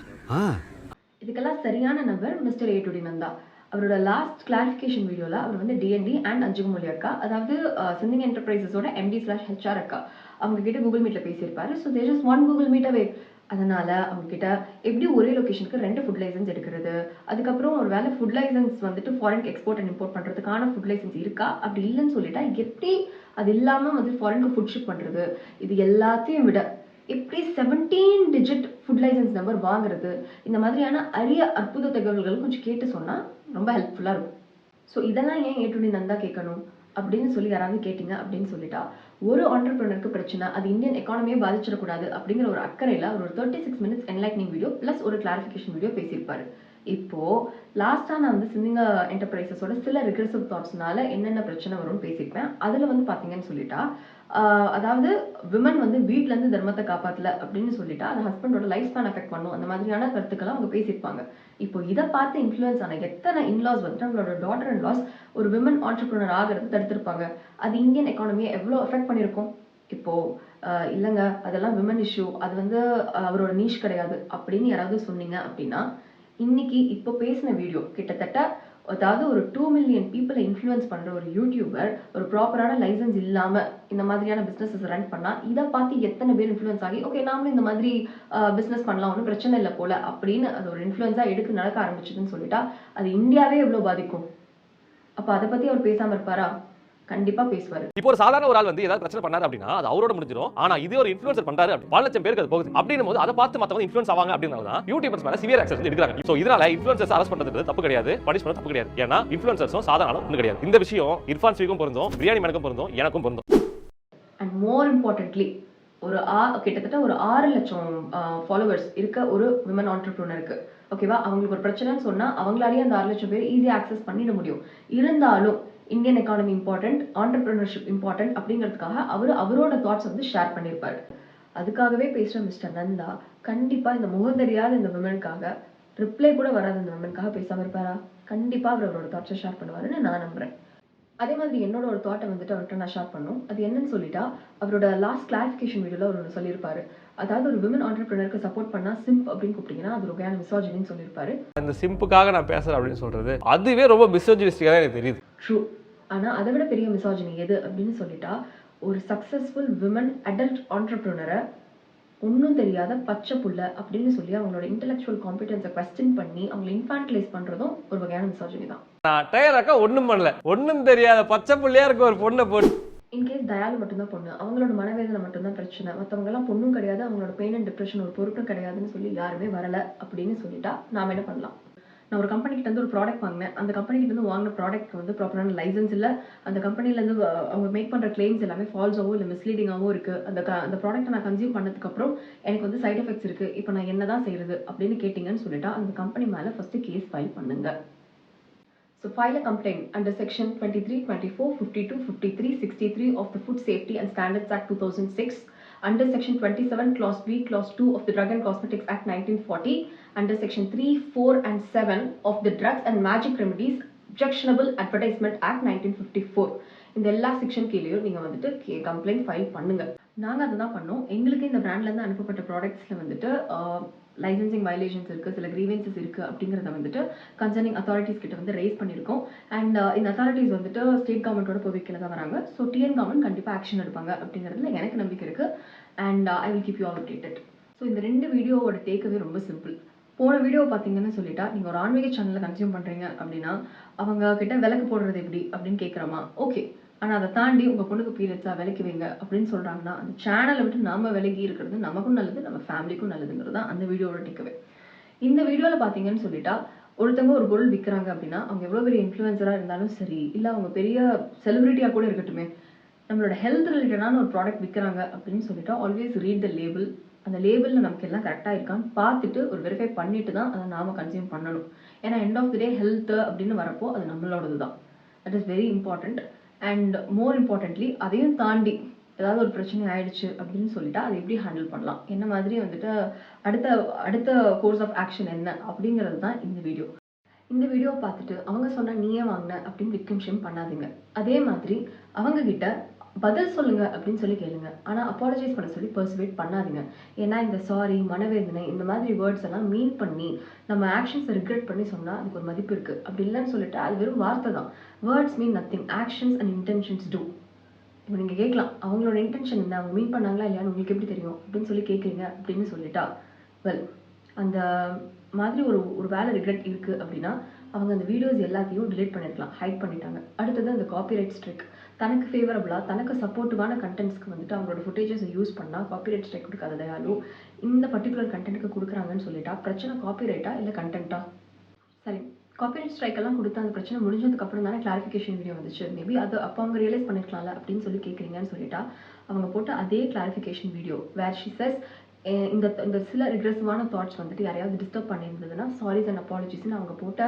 இதுக்கெல்லாம் சரியான நபர் மிஸ்டர் ஏ நந்தா. அவரோட லாஸ்ட் கிளாரிஃபிகேஷன் வீடியோவில் அவர் வந்து டிஎன்டி அண்ட் அஞ்சுகமொழி அக்கா, அதாவது சிந்திங் என்டர்பிரைசஸோட MD/HR அக்கா, அவங்க கிட்ட கூகுள் மீட்டில் பேசியிருப்பாரு. So there is 1 Google meet away. அதனால அவங்க கிட்ட எப்படி ஒரே லொகேஷனுக்கு 2 ஃபுட் லைசன்ஸ் எடுக்கிறது, அதுக்கப்புறம் ஒரு வேலை ஃபுட் லைசன்ஸ் வந்துட்டு ஃபாரின் எக்ஸ்போர்ட் அண்ட் இம்போர்ட் பண்ணுறதுக்கான ஃபுட் லைசன்ஸ் இருக்கா, அப்படி இல்லைன்னு சொல்லிட்டா எப்படி அது இல்லாமல் வந்து ஃபாரினுக்கு ஃபுட் ஷிப் பண்ணுறது, இது எல்லாத்தையும் விட எப்படி 17 டிஜிட் ஃபுட் லைசன்ஸ் நம்பர் வாங்குறது, இந்த மாதிரியான அரிய அற்புத தகவல்கள் கொஞ்சம் கேட்டு சொன்னால் ரொம்ப ஹெல்ப்ஃபுல்லாக இருக்கும். ஸோ இதெல்லாம் ஏன் ஏ நந்தா கேட்கணும் அப்படின்னு சொல்லி யாராவது கேட்டிங்க அப்படின்னு சொல்லிட்டா, ஒரு ஆண்டர்பிரினருக்கு பிரச்சனை, அது இந்தியன் எக்கானமியே பாதிச்சிடக்கூடாது அப்படிங்கிற ஒரு அக்கறையில் அவர் ஒரு 36 மினிட்ஸ் என்லைட்னிங் வீடியோ ப்ளஸ் ஒரு கிளாரிஃபிகேஷன் வீடியோ பேசியிருப்பாரு. இப்போ லாஸ்ட்டாக நான் வந்து சிந்திங்கா என்டர்பிரைசஸோட சில ரிக்ரெசிவ் தாட்ஸ்னால என்னென்ன பிரச்சனை வரும்னு பேசியிருப்பேன். அதில் வந்து பார்த்தீங்கன்னு சொல்லிட்டா, அதாவது விமன் வந்து வீட்டிலேருந்து தர்மத்தை காப்பாற்றல அப்படின்னு சொல்லிட்டா அது ஹஸ்பண்டோட லைஃப் ஸ்பேன் அஃபெக்ட் பண்ணும், அந்த மாதிரியான கருத்துக்கெல்லாம் அவங்க பேசியிருப்பாங்க. இப்போ இதை பார்த்து இன்ஃப்ளூயன்ஸ் ஆன எத்தனை இன்லாஸ் வந்து நம்மளோட டாட்டர் இன்லாஸ் ஒரு விமன் ஆண்டர்பிரினர் ஆகிறது தடுத்திருப்பாங்க. அது இந்தியன் எக்கானமியை எவ்வளோ அஃபெக்ட் பண்ணியிருக்கும். இப்போ இல்லைங்க அதெல்லாம் விமன் இஷ்யூ, அது வந்து அவரோட நீஷ் கிடையாது அப்படின்னு யாராவது சொன்னீங்க அப்படின்னா, இன்னைக்கு இப்போ பேசின வீடியோ கிட்டத்தட்ட அதாவது ஒரு 2 மில்லியன் பீப்புளை இன்ஃப்ளூயன்ஸ் பண்ணுற ஒரு யூடியூபர் ஒரு ப்ராப்பரான லைசன்ஸ் இல்லாமல் இந்த மாதிரியான பிஸ்னஸஸ் ரன் பண்ணால் இதை பார்த்து எத்தனை பேர் இன்ஃப்ளூயன்ஸ் ஆகி ஓகே நாமளும் இந்த மாதிரி பிஸ்னஸ் பண்ணலாம், ஒன்றும் பிரச்சனை இல்லை போல அப்படின்னு அது ஒரு இன்ஃப்ளூயன்ஸாக எடுத்து நடக்க ஆரம்பிச்சதுன்னு சொல்லிட்டா அது இந்தியாவே எவ்வளோ பாதிக்கும். அப்போ அதை பற்றி அவர் பேசாமல் இருப்பாரா? கண்டிப்பா பேசுவாரு. இப்போ ஒரு சாதாரண ஒரு ஆள் வந்து ஏதாவது பிரச்சனை பண்ணாரு அப்படின்னா அது அவரோட முடிஞ்சிடும். ஆனா இதே ஒரு இன்ஃப்ளூயன்சர் பண்றாரு அப்படி 4 லட்சம் பேருக்கு அது போகுது அப்படின்னும் போது அதை பார்த்து மத்தவங்க இன்ஃப்ளூயன்ஸ் ஆவாங்க அப்படினால தான் யூடியூபர்ஸ் மேல சிவியர் ஆக்ஷன் எடுக்கறாங்க. சோ இதனால இன்ஃப்ளூயன்சர்ஸ் அரெஸ்ட் பண்றது தப்பு கிடையாது, பனிஷ் பண்றது தப்பு கிடையாது. ஏன்னா இன்ஃப்ளூயன்சர்ஸும் சாதாரண ஒண்ணு கிடையாது. இந்த விஷயம் இர்ஃபான் ஸ்வீக்கும் பொருந்தும், பிரியாணி மேனுக்கும் பொருந்தும், எனக்கும் பொருந்தும். அண்ட் மோர் இம்பார்ட்டன்ட்லி ஒரு கிட்டத்தட்ட ஒரு 6 லட்சம் ஃபாலோவர்ஸ் இருக்க ஒரு விமன் ஆண்டர்பிரினருக்கு ஓகேவா, அவங்களுக்கு ஒரு பிரச்சனைன்னு சொன்னா அவங்களாலேயே அந்த 6 லட்சம் பேர் ஈஸியா ஆக்சஸ் பண்ணிட முடியும். இருந்தாலும் Indian economy important, entrepreneurship important அப்படிங்கிறதுக்காக அவரோட தாட்ஸ் வந்து ஷேர் பண்ணியிருப்பாரு. அதுக்காகவே பேசுகிற மிஸ்டர் நந்தா கண்டிப்பாக இந்த முகந்தறியாத இந்த விமனுக்காக ரிப்ளை கூட வராத இந்த விமனுக்காக பேசாமல் இருப்பாரா? கண்டிப்பாக அவரோட தாட்ஸை ஷேர் பண்ணுவாருன்னு நான் நம்புறேன். அதே மாதிரி என்னோட ஒரு தாட்டை வந்துட்டு அவர்கிட்ட நான் ஷேர் பண்ணும். அது என்னன்னு சொல்லிட்டா, அவரோட லாஸ்ட் கிளாரிஃபிகேஷன் வீடியோவில் அவர் ஒன்று சொல்லியிருப்பாரு. அதாவது ஒரு விமன் ஆண்டர்பிரினருக்கு சப்போர்ட் பண்ணா சிம்ப் அப்படின்னு கூப்பிட்டீங்கன்னா அது ஒரு வகையான மிசோஜினின்னு சொல்லியிருப்பாரு. அந்த சிம்புக்காக நான் பேசுறேன் அப்படின்னு சொல்றது அதுவே ரொம்ப மிசோஜினிஸ்டிக்காக எனக்கு தெரியுது. ட்ரூ. ஆனால் அதை விட பெரிய மிசோஜினி எது அப்படின்னு சொல்லிட்டா, ஒரு சக்ஸஸ்ஃபுல் விமன் அடல்ட் ஆண்டர்ப்ரனரை ஒன்றும் தெரியாத பச்சை புள்ள அப்படின்னு சொல்லி அவங்களோட இன்டெலெக்சுவல் காம்பிடன்ஸை கொஸ்டின் பண்ணி அவங்களை இன்ஃபான்டலைஸ் பண்ணுறதும் ஒரு வகையான மிசாஜினி தான். நான் டயராக்கா ஒன்றும் பண்ணல, ஒன்றும் தெரியாத பச்சை புள்ளையா இருக்க ஒரு பொண்ணை போட்டு. இன்கேஸ் தயாலு மட்டும்தான் பொண்ணு, அவங்களோட மனவேதனை மட்டும்தான் பிரச்சனை, மற்றவங்கலாம் பொண்ணும் கிடையாது, அவங்களோட பெயின் அண்ட் டிப்ரெஷன் ஒரு பொருட்டும் கிடையாதுன்னு சொல்லி யாருமே வரலை அப்படின்னு சொல்லிட்டா நாம் என்ன பண்ணலாம்? நான் ஒரு கம்பெனிக்கிட்ட வந்து ஒரு ப்ராடக்ட் வாங்கினேன், அந்த கம்பெனிக்கிட்ட வந்து வாங்கின ப்ராடக்ட் வந்து ப்ராப்பரான லைசன்ஸ் இல்லை, அந்த கம்பெனிலேருந்து அவங்க மேக் பண்ணுற கிளைம்ஸ் எல்லாமே ஃபால்ஸாகவும் இல்லை மிஸ்லீடிங்காகவும் இருக்குது, அந்த ப்ராடக்ட்டை நான் கன்சியூம் பண்ணதுக்கப்புறம் எனக்கு வந்து சைட் எஃபெக்ட்ஸ் இருக்குது, இப்போ நான் என்ன தான் செய்கிறது அப்படின்னு கேட்டிங்கன்னு சொல்லிட்டா அந்த கம்பெனி மேலே ஃபஸ்ட்டு கேஸ் ஃபைல் பண்ணுங்க. So file a complaint under section 23, 24, 52, 53, 63 of the Food Safety and Standards Act 2006, under section 27 clause B clause 2 of the Drug and Cosmetics Act 1940, under section 3, 4 and 7 of the Drugs and Magic Remedies Objectionable Advertisement Act 1954. இந்த எல்லா section கீழேயும் நீங்கள் வந்துட்டு complaint file பண்ணுங்க. நாங்கள் அதை தான் பண்ணோம். எங்களுக்கு இந்த பிராண்ட்லேருந்து அனுப்பப்பட்ட ப்ராடக்ட்ஸில் வந்துட்டு லைசன்சிங் வயலேஷன்ஸ் இருக்குது, சில கிரீவன்சஸ் இருக்குது அப்படிங்கிறத வந்துட்டு கன்சர்னிங் அத்தாரிட்டிஸ் கிட்ட வந்து ரைஸ் பண்ணியிருக்கோம். அண்ட் இந்த அத்தாரிட்டிஸ் வந்துட்டு ஸ்டேட் கவர்மெண்ட்டோட பொறுப்பில் தான் வராங்க. ஸோ டிஎன் கவர்மெண்ட் கண்டிப்பாக ஆக்ஷன் எடுப்பாங்க அப்படிங்கிறதுல எனக்கு நம்பிக்கை இருக்குது. And I will keep you all updated. So இந்த 2 வீடியோவோட டேக்கவே ரொம்ப சிம்பிள். போன வீடியோ பார்த்தீங்கன்னு சொல்லிட்டா, நீங்கள் ஒரு ஆன்மீக சேனலில் கன்சியூம் பண்ணுறீங்க அப்படின்னா அவங்க கிட்ட விலக்கு போடுறது எப்படி அப்படின்னு கேட்குறோமா? ஓகே. ஆனால் அதை தாண்டி உங்கள் பொண்ணுக்கு பீரியட்ஸாக விலைக்கு வைங்க அப்படின்னு சொல்கிறாங்கன்னா அந்த சேனலை விட்டு நம்ம விலகி இருக்கிறது நமக்கும் நல்லது, நம்ம ஃபேமிலிக்கும் நல்லதுங்கிறது தான் அந்த வீடியோவோட டேக்கவே. இந்த வீடியோவில் பார்த்தீங்கன்னு சொல்லிட்டா, ஒருத்தவங்க ஒரு பொருள் விற்கிறாங்க அப்படின்னா அவங்க எவ்வளோ பெரிய இன்ஃப்ளூயன்சராக இருந்தாலும் சரி, இல்லை அவங்க பெரிய செலிபிரிட்டியாக கூட இருக்கட்டுமே, நம்மளோட ஹெல்த் ரிலேட்டடான ஒரு ப்ராடக்ட் விற்கிறாங்க அப்படின்னு சொல்லிட்டா ஆல்வேஸ் ரீட் த லேபிள். அந்த லேபிளில் நமக்கு எல்லாம் கரெக்டாக இருக்கான்னு பார்த்துட்டு ஒரு வெரிஃபை பண்ணிட்டு தான் அதை நாம் கன்சியூம் பண்ணணும். ஏன்னா end of the day health அப்படின்னு வரப்போ அது நம்மளோடது தான். That is very important. And more importantly அதையும் தாண்டி ஏதாவது ஒரு பிரச்சனை ஆயிடுச்சு அப்படின்னு சொல்லிட்டா அதை எப்படி ஹேண்டில் பண்ணலாம், என்ன மாதிரி வந்துட்டு அடுத்த கோர்ஸ் ஆஃப் ஆக்ஷன் என்ன அப்படிங்கிறது தான் இந்த வீடியோ. இந்த வீடியோ பார்த்துட்டு அவங்க சொன்ன நீயே வாங்கின அப்படின்னு விக்டிம் ஷேம் பண்ணாதீங்க. அதே மாதிரி அவங்க கிட்ட பதில் சொல்லுங்க அப்படின்னு சொல்லி கேளுங்க. ஆனால் அப்பாலஜைஸ் பண்ண சொல்லி பர்சுவேட் பண்ணாதீங்க. ஏன்னா இந்த சாரி, மனவேதனை, இந்த மாதிரி வேர்ட்ஸ் எல்லாம் மீன் பண்ணி நம்ம ஆக்ஷன்ஸை ரிக்ரெட் பண்ணி சொன்னால் அதுக்கு ஒரு மதிப்பு இருக்குது. அப்படி இல்லைன்னு சொல்லிட்டு அது வெறும் வார்த்தை தான். Words mean nothing, actions and intentions do. இப்போ நீங்கள் கேட்கலாம், அவங்களோட இன்டென்ஷன் என்ன, அவங்க மீன் பண்ணாங்களா இல்லையான்னு உங்களுக்கு எப்படி தெரியும் அப்படின்னு சொல்லி கேட்குறீங்க அப்படின்னு சொல்லிட்டா, வெல் அந்த மாதிரி ஒரு வேலை ரிக்ரெட் இருக்குது அப்படின்னா அவங்க அந்த வீடியோஸ் எல்லாத்தையும் டிலீட் பண்ணியிருக்கலாம், ஹைட் பண்ணிட்டாங்க. அடுத்தது அந்த காப்பிரைட் ஸ்ட்ரைக். தனக்கு ஃபேவரபுளாக தனக்கு சப்போர்ட்டிவான கண்டென்ட்ஸ்க்கு வந்துட்டு அவங்களோட ஃபுட்டேஜஸை யூஸ் பண்ணால் காப்பிரைட் ஸ்ட்ரைக் கொடுக்காத தயாலு இந்த பர்டிகுலர் கண்டென்ட்டுக்கு கொடுக்குறாங்கன்னு சொல்லிட்டா பிரச்சனை காப்பிரைட்டா இல்லை கண்டென்ட்டா? சரி, காப்பிரைட் ஸ்ட்ரைக் எல்லாம் கொடுத்து அந்த பிரச்சனை முடிஞ்சதுக்கு அப்புறம் தானே கிளாரிஃபிகேஷன் வீடியோ வந்துச்சு. மேபி அது அப்போ அவங்க ரியலைஸ் பண்ணிருக்கலாம்ல அப்படின்னு சொல்லி கேட்குறீங்கன்னு சொல்லிட்டா அவங்க போட்ட அதே clarification video where she says இந்த சில ரிக்ரெசிவான தாட்ஸ் வந்துட்டு யாரையாவது டிஸ்டர்ப் பண்ணியிருந்ததுன்னா சாரிஸ் அண்ட் அப்பாலஜிஸ்ன்னு அவங்க போட்ட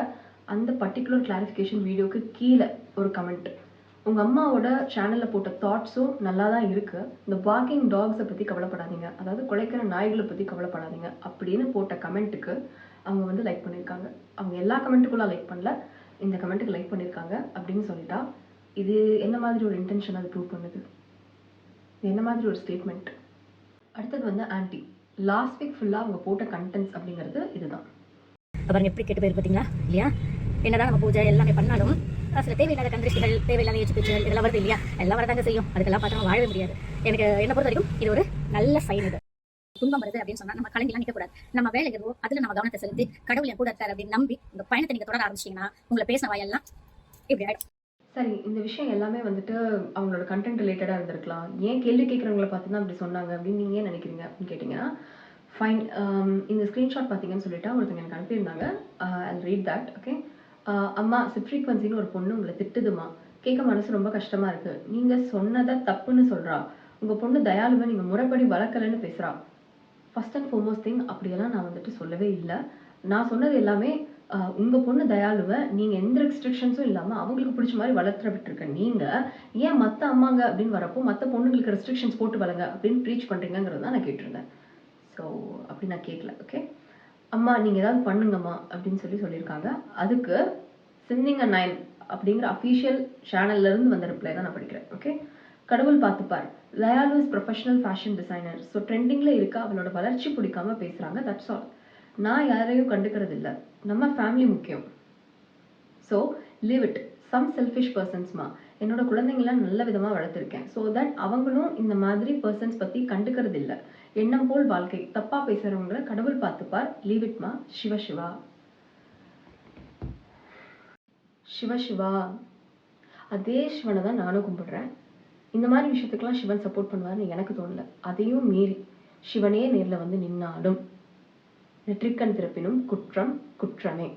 அந்த பர்டிகுலர் கிளாரிஃபிகேஷன் வீடியோக்கு கீழே ஒரு கமெண்ட், உங்கள் அம்மாவோட சேனலில் போட்ட தாட்ஸும் நல்லா தான் இருக்குது, இந்த வாக்கிங் டாக்ஸை பற்றி கவலைப்படாதீங்க, அதாவது குலைக்கிற நாய்களை பற்றி கவலைப்படாதீங்க அப்படின்னு போட்ட கமெண்ட்டுக்கு அவங்க வந்து லைக் பண்ணியிருக்காங்க. அவங்க எல்லா கமெண்ட்டுக்குள்ள லைக் பண்ணல, இந்த கமெண்ட்டுக்கு லைக் பண்ணியிருக்காங்க அப்படின்னு சொல்லிட்டா இது என்ன மாதிரி ஒரு இன்டென்ஷன் அது ப்ரூவ் பண்ணுது? இது என்ன மாதிரி ஒரு ஸ்டேட்மெண்ட்? அடுத்தது வந்து ஆன்டி. லாஸ்ட் வீக் ஃபுல்லாக அவங்க போட்ட கண்டென்ட்ஸ் அப்படிங்கிறது இதுதான். பாருங்க எப்படி கேட்டு போயிரு பார்த்தீங்களா இல்லையா? என்னதான் நம்ம பூஜை எல்லாமே பண்ணாலும் சில தேவையில்லாத கந்திருஷ்டிகள், தேவையில்லாத ஏச்சு பேச்சுகள் இதெல்லாம் வருது இல்லையா? எல்லாம் வரதாங்க செய்யும். அதுக்கெல்லாம் பார்த்து நம்ம வாழவே முடியாது. எனக்கு என்ன பொறுத்த வரைக்கும் இது ஒரு நல்ல சைன். இது துன்பம் வருது அப்படின்னு சொன்னா நம்ம கலங்கெல்லாம் நிற்க கூடாது. நம்ம வேலை எதுவோ அதுல நம்ம கவனத்தை செலுத்தி கடவுள் என் கூட இருக்காரு அப்படின்னு நம்பி உங்க பயணத்தை நீங்க தொடர ஆரம்பிச்சீங்கன்னா உங்களை பேசின வாயெல்லாம் இப்படி ஆயிடும். சரி, இந்த விஷயம் எல்லாமே வந்துட்டு அவங்களோட கண்டென்ட் ரிலேட்டடாக இருந்திருக்கலாம். ஏன் கேள்வி கேட்குறவங்கள பார்த்து தான் அப்படி சொன்னாங்க அப்படின்னு நீங்கள் ஏன் நினைக்கிறீங்க அப்படின்னு கேட்டிங்கன்னா, ஃபைன். இந்த ஸ்க்ரீன்ஷாட் பார்த்தீங்கன்னு சொல்லிட்டா ஒருத்தங்க எனக்கு அனுப்பியிருந்தாங்க. I read that. ஓகே. அம்மா சிப்ரீக்வன்சின்னு ஒரு பொண்ணு உங்களை திட்டுதுமா, கேட்க மனசு ரொம்ப கஷ்டமாக இருக்குது, நீங்கள் சொன்னதை தப்புன்னு சொல்கிறா, உங்கள் பொண்ணு தயாலுவை நீங்கள் முறைப்படி வளர்க்கலன்னு பேசுகிறா. ஃபர்ஸ்ட் அண்ட் ஃபார்மோஸ்ட் திங், அப்படியெல்லாம் நான் வந்துட்டு சொல்லவே இல்லை. நான் சொன்னது எல்லாமே உங்கள் பொண்ணு தயாலுவை நீங்கள் எந்த ரெஸ்ட்ரிக்ஷன்ஸும் இல்லாமல் அவங்களுக்கு பிடிச்ச மாதிரி வளர்த்துற விட்டுருக்க நீங்கள் ஏன் மற்ற அம்மாங்க அப்படின்னு வரப்போ மற்ற பொண்ணுங்களுக்கு ரெஸ்ட்ரிக்ஷன்ஸ் போட்டு வளங்க அப்படின்னு ப்ரீச் பண்ணுறீங்கிறது தான் நான் கேட்டிருந்தேன். ஸோ அப்படி நான் கேட்கல. ஓகே. அம்மா நீங்கள் ஏதாவது பண்ணுங்கம்மா அப்படின்னு சொல்லியிருக்காங்க. அதுக்கு சிந்திங்க 9 அப்படிங்கிற அஃபீஷியல் சேனல்லேருந்து வந்த ரிப்ளை தான் நான் படிக்கிறேன். ஓகே. கடவுள் பார்த்துப்பார், Dayalu is professional fashion designer, so ட்ரெண்டிங்கில் இருக்க அவளோட வளர்ச்சி பிடிக்காம பேசுகிறாங்க, தட்ஸ் ஆல். நான் யாரையும் கண்டுக்கிறது இல்லை, நம்ம ஃபேமிலி முக்கியம். So live it. Some selfish பர்சன்ஸ்மா என்னோட குழந்தைங்களாம் நல்ல விதமாக வளர்த்துருக்கேன். ஸோ தட் அவங்களும் இந்த மாதிரி பர்சன்ஸ் பற்றி கண்டுக்கிறது இல்லை. எண்ணம் போல் வாழ்க்கை. தப்பாக பேசுகிறவங்கள கடவுள் பார்த்துப்பார். லீவ் இட்மா. சிவா சிவா அதே சிவனை தான் நானும் கும்பிடுறேன். இந்த மாதிரி விஷயத்துக்கெல்லாம் சிவன் சப்போர்ட் பண்ணுவார்னு எனக்கு தோணல. அதையும் மீறி சிவனே நேரில் வந்து நின்னாலும் நெற்றிக்கண் திறப்பினும் குற்றம் குற்றமே.